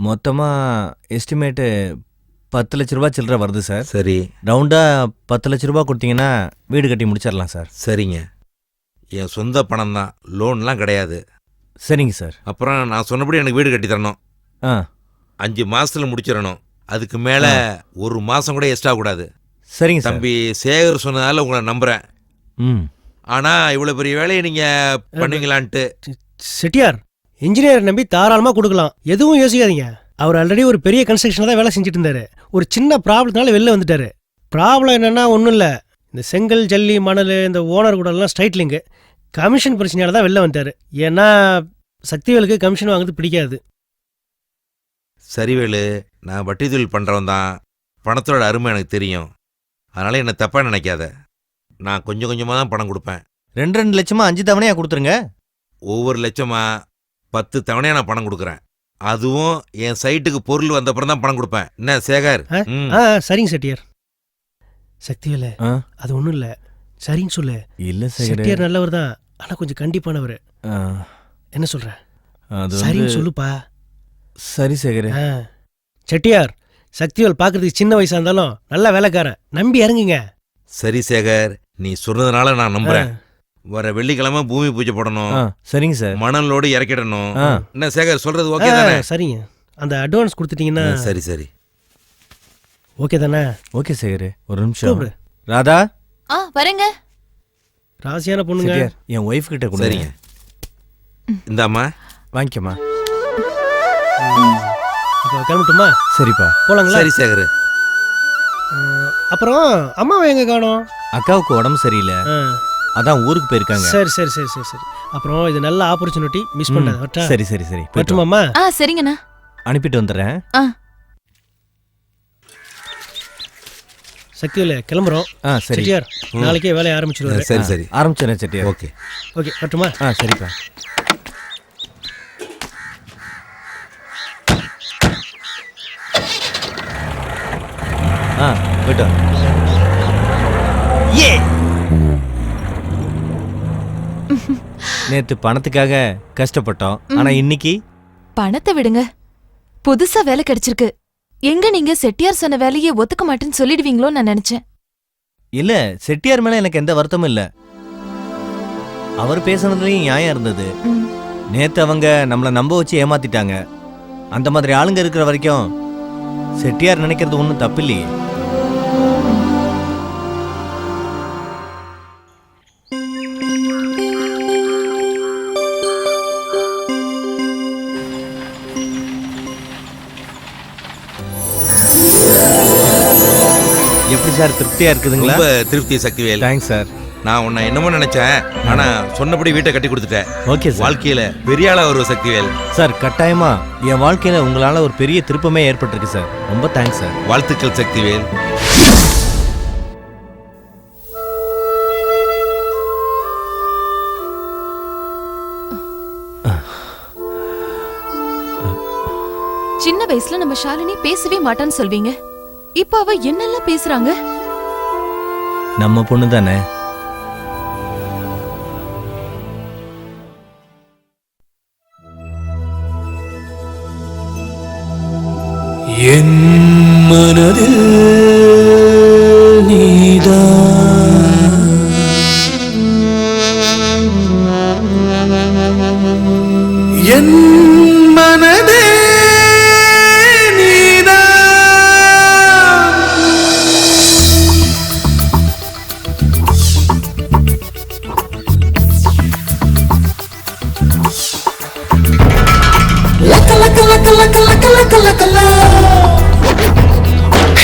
மொத்தமாக எஸ்டிமேட்டு 10 லட்ச ரூபா சில்லற வருது சார். சரி, ரவுண்டாக 10 லட்ச ரூபா கொடுத்தீங்கன்னா வீடு கட்டி முடிச்சிடலாம் சார். சரிங்க. என் சொந்த பணம் தான், லோன்லாம் கிடையாது. சரிங்க சார். அப்புறம் நான் சொன்னபடி எனக்கு வீடு கட்டி தரணும். 5 மாதத்தில் முடிச்சிடணும். அதுக்கு மேலே 1 மாதம் கூட எக்ஸ்ட்ரா கூடாது. சரிங்க சார். தம்பி சேகர் சொன்னதால உங்களை நம்புகிறேன். ஆனால் இவ்வளோ பெரிய வேலையை நீங்கள் பண்ணுவீங்களான்ட்டு. செட்டியார், இன்ஜினியர் நம்பி தாராளமாக கொடுக்கலாம், எதுவும் யோசிக்காதீங்க. அவர் ஆல்ரெடி ஒரு பெரிய கன்ஸ்ட்ரக்ஷனில் தான் வேலை செஞ்சுட்டு இருந்தாரு. ஒரு சின்ன ப்ராப்ளத்தினால வெளில வந்துட்டாரு. ப்ராப்ளம் என்னன்னா ஒன்றும் இல்லை, இந்த செங்கல் ஜல்லி மணல் இந்த ஓனர் கூட எல்லாம் ஸ்ட்ரைட்லிங்கு கமிஷன் பிரச்சனையால தான் வெளில வந்துட்டாரு. ஏன்னா சக்திவேலுக்கு கமிஷன் வாங்குறது பிடிக்காது. சரிவேலு, நான் வட்டி தொழில் பண்ணுறவன் தான், பணத்தோட அருமை எனக்கு தெரியும். அதனால் என்னை தப்பாக நினைக்காத. நான் கொஞ்சம் கொஞ்சமாக தான் பணம் கொடுப்பேன். 2 லட்சமா 5 தவணையாக கொடுத்துருங்க. ஒவ்வொரு லட்சமா 10 தவணையாக நான் பணம் கொடுக்குறேன். அதுவும் என் சைட்டுக்கு பொருள் வந்தப்புறம் தான் பணம் கொடுப்பேன். என்ன சேகர்? சரிங்க செட்டியார். சக்திவேலு, அது ஒன்றும் இல்லை, சரின்னு சொல்லு. இல்லை செட்டியார் நல்லவர் தான், ஆனால் கொஞ்சம் கண்டிப்பானவர். என்ன சொல்ற? சரின்னு சொல்லுப்பா. சரி சேகர். செட்டியார், சக்திவேல் பார்க்கறதுக்கு சின்ன வயசா இருந்தாலும் நல்ல வேலைக்காரன், நம்பி இறங்குங்க. சரி சேகர், நீ சொன்னதுனால நான் நம்புறேன். வர வெள்ளிக்கிழமை பூமி பூஜை போடணும். சரிங்க சார். மணலோடு இறக்கிடணும். என்ன சேகர் சொல்றது ஓகே தானே? சரிங்க, அந்த அட்வான்ஸ் கொடுத்துட்டீங்கன்னா. சரி சரி, ஓகே தானே? ஓகே சேகர். ஒரு நிமிஷம். ராதா. வரேங்க. ராசியான பொண்ணுங்க. என் ஒய்ஃப் கிட்ட கொடுங்க. சரிங்க. இந்தாம்மா வாங்கிக்கம்மா. இப்போ கிளம்பட்டுமா? சரிப்பா, போலாங்களா? சரி சேகர். அப்புறம் அம்மாவை எங்க காணோம்? அக்காவுக்கு உடம்பு சரியில்லை, அதான் ஊருக்கு போயிருக்காங்க. சரி சரி சரி சரி சரி. அப்புறம் இது நல்ல ஆப்பர்ச்சுனிட்டி, மிஸ் பண்ணாத. சரி சரி சரி. பட்டுமாம்மா? சரிங்கண்ணா. அனுப்பிட்டு வந்துடுறேன். சக்திவேல கிளம்புறோம். சரி செட்டியார், நாளைக்கே வேலையை ஆரம்பிச்சிடுவாரு. சரி சரி, ஆரம்பிச்சிடுறேன் செட்டியார். ஓகே ஓகே, பட்டுமா? சரிப்பா. போயிட்டு நேத்து பணத்துக்காக கஷ்டப்பட்டோம், ஆனா இன்னைக்கு பணத்தை விடுங்க, புதுசா வேலை கிடைச்சிருக்கு. எங்க நீங்க செட்டியார் சொன்ன வேலையை ஒத்துக்க மாட்டேன்னு சொல்லிடுவீங்களோன்னு நான் நினைச்சேன். இல்ல, செட்டியார் மேல எனக்கு எந்த வருத்தமும் இல்ல. அவர் பேசுனதுலயும் நியாயம் இருந்தது. நேத்து அவங்க நம்மள நம்ப வச்சு ஏமாத்திட்டாங்க. அந்த மாதிரி ஆளுங்க இருக்கிற வரைக்கும் செட்டியார் நினைக்கிறது ஒன்றும் தப்பில்லையே. எப்படி சார், திருப்தியா இருக்குதுங்களா? ரொம்ப திருப்தி சக்திவேல். Thanks sir. நான் உன்னை என்னமோ நினைச்சேன், ஆனா சொன்னபடி வீட்டை கட்டி கொடுத்துட்டேன். Okay sir. வாழ்க்கையில பெரிய ஆளா வருவ சக்திவேல். சார் கட்டாயமா என் வாழ்க்கையில உங்களால ஒரு பெரிய திருப்பமே ஏற்பட்டிருக்கு சார். ரொம்ப தேங்க்ஸ் சார். வாழ்த்துக்கள் சக்திவேல். சின்ன வயசுல நம்ம ஷாலினி பேசவே மாட்டான்னு சொல்வீங்க, இப்ப அவ என்னெல்லாம் பேசுறாங்க. நம்ம பொண்ணு தானே. என் மனதில் நீதான்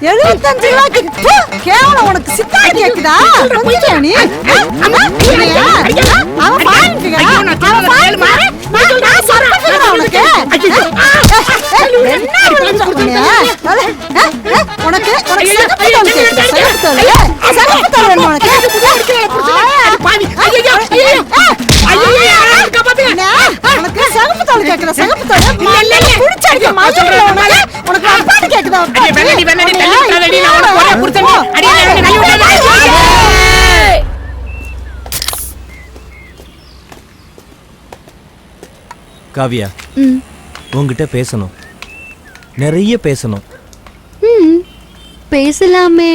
75 ரூபாய்க்கு கேவலம் உனக்கு சித்தா கேக்குதா கொஞ்சியா நீ அவன் பாருங்க நான் சொல்றேன் உனக்கு என்ன உனக்கு சகப்பு தோல் கேக்குற சகப்பு தோல் குடிச்சடிக்க உனக்கு அப்பான்னு கேக்குதா காவியா உங்ககிட்ட பேசணும், நிறைய பேசணும். பேசலாமே.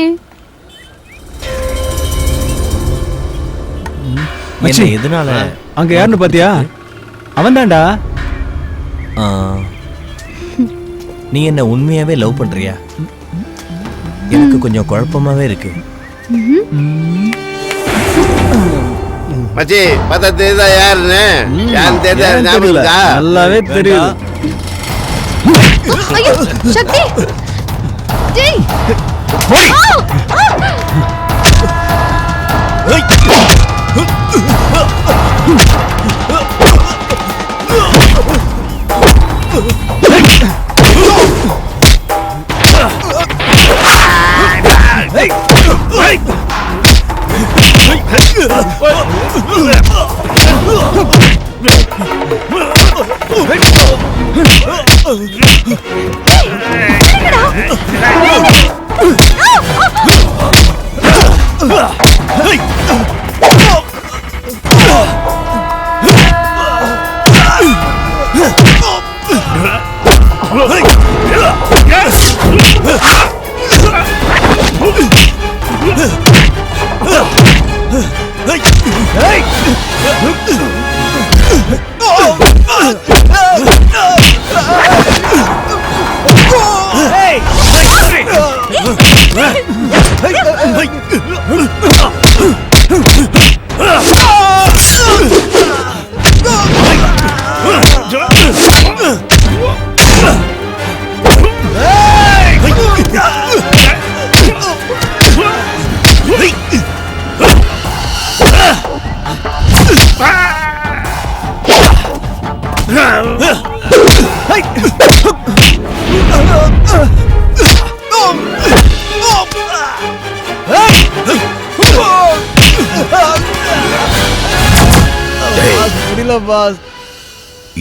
என்ன எதனால? அங்க யாருன்னு பாத்தியா? அவன் தான்டா. நீ என்ன உண்மையாவே லவ் பண்றியா? எனக்கு கொஞ்சம் குழப்பமாவே இருக்கு. மச்சி பார்த்தா தெரியுதா யாருன்னு? யாருன்னு தெரியுதா? நல்லாவே தெரியுது. சக்தி ஜெய்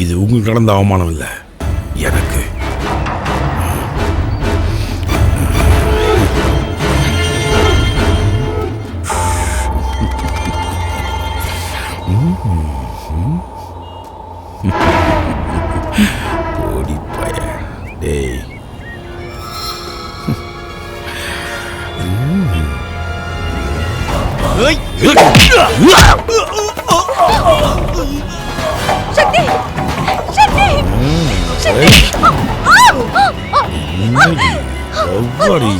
இது உங்களுக்கு நடந்த அவமானம் இல்ல, எனக்கு. சக்தி சக்தி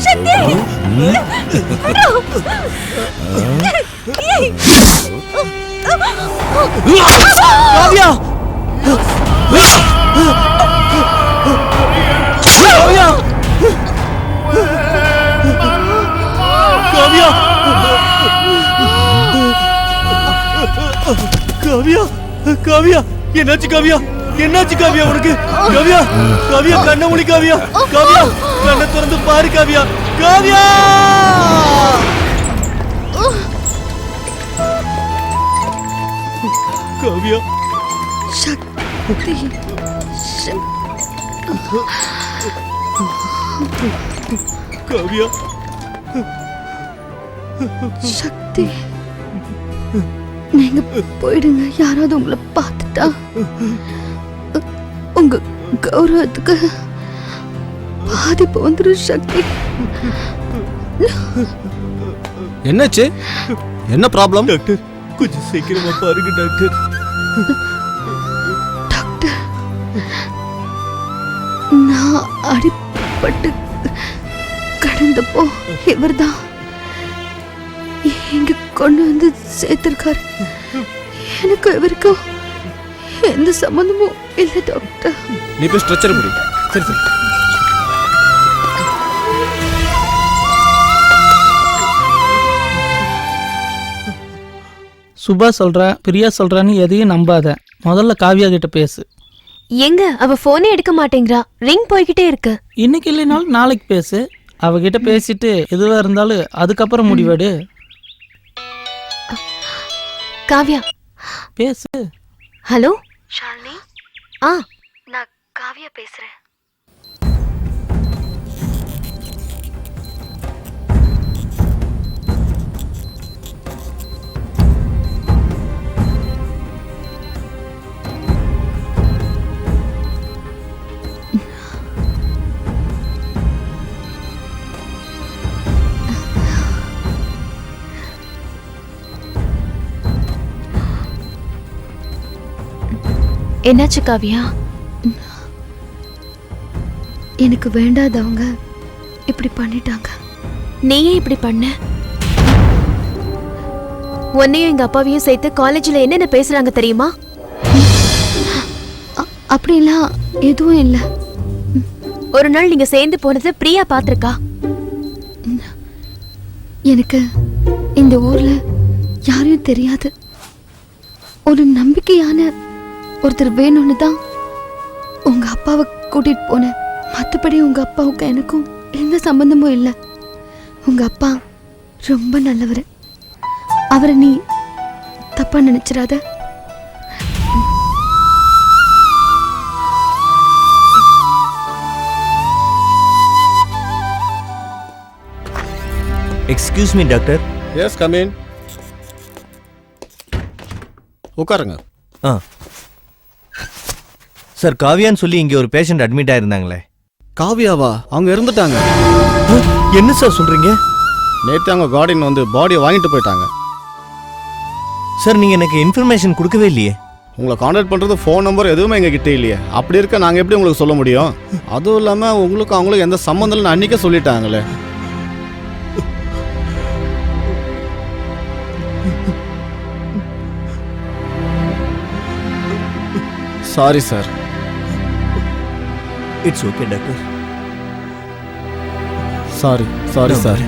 சக்தி காவியா காவியா காவியா காவியா என்னாச்சு காவியா? என்னாச்சு காவியா உனக்கு? காவியா காவியா கண்ண மூடி காவியா. காவியா கண்ணை திறந்து பாரு காவியா. காவியா காவியா சக்தி காவியா சக்தி நீங்க போயிடுங்க. யாராவது உங்களை பார்த்துட்டா உங்க கௌரவத்துக்கு பாதிப்பு வந்துடும். சக்தி என்னாச்சு? என்ன ப்ராப்ளம்? டாக்டர் கொஞ்சம் சீக்கிரமா பாருங்க டாக்டர். டாக்டர் நான் அடிபட்டு கடந்தப்போ இவர்தான் இங்க கொண்டு வந்து சேர்த்திருக்காரு. எனக்கு இவருக்கும் எந்த சம்பந்தமும் இல்லை டாக்டர். நீ போய் ஸ்ட்ரெச்சர் முடி. சரி சரி சுபா சொல்றா பிரியா சொல்றான்னு எதையும் நம்பாத. முதல்ல காவியா கிட்ட பேசு. எங்க அவ போனே எடுக்க மாட்டேங்கிறா, ரிங் போய்கிட்டே இருக்கு. இன்னைக்கு இல்லைனாலும் நாளைக்கு பேசு. அவகிட்ட பேசிட்டு எதுவா இருந்தாலும் அதுக்கப்புறம் முடிவெடு. காவ்யா பேசு. ஹலோ ஷாலினி, நான் காவியா பேசுறேன். என்னாச்சு காவ்யா? எனக்கு வேண்டாதவங்க இப்படி பண்ணிட்டாங்க. நீயே இப்படி பண்ண? உன்னையும் எங்க அப்பாவையும் சேர்த்து காலேஜ்ல என்னென்ன பேசுறாங்க தெரியுமா? அப்படிலாம் எதுவும் இல்லை. ஒரு நாள் நீங்க சேர்ந்து போனது பிரியா பாத்திருக்கா. எனக்கு இந்த ஊர்ல யாரையும் தெரியாது. ஒரு நம்பிக்கையான ஒருத்தர் வேணும்னு தான் உங்க அப்பாவை கூட்டிட்டு போனேன். மற்றபடி உங்க அப்பாவுக்கு எனக்கும் எந்த சம்பந்தமும் இல்லை. உங்க அப்பா ரொம்ப நல்லவர். அவரை நீ தப்பா நினைச்சிடாத. Excuse me doctor. Yes come in. உட்காருங்க. சார், காவியான்னு சொல்லி இங்கே ஒரு பேஷண்ட் அட்மிட் ஆயிருந்தாங்களே. காவியாவா? அவங்க இருந்துட்டாங்க. என்ன சார் சொல்றீங்க? நேற்று அவங்க கார்டியன் வந்து பாடியை வாங்கிட்டு போயிட்டாங்க. சார், நீங்க எனக்கு இன்ஃபர்மேஷன் கொடுக்கவே இல்லையே. உங்களை கான்டாக்ட் பண்ணுறது ஃபோன் நம்பர் எதுவுமே எங்கள் கிட்டே இல்லையே. அப்படி இருக்க நாங்கள் எப்படி உங்களுக்கு சொல்ல முடியும்? அதுவும் இல்லாமல் உங்களுக்கு அவங்களுக்கு எந்த சம்மந்தம் இல்லைன்னு அன்றைக்கே சொல்லிட்டாங்களே. Sorry sir. It's okay doctor. Sorry sir.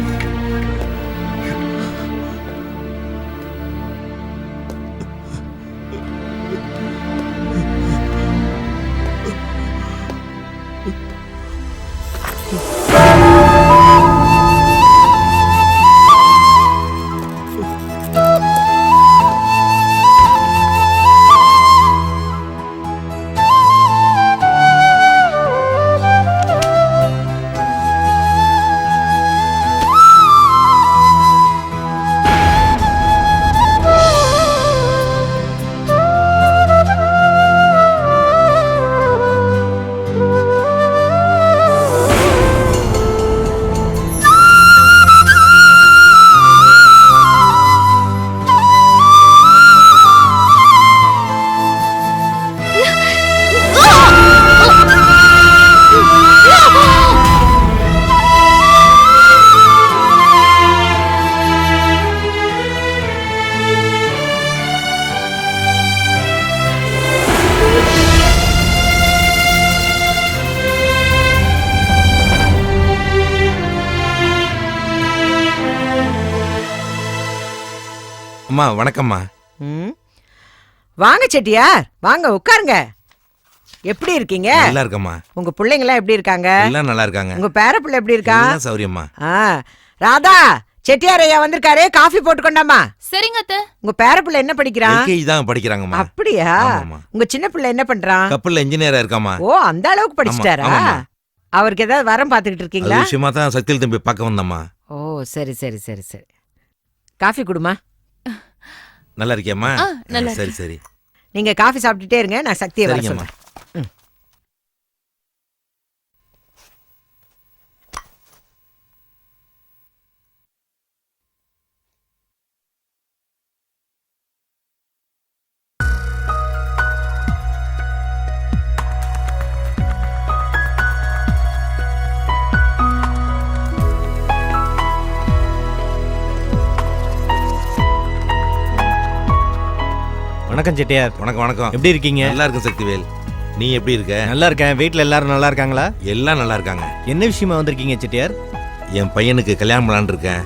அம்மா வணக்கம்மா. வாங்க செட்டியார், வாங்க உட்காருங்க. எப்படி இருக்கீங்க? நல்லா இருக்கம்மா. உங்க பிள்ளைங்களாம் எப்படி இருக்காங்க? எல்லாம் நல்லா இருக்காங்க. உங்க பேர பிள்ளை எப்படி இருக்கா? எல்லாம் சௌரியம்மா. ராதா, செட்டியார் ஐயா வந்திருக்காரு, காஃபி போட்டு கொண்டாமா. சரிங்க அத்தை. உங்க பேர பிள்ளை என்ன படிக்கிறான்? எல்கேஜி தான் படிக்கிறாங்கம்மா. அப்படியா? உங்க சின்ன பிள்ளை என்ன பண்றான்? கப்பல்ல இன்ஜினியரா இருக்காமா. ஓ, அந்த அளவுக்கு படிச்சிட்டாரா? அவருக்கு ஏதாவது வரம் பாத்துக்கிட்டு இருக்கீங்களா? விஷயமா தான் சக்தியில் தம்பி பார்க்க வந்தம்மா. ஓ, சரி சரி சரி சரி. காஃபி குடுமா. நல்லா இருக்கியாம்மா? நல்லா சரி சரி. நீங்க காஃபி சாப்பிட்டுட்டே இருங்க, நான் சக்தியை வர சொல்றேன். வணக்கம் செட்டியார். வணக்கம் வணக்கம். எப்படி இருக்கீங்க? நல்லா இருக்கும் சக்திவேல். நீ எப்படி இருக்க? நல்லா இருக்கேன். வீட்டில் எல்லாரும் நல்லா இருக்காங்களா? எல்லாம் நல்லா இருக்காங்க. என்ன விஷயமா வந்திருக்கீங்க செட்டியார்? என் பையனுக்கு கல்யாணம் பண்ணலான்னு இருக்கேன்.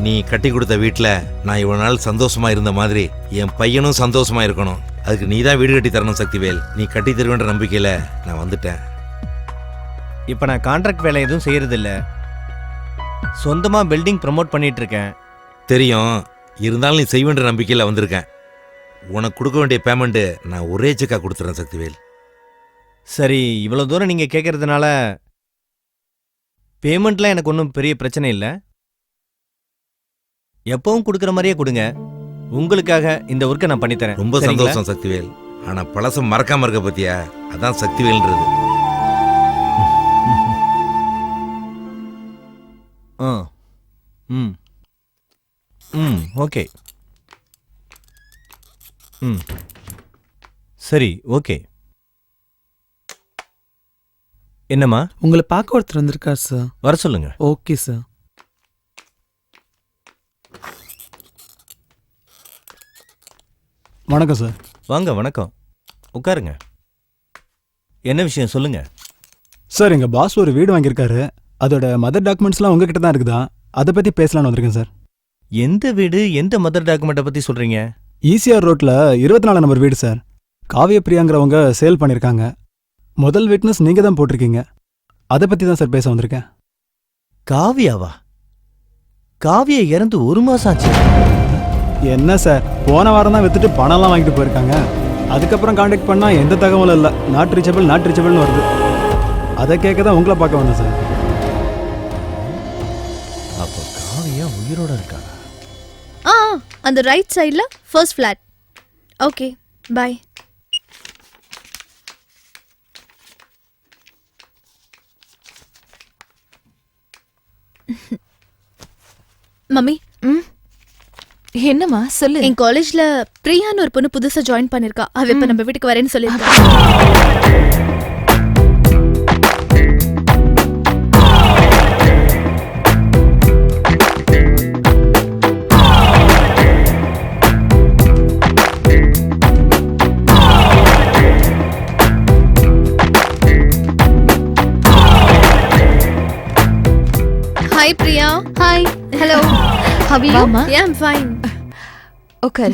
நீ கட்டி கொடுத்த வீட்டில் நான் இவ்வளவு நாள் சந்தோஷமா இருந்த மாதிரி என் பையனும் சந்தோஷமா இருக்கணும். அதுக்கு நீ தான் வீடு கட்டி தரணும் சக்திவேல். நீ கட்டி தருவேன்ற நம்பிக்கையில நான் வந்துட்டேன். இப்போ நான் கான்ட்ராக்ட் வேலை எதுவும் செய்யறதில்ல, சொந்தமா பில்டிங் ப்ரமோட் பண்ணிட்டு இருக்கேன். தெரியும், இருந்தாலும் நீ செய்வேன்ற நம்பிக்கையில வந்திருக்கேன். உனக்கு கொடுக்க வேண்டிய பேமெண்ட் நான் ஒரே செக்கா கொடுத்துறேன் சக்திவேல். சரி, இவ்வளோ தூரம் நீங்கள் கேட்கறதுனால பேமெண்ட்லாம் எனக்கு ஒன்றும் பெரிய பிரச்சனை இல்லை. எப்பவும் கொடுக்குற மாதிரியே கொடுங்க. உங்களுக்காக இந்த ஒர்க்கை நான் பண்ணித்தரேன். ரொம்ப சந்தோஷம் சக்திவேல். ஆனா பழசம் மறக்காம இருக்க பத்தியா, அதான் சக்திவேல்ன்றது. ஓகே. சரி, ஓகே. என்னம்மா? உங்களை பார்க்க ஒருத்தர் வந்திருக்கார் சார். வர சொல்லுங்க. Okay sir. வணக்கம் சார். வாங்க. வணக்கம், உட்காருங்க. என்ன விஷயம் சொல்லுங்க. சார், எங்கள் பாஸ் ஒரு வீடு வாங்கியிருக்காரு. அதோட மதர் டாக்குமெண்ட்ஸ்லாம் உங்ககிட்ட தான் இருக்குதா? அதை பற்றி பேசலான்னு வந்திருக்கேன் சார். எந்த வீடு, எந்த மதர் டாக்குமெண்ட்டை பற்றி சொல்கிறீங்க? ஈசிஆர் ரோட்டில் 24 நம்பர் வீடு சார். காவிய பிரியாங்கிறவங்க சேல் பண்ணியிருக்காங்க. முதல் விட்னஸ் நீங்கள் தான் போட்டிருக்கீங்க. அதை பற்றி தான் சார் பேச வந்திருக்கேன். காவியாவா? காவியா இறந்து 1 மாதம் ஆச்சு. என்ன சார், போன வாரம் தான் வித்துட்டு பணம்லாம் வாங்கிட்டு போயிருக்காங்க. அதுக்கப்புறம் காண்டாக்ட் பண்ணால் எந்த தகவலும் இல்லை. நாட் ரீச்சபிள்னு வருது. அதை கேட்க தான் உங்களை பார்க்க வந்தேன் சார். அப்போ காவியா உயிரோட இருக்கா? அந்த ரைட் சைடில் first flat. Okay, bye. Mummy, என்னம்மா சொல்லு. என் காலேஜ்ல பிரியான்னு ஒரு பொண்ணு புதுசா ஜாயின் பண்ணிருக்கா. அவ இப்ப நம்ம வீட்டுக்கு வரேன்னு சொல்லிருக்கா. Hi Priya. Hi. Hello. How are you? Mama. Yeah, I'm fine. Okay.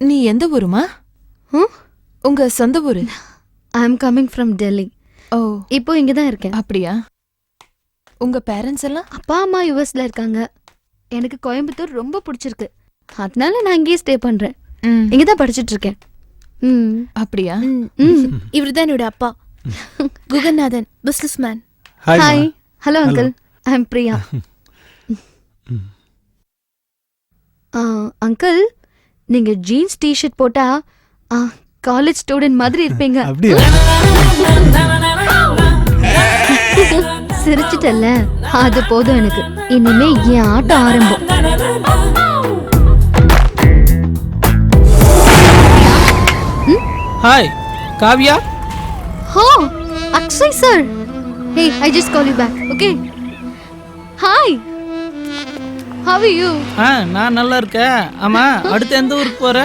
நீ எந்த ஊருமா? உங்க சொந்த ஊரு? I'm coming from Delhi. ஓ, இப்போ இங்க தான் இருக்கேன். அப்படியா? உங்க பேரண்ட்ஸ் எல்லாம்? அப்பா அம்மா யுஎஸ்ல இருக்காங்க. எனக்கு கோயம்புத்தூர் ரொம்ப பிடிச்சிருக்கு. அதனால நான் இங்கேயே ஸ்டே பண்றேன். இங்க தான் படிச்சிட்டு இருக்கேன். அப்படியா? இவர்தான் என்னோட அப்பா, Guganathan, businessman. Hi. Hello uncle, I am Priya. Uncle, நீங்க ஜீன்ஸ் டிஷர்ட் போட்டா காலேஜ் ஸ்டூடெண்ட் மாதிரி இருப்பீங்க. சிரிச்சிட்டல்ல, அது போதும் எனக்கு. இனிமே என் ஆட்டம் ஆரம்பம். ஹாய் காவ்யா. ஹோ, Akshay sir. Hey, I just call you back, okay? Hi. How are you? நான் நல்லா இருக்கேன். ஆமா, அடுத்து எந்த ஊருக்கு போற?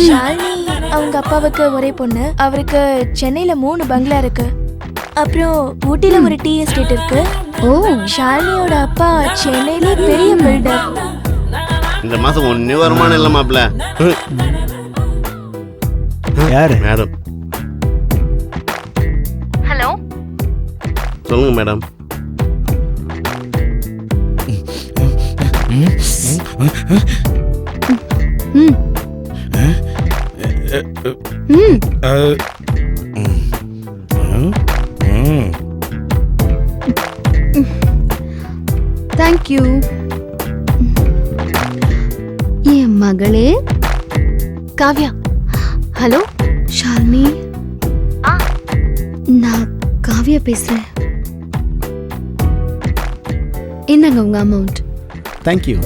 ஷாலினி அவங்க அப்பாவுக்கு ஒரே பொண்ணு. அவருக்கு சென்னையில 3 பங்களா இருக்கு. அப்புறம் ஊட்டில ஒரு டீ எஸ்டேட் இருக்கு. ஷாலினியோட அப்பா சென்னையில பெரிய பில்டர். இந்த மாசம் ஒன்னே வருமானம் இல்ல மாப்ள. யாரு? மேடம். ஹலோ, சொல்லுங்க மேடம். Thank you. என் மகளே காவ்யா. ஹலோ ஷாலினி, நான் காவ்யா பேசுறேன். என்னங்க உங்க அமௌண்ட்? தேங்க்யூ.